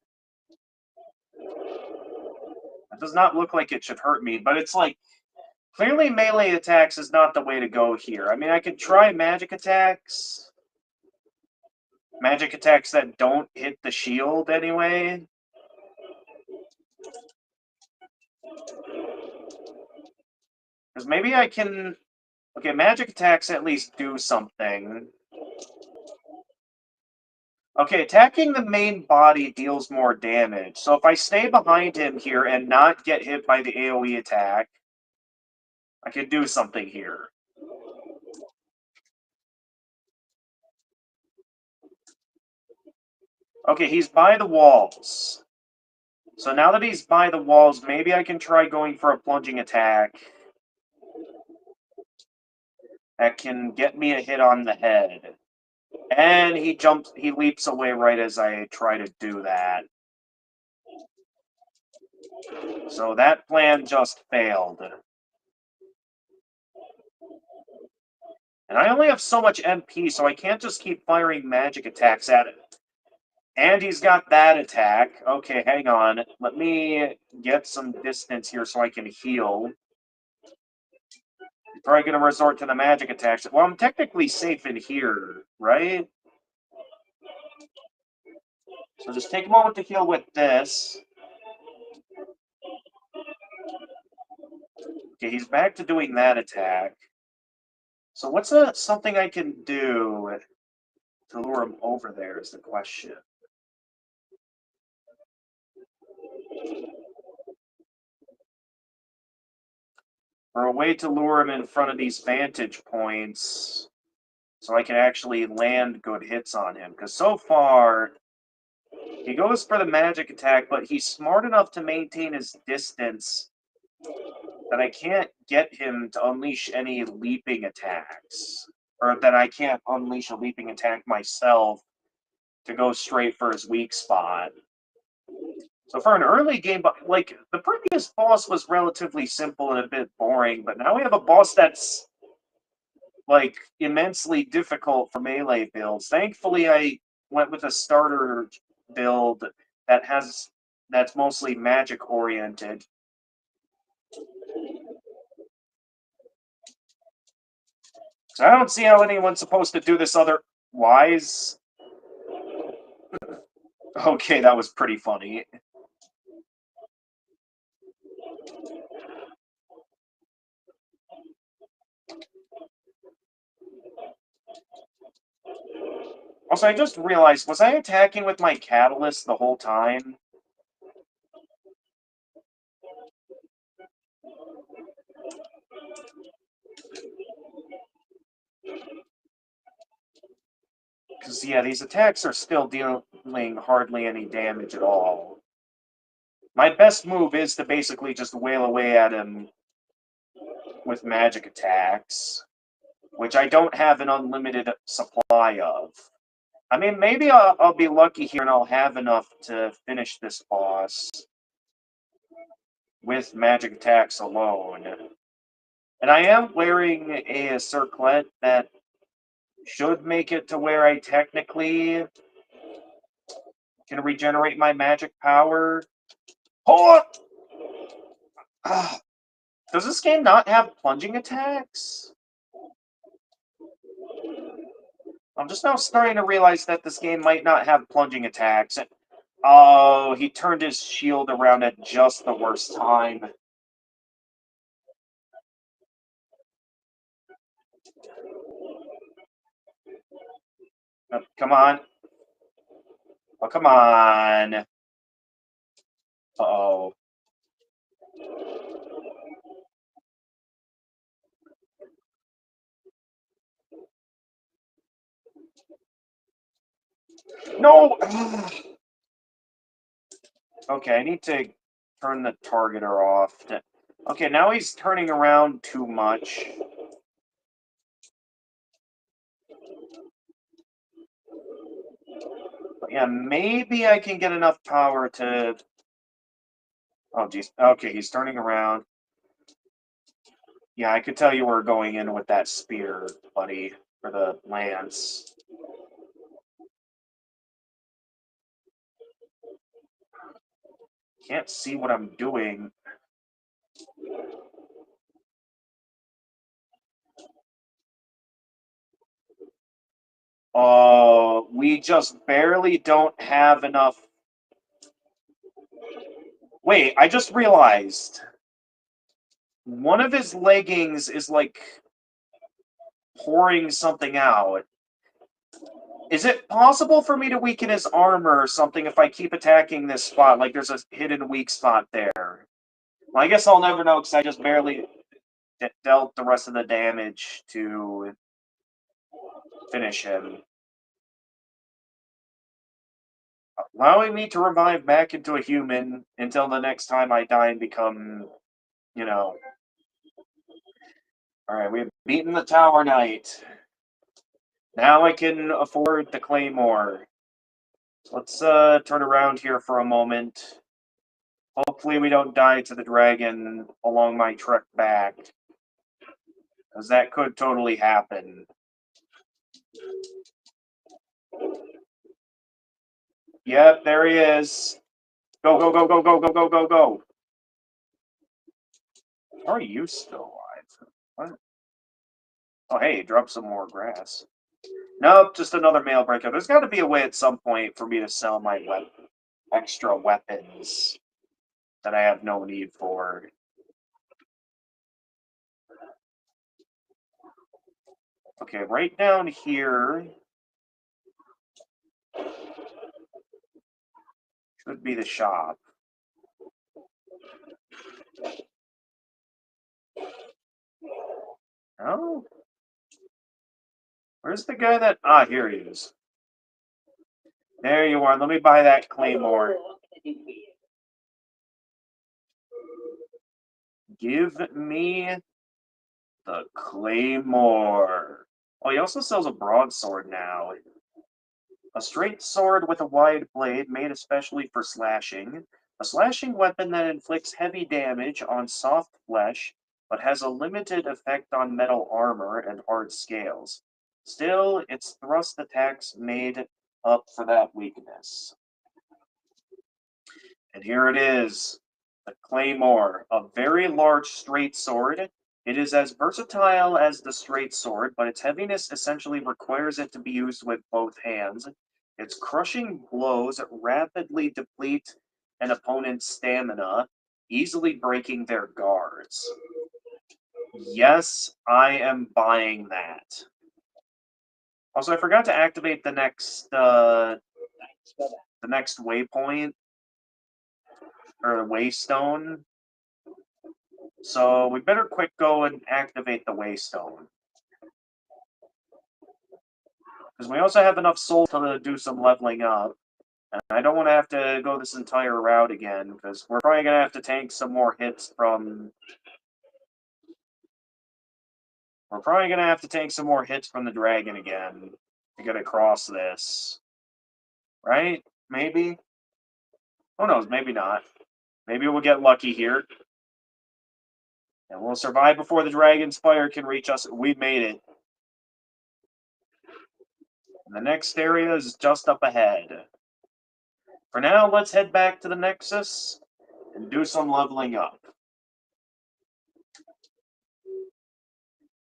That does not look like it should hurt me, but it's like, clearly melee attacks is not the way to go here. I mean, I could try magic attacks. Magic attacks that don't hit the shield anyway. Because maybe I can... Okay, magic attacks at least do something. Okay, attacking the main body deals more damage. So if I stay behind him here and not get hit by the AoE attack, I can do something here. Okay, he's by the walls. So now that he's by the walls, maybe I can try going for a plunging attack that can get me a hit on the head. And he leaps away right as I try to do that. So that plan just failed. And I only have so much MP, so I can't just keep firing magic attacks at it. And he's got that attack. Okay, hang on. Let me get some distance here so I can heal. I'm probably going to resort to the magic attacks. Well, I'm technically safe in here, right? So just take a moment to heal with this. Okay, he's back to doing that attack. So what's something I can do to lure him over there is the question. Or a way to lure him in front of these vantage points so I can actually land good hits on him. Because so far, he goes for the magic attack, but he's smart enough to maintain his distance that I can't get him to unleash any leaping attacks. Or that I can't unleash a leaping attack myself to go straight for his weak spot. So for an early game, like, the previous boss was relatively simple and a bit boring, but now we have a boss that's, like, immensely difficult for melee builds. Thankfully, I went with a starter build that's mostly magic oriented. So I don't see how anyone's supposed to do this otherwise. Okay, that was pretty funny. Also, I just realized, was I attacking with my catalyst the whole time? Because, yeah, these attacks are still dealing hardly any damage at all. My best move is to basically just wail away at him with magic attacks, which I don't have an unlimited supply of. I mean, maybe I'll be lucky here and I'll have enough to finish this boss with magic attacks alone. And I am wearing a circlet that should make it to where I technically can regenerate my magic power. Oh! Does this game not have plunging attacks? I'm just now starting to realize that this game might not have plunging attacks. Oh, he turned his shield around at just the worst time. Come on. Oh, come on. Uh-oh. No! Okay, I need to turn the targeter off. Okay, now he's turning around too much. But yeah, maybe I can get enough power to... Oh, geez. Okay, he's turning around. Yeah, I could tell you were going in with that spear, buddy, for the lance. Can't see what I'm doing. Oh, we just barely don't have enough. Wait, I just realized. One of his leggings is like pouring something out. Is it possible for me to weaken his armor or something if I keep attacking this spot? Like there's a hidden weak spot there. Well, I guess I'll never know because I just barely dealt the rest of the damage to finish him. Allowing me to revive back into a human until the next time I die and become, you know. Alright, we've beaten the Tower Knight. Now I can afford the Claymore. Let's turn around here for a moment. Hopefully we don't die to the dragon along my trek back. Because that could totally happen. Yep, there he is. Go, go, go, go, go, go, go, go, go. How are you still alive? What? Oh, hey, drop some more grass. Nope, just another mail breakout. There's got to be a way at some point for me to sell my extra weapons that I have no need for. Okay, right down here should be the shop. Oh? Where's the guy that... Ah, here he is. There you are. Let me buy that claymore. Give me the claymore. Oh, he also sells a broadsword now. A straight sword with a wide blade made especially for slashing. A slashing weapon that inflicts heavy damage on soft flesh, but has a limited effect on metal armor and hard scales. Still, its thrust attacks made up for that weakness. And here it is, the Claymore, a very large straight sword. It is as versatile as the straight sword, but its heaviness essentially requires it to be used with both hands. Its crushing blows rapidly deplete an opponent's stamina, easily breaking their guards. Yes, I am buying that. Also, I forgot to activate the next waypoint or waystone. So we better quick go and activate the waystone. Because we also have enough soul to do some leveling up. And I don't want to have to go this entire route again, because we're probably going to have to tank some more hits from... We're probably going to have to tank some more hits from the dragon again to get across this. Right? Maybe? Who knows? Maybe not. Maybe we'll get lucky here. And we'll survive before the dragon's fire can reach us. We made it. And the next area is just up ahead. For now, let's head back to the Nexus and do some leveling up.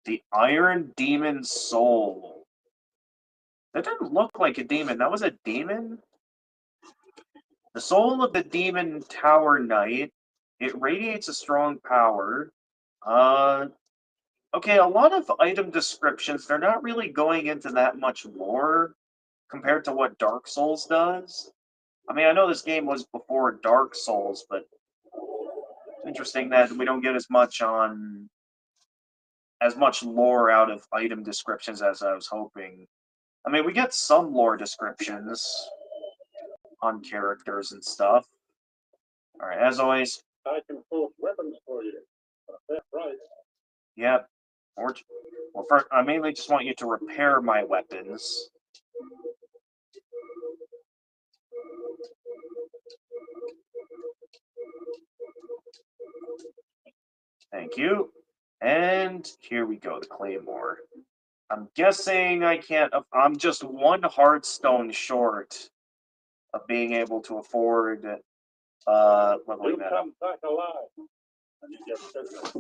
The Iron Demon Soul. That didn't look like a demon. That was a demon? The soul of the Demon Tower Knight. It radiates a strong power. Okay, a lot of item descriptions, they're not really going into that much lore compared to what Dark Souls does. I mean, I know this game was before Dark Souls, but it's interesting that we don't get as much lore out of item descriptions as I was hoping. I mean, we get some lore descriptions on characters and stuff. Alright, as always. I can source weapons for you at a fair price. Yep. Well, first, I mainly just want you to repair my weapons. Thank you. And here we go, the Claymore. I'm guessing I can't... I'm just one Hearthstone short of being able to afford leveling You that up. come back alive, and you get business.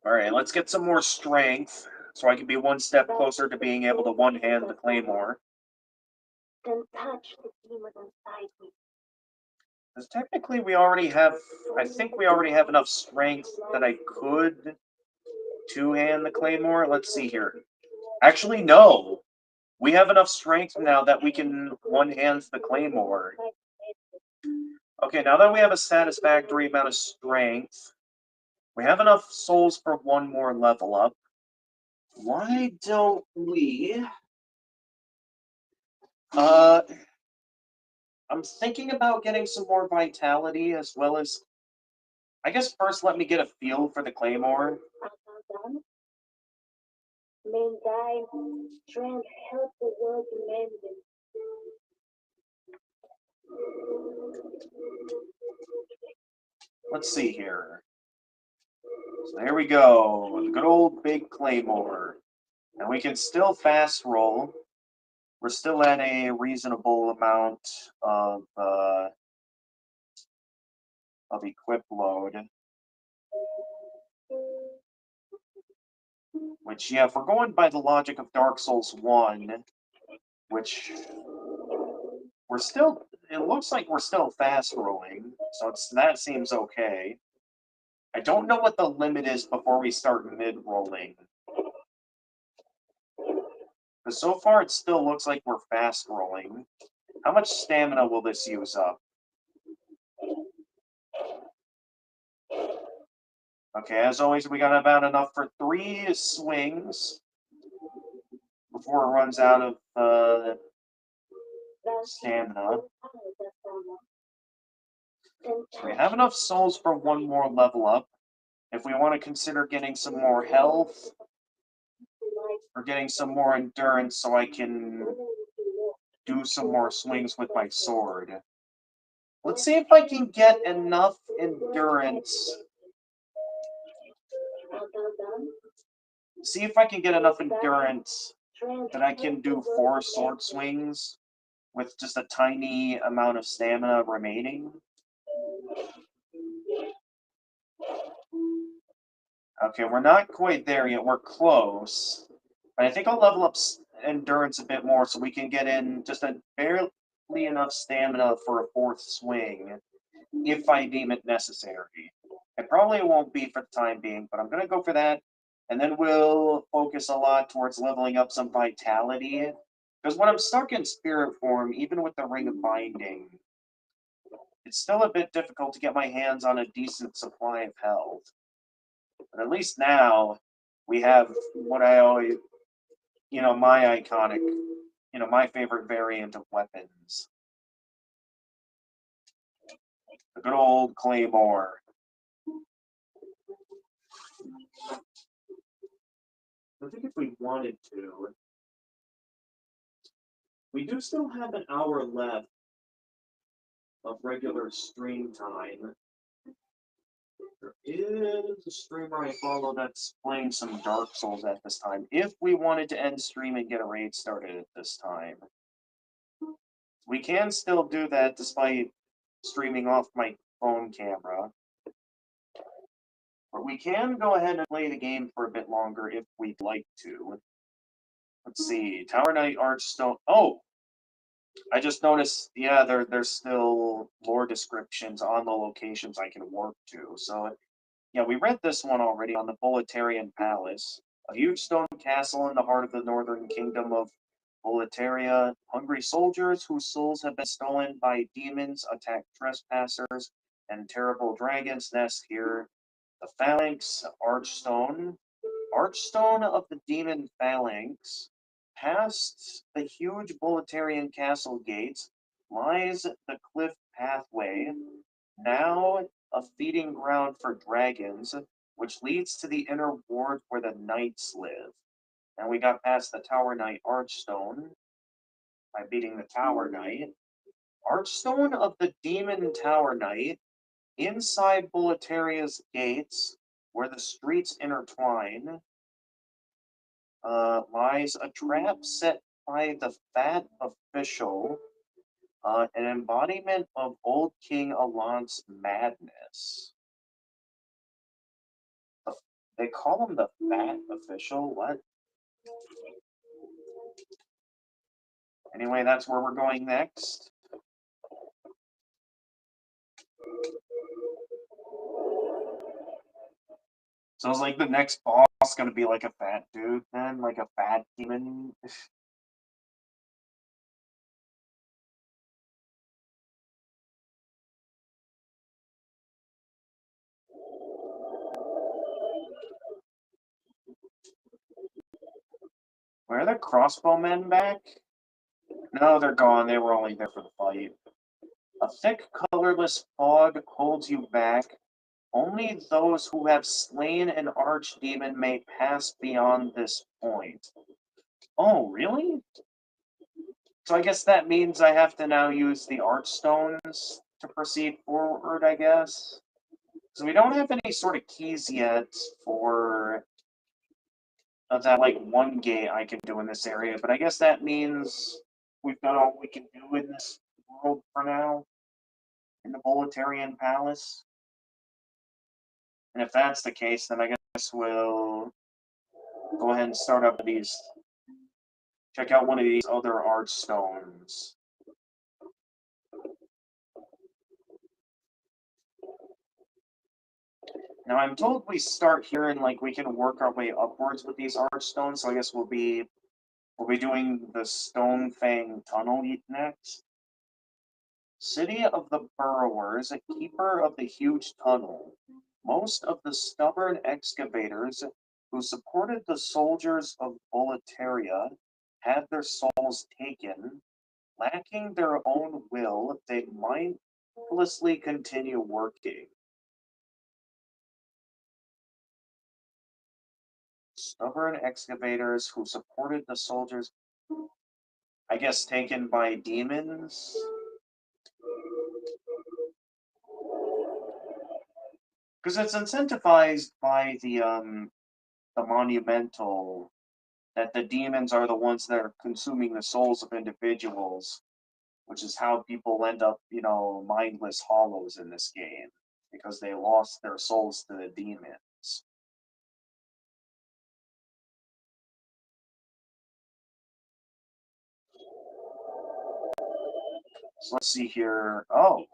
Alright, let's get some more strength, so I can be one step closer to being able to one-hand the Claymore. Then touch the demon inside me. Because technically we already have... I think we already have enough strength that I could two-hand the Claymore. Let's see here. Actually, no! We have enough strength now that we can one-hand the Claymore. Okay, now that we have a satisfactory amount of strength, we have enough souls for one more level up. Why don't we... I'm thinking about getting some more vitality as well as... I guess first let me get a feel for the Claymore. May thy strength help the world mended. Let's see here. So there we go, the good old big Claymore. And we can still fast roll. We're still at a reasonable amount of equip load. Which, yeah, if we're going by the logic of Dark Souls 1, which we're still, it looks like we're still fast rolling, so that seems okay. I don't know what the limit is before we start mid-rolling. Because so far it still looks like we're fast rolling. How much stamina will this use up? Okay, as always, we got about enough for 3 swings before it runs out of stamina. We have enough souls for one more level up. If we want to consider getting some more health, or getting some more endurance so I can do some more swings with my sword. Let's see if I can get enough endurance. See if I can get enough endurance that I can do 4 sword swings with just a tiny amount of stamina remaining. Okay, we're not quite there yet. We're close. But I think I'll level up endurance a bit more so we can get in just a barely enough stamina for a 4th swing, if I deem it necessary. It probably won't be for the time being, but I'm going to go for that. And then we'll focus a lot towards leveling up some vitality. Because when I'm stuck in spirit form, even with the Ring of Binding, it's still a bit difficult to get my hands on a decent supply of health. But at least now we have what I always, my iconic, my favorite variant of weapons. The good old Claymore. I think if we wanted to, we do still have an hour left of regular stream time. There is a streamer I follow that's playing some Dark Souls at this time. If we wanted to end stream and get a raid started at this time, we can still do that despite streaming off my phone camera. But we can go ahead and play the game for a bit longer if we'd like to. Let's see, Tower Knight Archstone. Oh, I just noticed. Yeah, there's still lore descriptions on the locations I can warp to. So yeah, we read this one already on the Boletarian Palace, a huge stone castle in the heart of the northern kingdom of Boletaria. Hungry soldiers whose souls have been stolen by demons attack trespassers, and terrible dragons nest here. The Phalanx Archstone of the Demon Phalanx. Past the huge Boletarian castle gates lies the cliff pathway, now a feeding ground for dragons, which leads to the inner ward where the knights live. And we got past the Tower Knight Archstone by beating the Tower Knight. Archstone of the Demon Tower Knight, inside Boletaria's gates, where the streets intertwine, lies a trap set by the Fat Official, an embodiment of old King Alant's madness. They call him the Fat Official? What? Anyway, that's where we're going next. So it's like the next boss gonna be like a fat dude then? Like a fat demon? Where are the crossbowmen back? No, they're gone. They were only there for the fight. A thick, colorless fog holds you back. Only those who have slain an archdemon may pass beyond this point. Oh, really? So I guess that means I have to now use the archstones to proceed forward, I guess? So we don't have any sort of keys yet for that like one gate I can do in this area, but I guess that means we've done all we can do in this world for now, in the Boletarian Palace. And if that's the case, then I guess we'll go ahead and start up these. Check out one of these other archstones. Now I'm told we start here and like we can work our way upwards with these archstones, so I guess we'll be doing the Stone Fang Tunnel next. City of the Burrowers, a keeper of the huge tunnel. Most of the stubborn excavators who supported the soldiers of Boletaria had their souls taken. Lacking their own will, they mindlessly continue working. Stubborn excavators who supported the soldiers, I guess taken by demons? Because it's incentivized by the monumental that the demons are the ones that are consuming the souls of individuals, which is how people end up, mindless hollows in this game, because they lost their souls to the demons. So let's see here. Oh,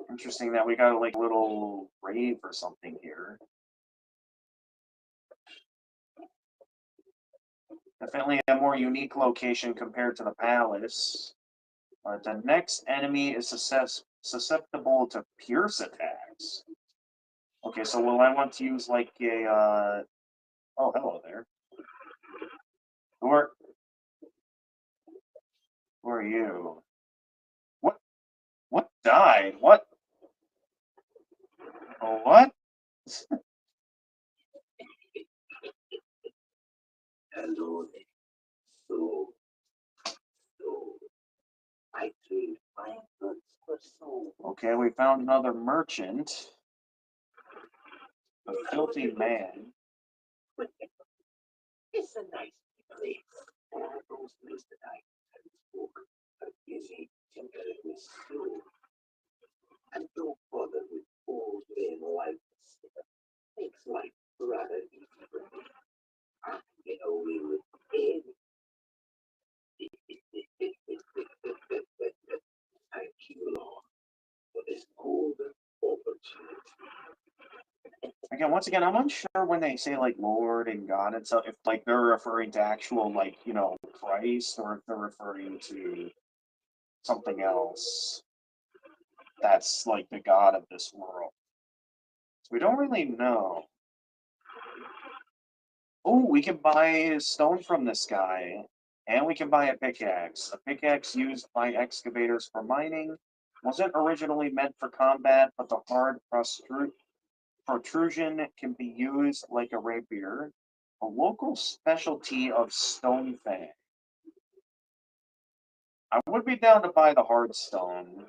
interesting that we got like a little rave or something here. Definitely a more unique location compared to the palace. The next enemy is susceptible to pierce attacks. Okay, so will I want to use like a oh, hello there. Who are you? What died? What? Oh, what? Hello there. So, I trade my goods for soul. Okay, we found another merchant. A filthy man. It's a nice place. All those things that I spoke are busy tinkering with stone. And don't bother with old men like this. Makes life rather easy for me. I can get away with anything. Thank you, Lord, for this golden opportunity. Again, once again, I'm unsure when they say like Lord and God and stuff, if like they're referring to actual like, Christ, or if they're referring to something else that's like the God of this world. So we don't really know. Oh, we can buy stone from this guy, and we can buy a pickaxe. A pickaxe used by excavators for mining wasn't originally meant for combat, but the hard protrusion can be used like a rapier, a local specialty of stone fang. I would be down to buy the hard stone,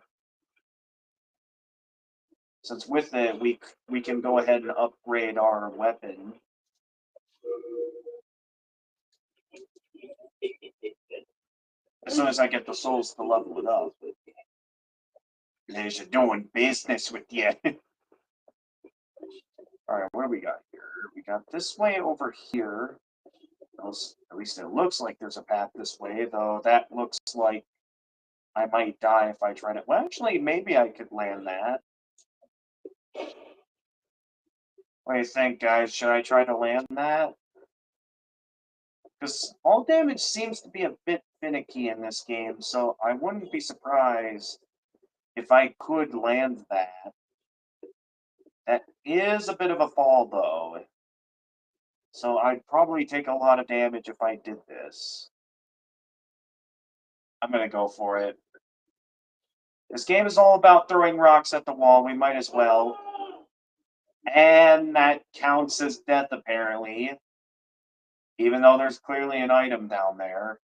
since with it we can go ahead and upgrade our weapon. As soon as I get the souls to level it up. There's doing business with you. Alright, what do we got here? We got this way over here. At least it looks like there's a path this way, though that looks like I might die if I try to. Well, actually, maybe I could land that. What do you think, guys? Should I try to land that? Because all damage seems to be a bit finicky in this game, so I wouldn't be surprised if I could land that. That is a bit of a fall, though. So I'd probably take a lot of damage if I did this. I'm gonna go for it. This game is all about throwing rocks at the wall. We might as well. And that counts as death, apparently. Even though there's clearly an item down there.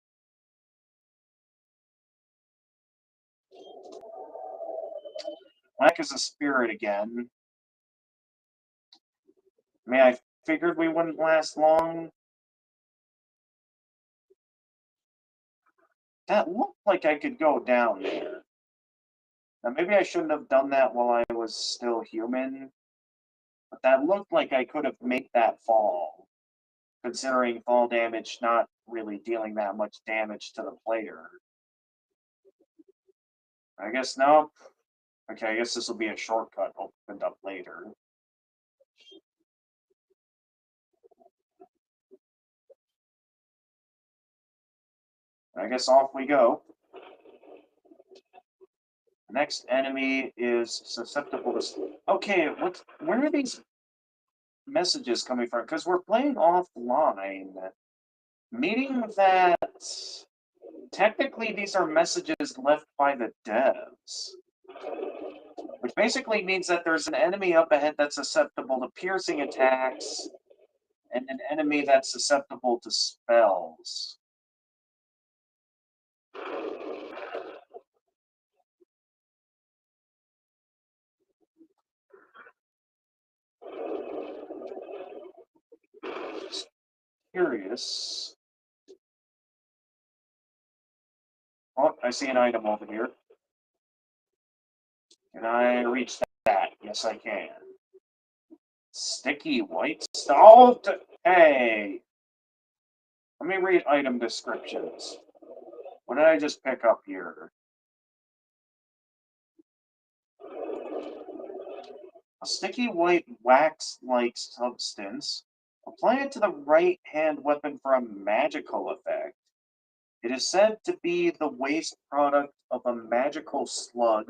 Black is a spirit again. I mean, I figured we wouldn't last long. That looked like I could go down there. Now, maybe I shouldn't have done that while I was still human. But that looked like I could have made that fall. Considering fall damage not really dealing that much damage to the player. I guess no. Okay, I guess this will be a shortcut opened up later. I guess off we go. Next enemy is susceptible to. Okay, where are these messages coming from? Because we're playing offline, meaning that technically these are messages left by the devs. Which basically means that there's an enemy up ahead that's susceptible to piercing attacks, and an enemy that's susceptible to spells. Curious. Oh, I see an item over here. Can I reach that? Yes, I can. Sticky white stuff. Hey! Let me read item descriptions. What did I just pick up here? A sticky white wax-like substance. Apply it to the right-hand weapon for a magical effect. It is said to be the waste product of a magical slug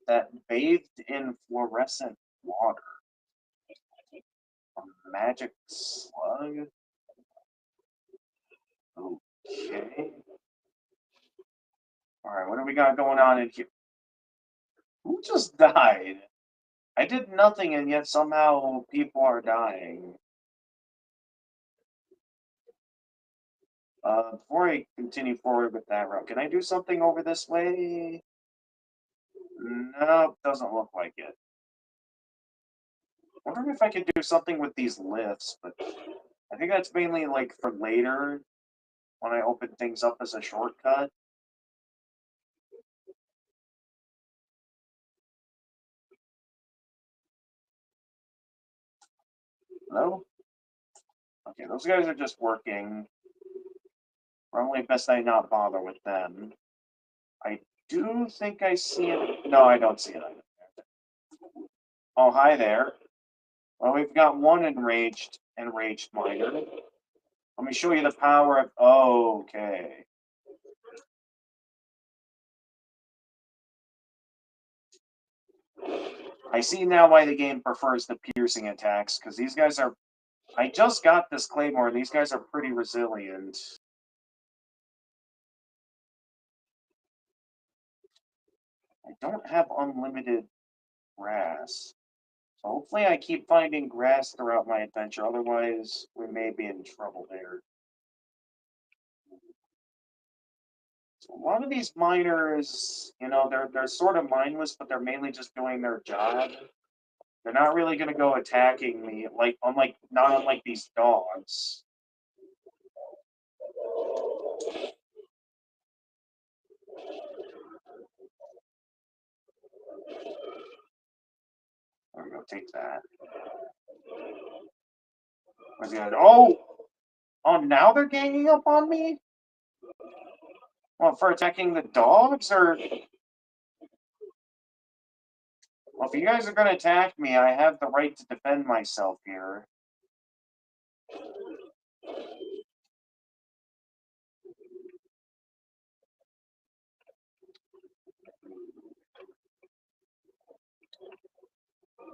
that bathed in fluorescent water. A magic slug? Okay. Alright, what do we got going on in here? Who just died? I did nothing and yet somehow people are dying. Before I continue forward with that route, can I do something over this way? Nope, doesn't look like it. Wondering if I could do something with these lifts, but I think that's mainly like for later when I open things up as a shortcut. Hello? Okay, those guys are just working. Probably best I not bother with them. I do think I see it. No, I don't see it. Oh, hi there. Well, we've got one enraged miner. Let me show you the power of. Okay. I see now why the game prefers the piercing attacks, because these guys are. I just got this claymore, and these guys are pretty resilient. I don't have unlimited grass. So hopefully I keep finding grass throughout my adventure, otherwise we may be in trouble there. So a lot of these miners, they're sort of mindless, but they're mainly just doing their job. They're not really gonna go attacking me, not unlike these dogs. There we go, take that. Where's the other? Oh, now they're ganging up on me? Well, for attacking the dogs, or well, if you guys are gonna attack me, I have the right to defend myself here.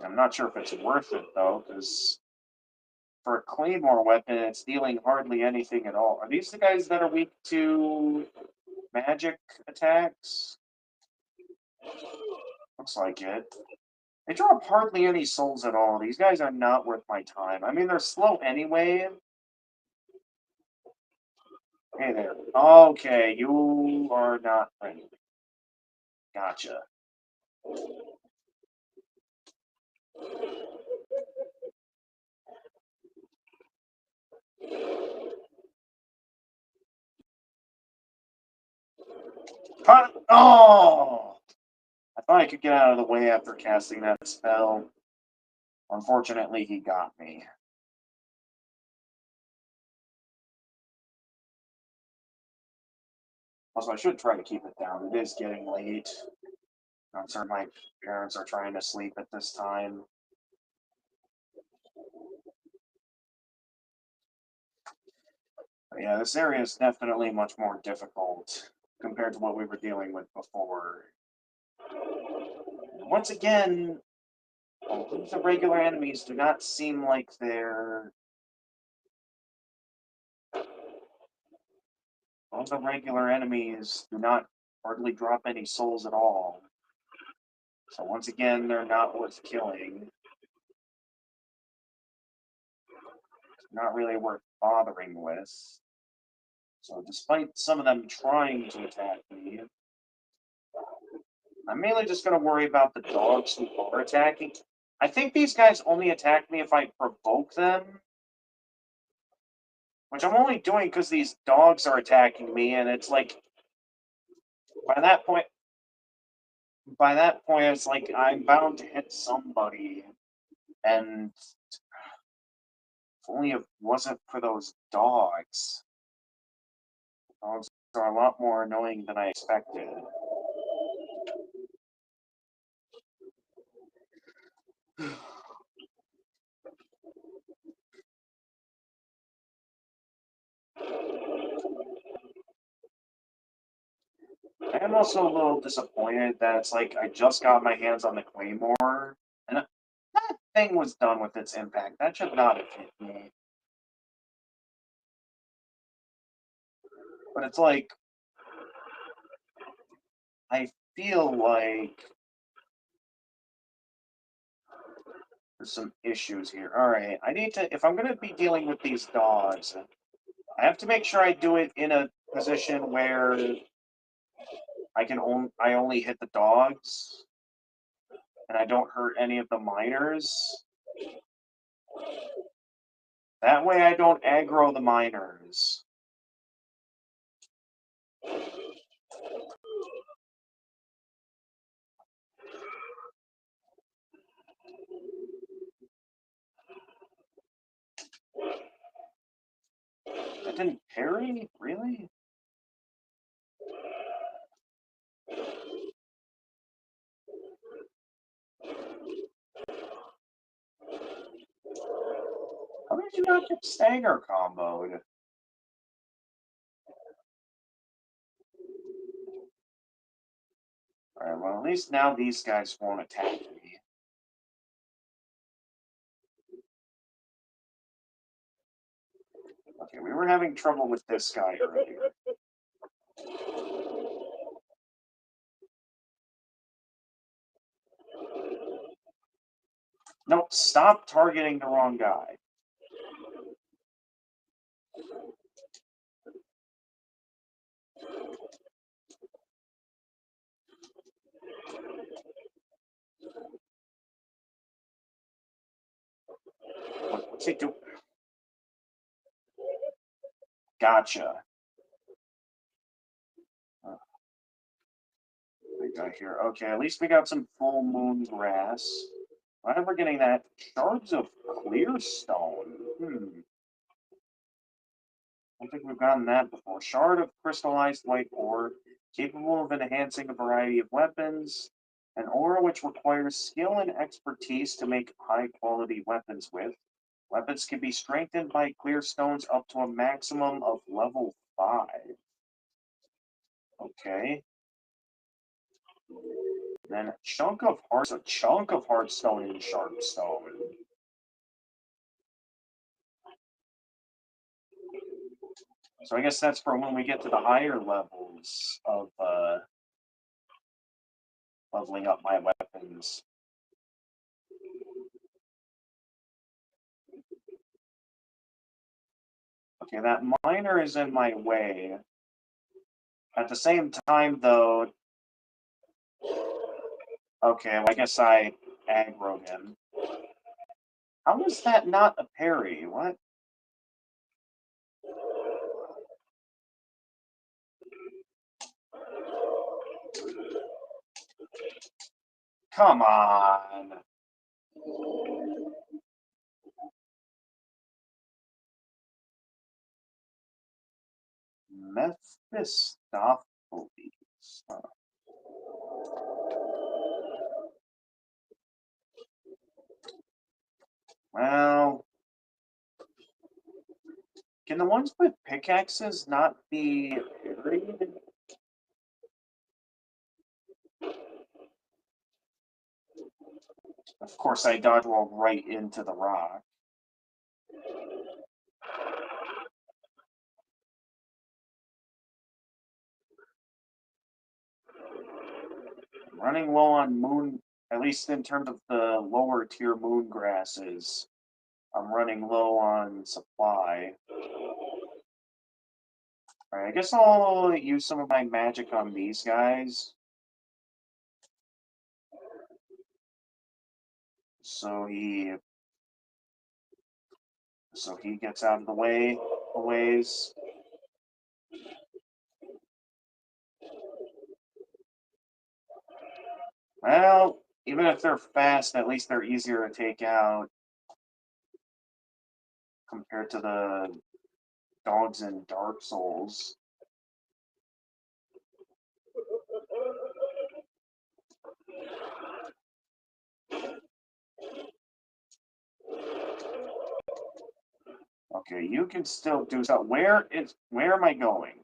I'm not sure if it's worth it though, because for a claymore weapon, it's dealing hardly anything at all. Are these the guys that are weak to magic attacks? Looks like it. They drop hardly any souls at all. These guys are not worth my time. I mean, they're slow anyway. Hey there. Okay, you are not friendly. Gotcha. Oh! I thought I could get out of the way after casting that spell. Unfortunately, he got me. Also, I should try to keep it down. It is getting late. I'm sure my parents are trying to sleep at this time. But yeah, this area is definitely much more difficult compared to what we were dealing with before. Once again, the regular enemies do not seem like they're. All the regular enemies do not hardly drop any souls at all. So once again, they're not worth killing. Not really worth bothering with. So despite some of them trying to attack me, I'm mainly just going to worry about the dogs who are attacking. I think these guys only attack me if I provoke them. Which I'm only doing because these dogs are attacking me, and it's like, by that point, it's like I'm bound to hit somebody. And if only it wasn't for those dogs. Dogs are a lot more annoying than I expected. I am also a little disappointed that it's like I just got my hands on the Claymore, and that thing was done with its impact. That should not have hit me. But it's like, I feel like there's some issues here. Alright, I need to, if I'm going to be dealing with these dogs, I have to make sure I do it in a position where I only hit the dogs, and I don't hurt any of the miners. That way I don't aggro the miners. That didn't parry? Really? How did you not get stagger comboed? Alright, well, at least now these guys won't attack me. Okay, we were having trouble with this guy earlier. Nope, stop targeting the wrong guy. What's he doing? Gotcha. We got here. Okay, at least we got some full moon grass. Why am I getting that? Shards of clear stone. I don't think we've gotten that before. Shard of crystallized white ore, capable of enhancing a variety of weapons. An ore which requires skill and expertise to make high quality weapons with. Weapons can be strengthened by clear stones up to a maximum of level 5. Okay. Then a chunk of hardstone and sharp stone. So I guess that's for when we get to the higher levels of leveling up my weapons. Okay, that miner is in my way. At the same time, though, okay, well, I guess I aggroed him. How is that not a parry? What? Come on. Mephistopheles. Well, can the ones with pickaxes not be parried? Of course, I dodge roll right into the rock. I'm running low on moon, at least in terms of the lower tier moon grasses. I'm running low on supply. Alright, I guess I'll use some of my magic on these guys. So he gets out of the way a ways. Well, even if they're fast, at least they're easier to take out compared to the dogs in Dark Souls. Okay, you can still do so. Where am I going?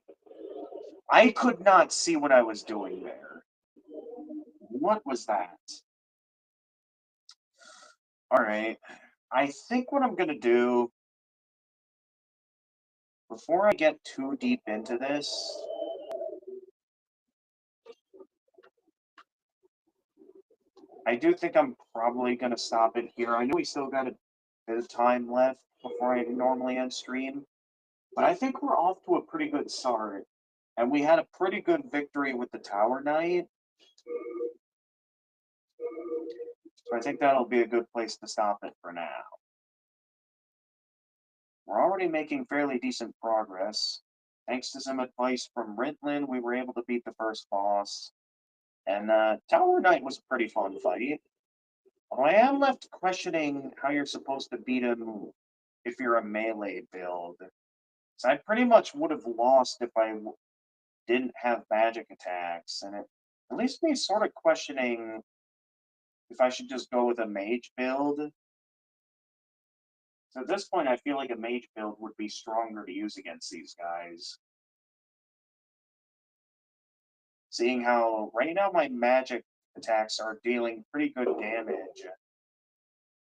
I could not see what I was doing there. What was that? Alright. I think what I'm gonna do, before I get too deep into this, I do think I'm probably gonna stop it here. I know we still got a bit of time left before I normally end stream, but I think we're off to a pretty good start. And we had a pretty good victory with the Tower Knight. So I think that'll be a good place to stop it for now. We're already making fairly decent progress. Thanks to some advice from Rintlin, we were able to beat the first boss. And Tower Knight was a pretty fun fight. Although I am left questioning how you're supposed to beat him if you're a melee build. So I pretty much would have lost if I didn't have magic attacks, and it at least me sort of questioning if I should just go with a mage build. So at this point, I feel like a mage build would be stronger to use against these guys. Seeing how right now my magic attacks are dealing pretty good damage.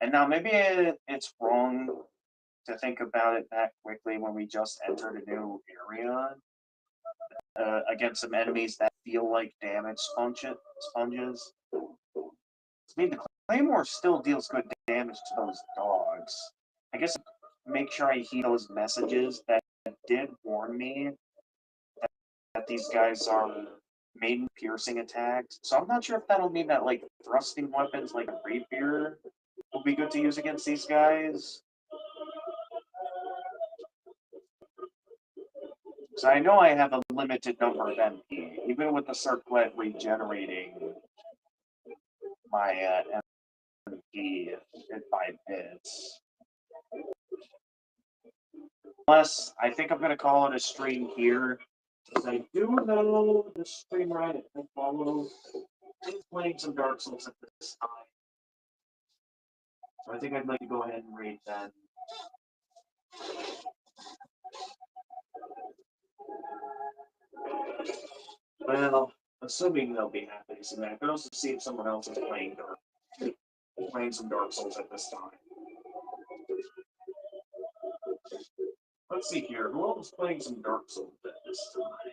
And now maybe it's wrong to think about it that quickly when we just entered a new area against some enemies that feel like damage sponges. I mean, the Claymore still deals good damage to those dogs. I guess make sure I heed those messages that did warn me that these guys are maiden piercing attacks. So I'm not sure if that'll mean that like thrusting weapons like a rapier will be good to use against these guys. So I know I have a limited number of MP, even with the circlet regenerating my MP by bits. Plus, I think I'm going to call it a stream here, because I do know the streamer I follow is playing some Dark Souls at this time. So I think I'd like to go ahead and read that. Well, assuming they'll be happy to see that. I could also see if someone else is playing some Dark Souls at this time. Let's see here. Who else is playing some Dark Souls at this time?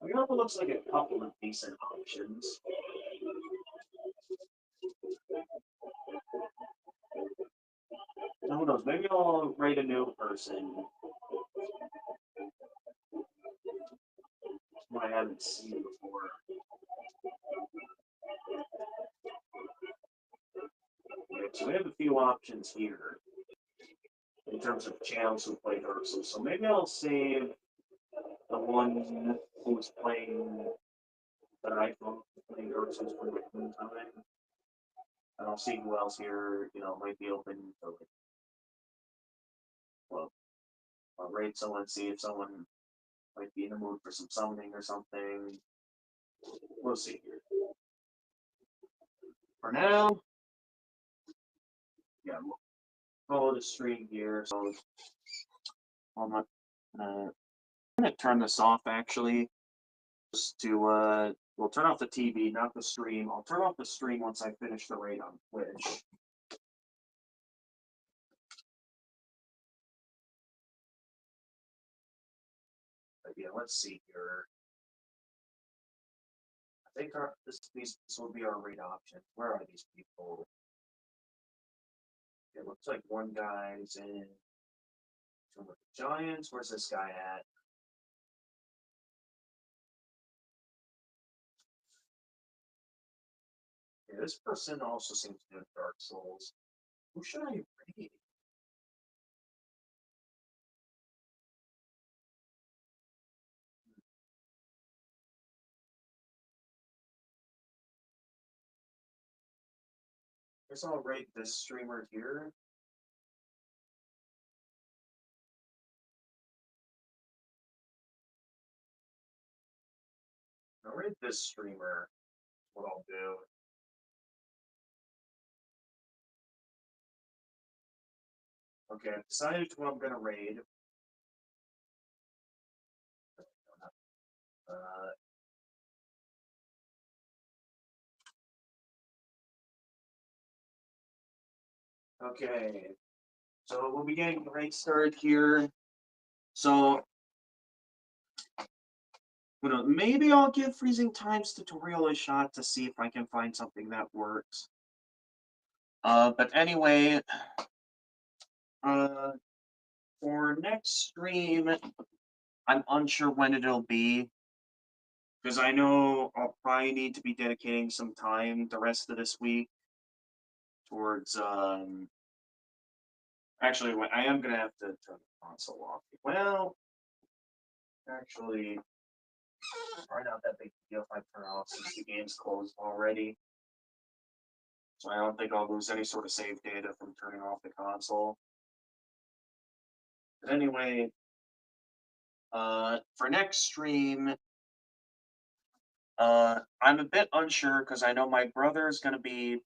We know it looks like a couple of decent options. Who knows? Maybe I'll rate a new person who I haven't seen before. Okay, so we have a few options here in terms of channels who play Dark Souls. So maybe I'll save the one who's playing that I thought playing Dark Souls for the one time. And I'll see who else here, might be open to like, well, I'll rate someone, see if someone might be in the mood for some summoning or something. We'll see here. For now, yeah, we'll follow the stream here. So I'm gonna turn this off actually, just to we'll turn off the TV, not the stream. I'll turn off the stream once I finish the raid on Twitch. But yeah, let's see here. I think this will be our raid option. Where are these people? It looks like one guy's in Tomb of the Giants. Where's this guy at? Yeah, this person also seems to have Dark Souls. Who should I raid? I guess I'll raid this streamer here. I'll raid this streamer. What I'll do. Okay, I've decided who I'm gonna raid. Okay, so we'll be getting right started here. So, maybe I'll give Freezing Times tutorial a shot to see if I can find something that works. But anyway, uh, for next stream, I'm unsure when it'll be, because I know I'll probably need to be dedicating some time the rest of this week towards, actually, I am gonna have to turn the console off. Well, actually, probably not that big a deal if I turn it off since the game's closed already. So I don't think I'll lose any sort of save data from turning off the console. But anyway, for next stream, I'm a bit unsure because I know my brother's gonna be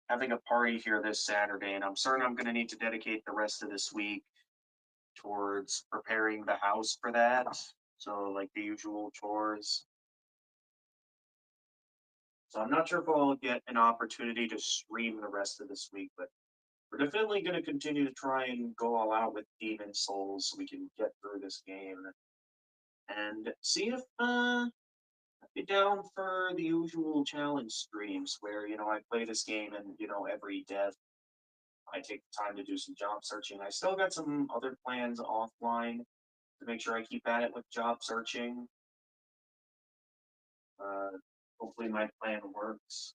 having a party here this Saturday, and I'm certain I'm gonna need to dedicate the rest of this week towards preparing the house for that. So like the usual chores. So I'm not sure if I'll get an opportunity to stream the rest of this week, but we're definitely going to continue to try and go all out with Demon Souls so we can get through this game and see if I'd be down for the usual challenge streams where I play this game and every death I take the time to do some job searching. I still got some other plans offline to make sure I keep at it with job searching. Uh, Hopefully my plan works.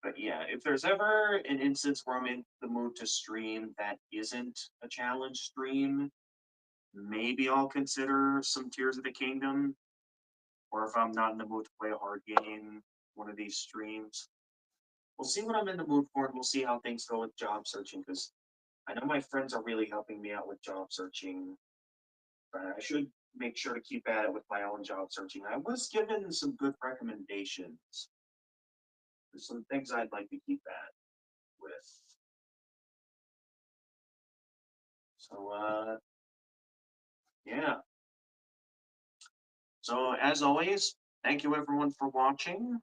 But yeah, if there's ever an instance where I'm in the mood to stream that isn't a challenge stream, maybe I'll consider some Tears of the Kingdom. Or if I'm not in the mood to play a hard game, one of these streams. We'll see what I'm in the mood for, and we'll see how things go with job searching, because I know my friends are really helping me out with job searching, but I should make sure to keep at it with my own job searching. I was given some good recommendations. There's some things I'd like to keep at with. So, yeah. So, as always, thank you everyone for watching.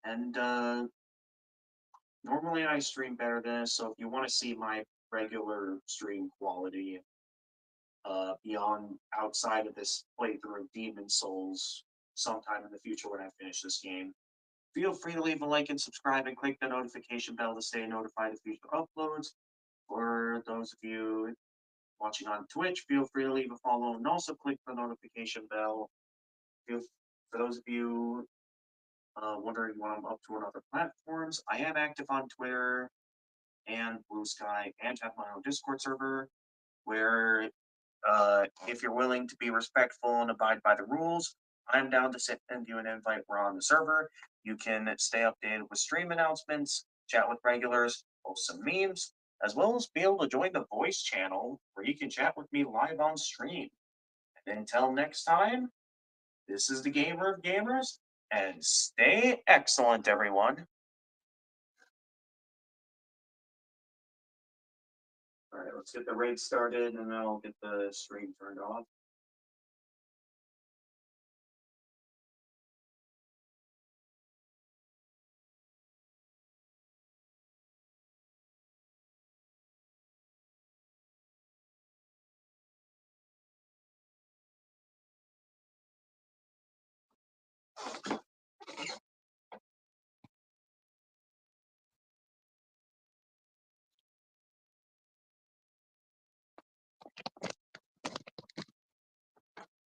And normally I stream better than this, so if you want to see my regular stream quality, beyond outside of this playthrough of Demon Souls sometime in the future when I finish this game, feel free to leave a like and subscribe and click the notification bell to stay notified of future uploads. For those of you watching on Twitch, feel free to leave a follow and also click the notification bell. For those of you wondering what I'm up to on other platforms, I am active on Twitter and Blue Sky and have my own Discord server where if you're willing to be respectful and abide by the rules, I'm down to send you an invite. We're on the server. You can stay updated with stream announcements, chat with regulars, post some memes, as well as be able to join the voice channel where you can chat with me live on stream. And until next time, this is the Gamer of Gamers, and stay excellent, everyone. All right, let's get the raid started, and then I'll get the stream turned off.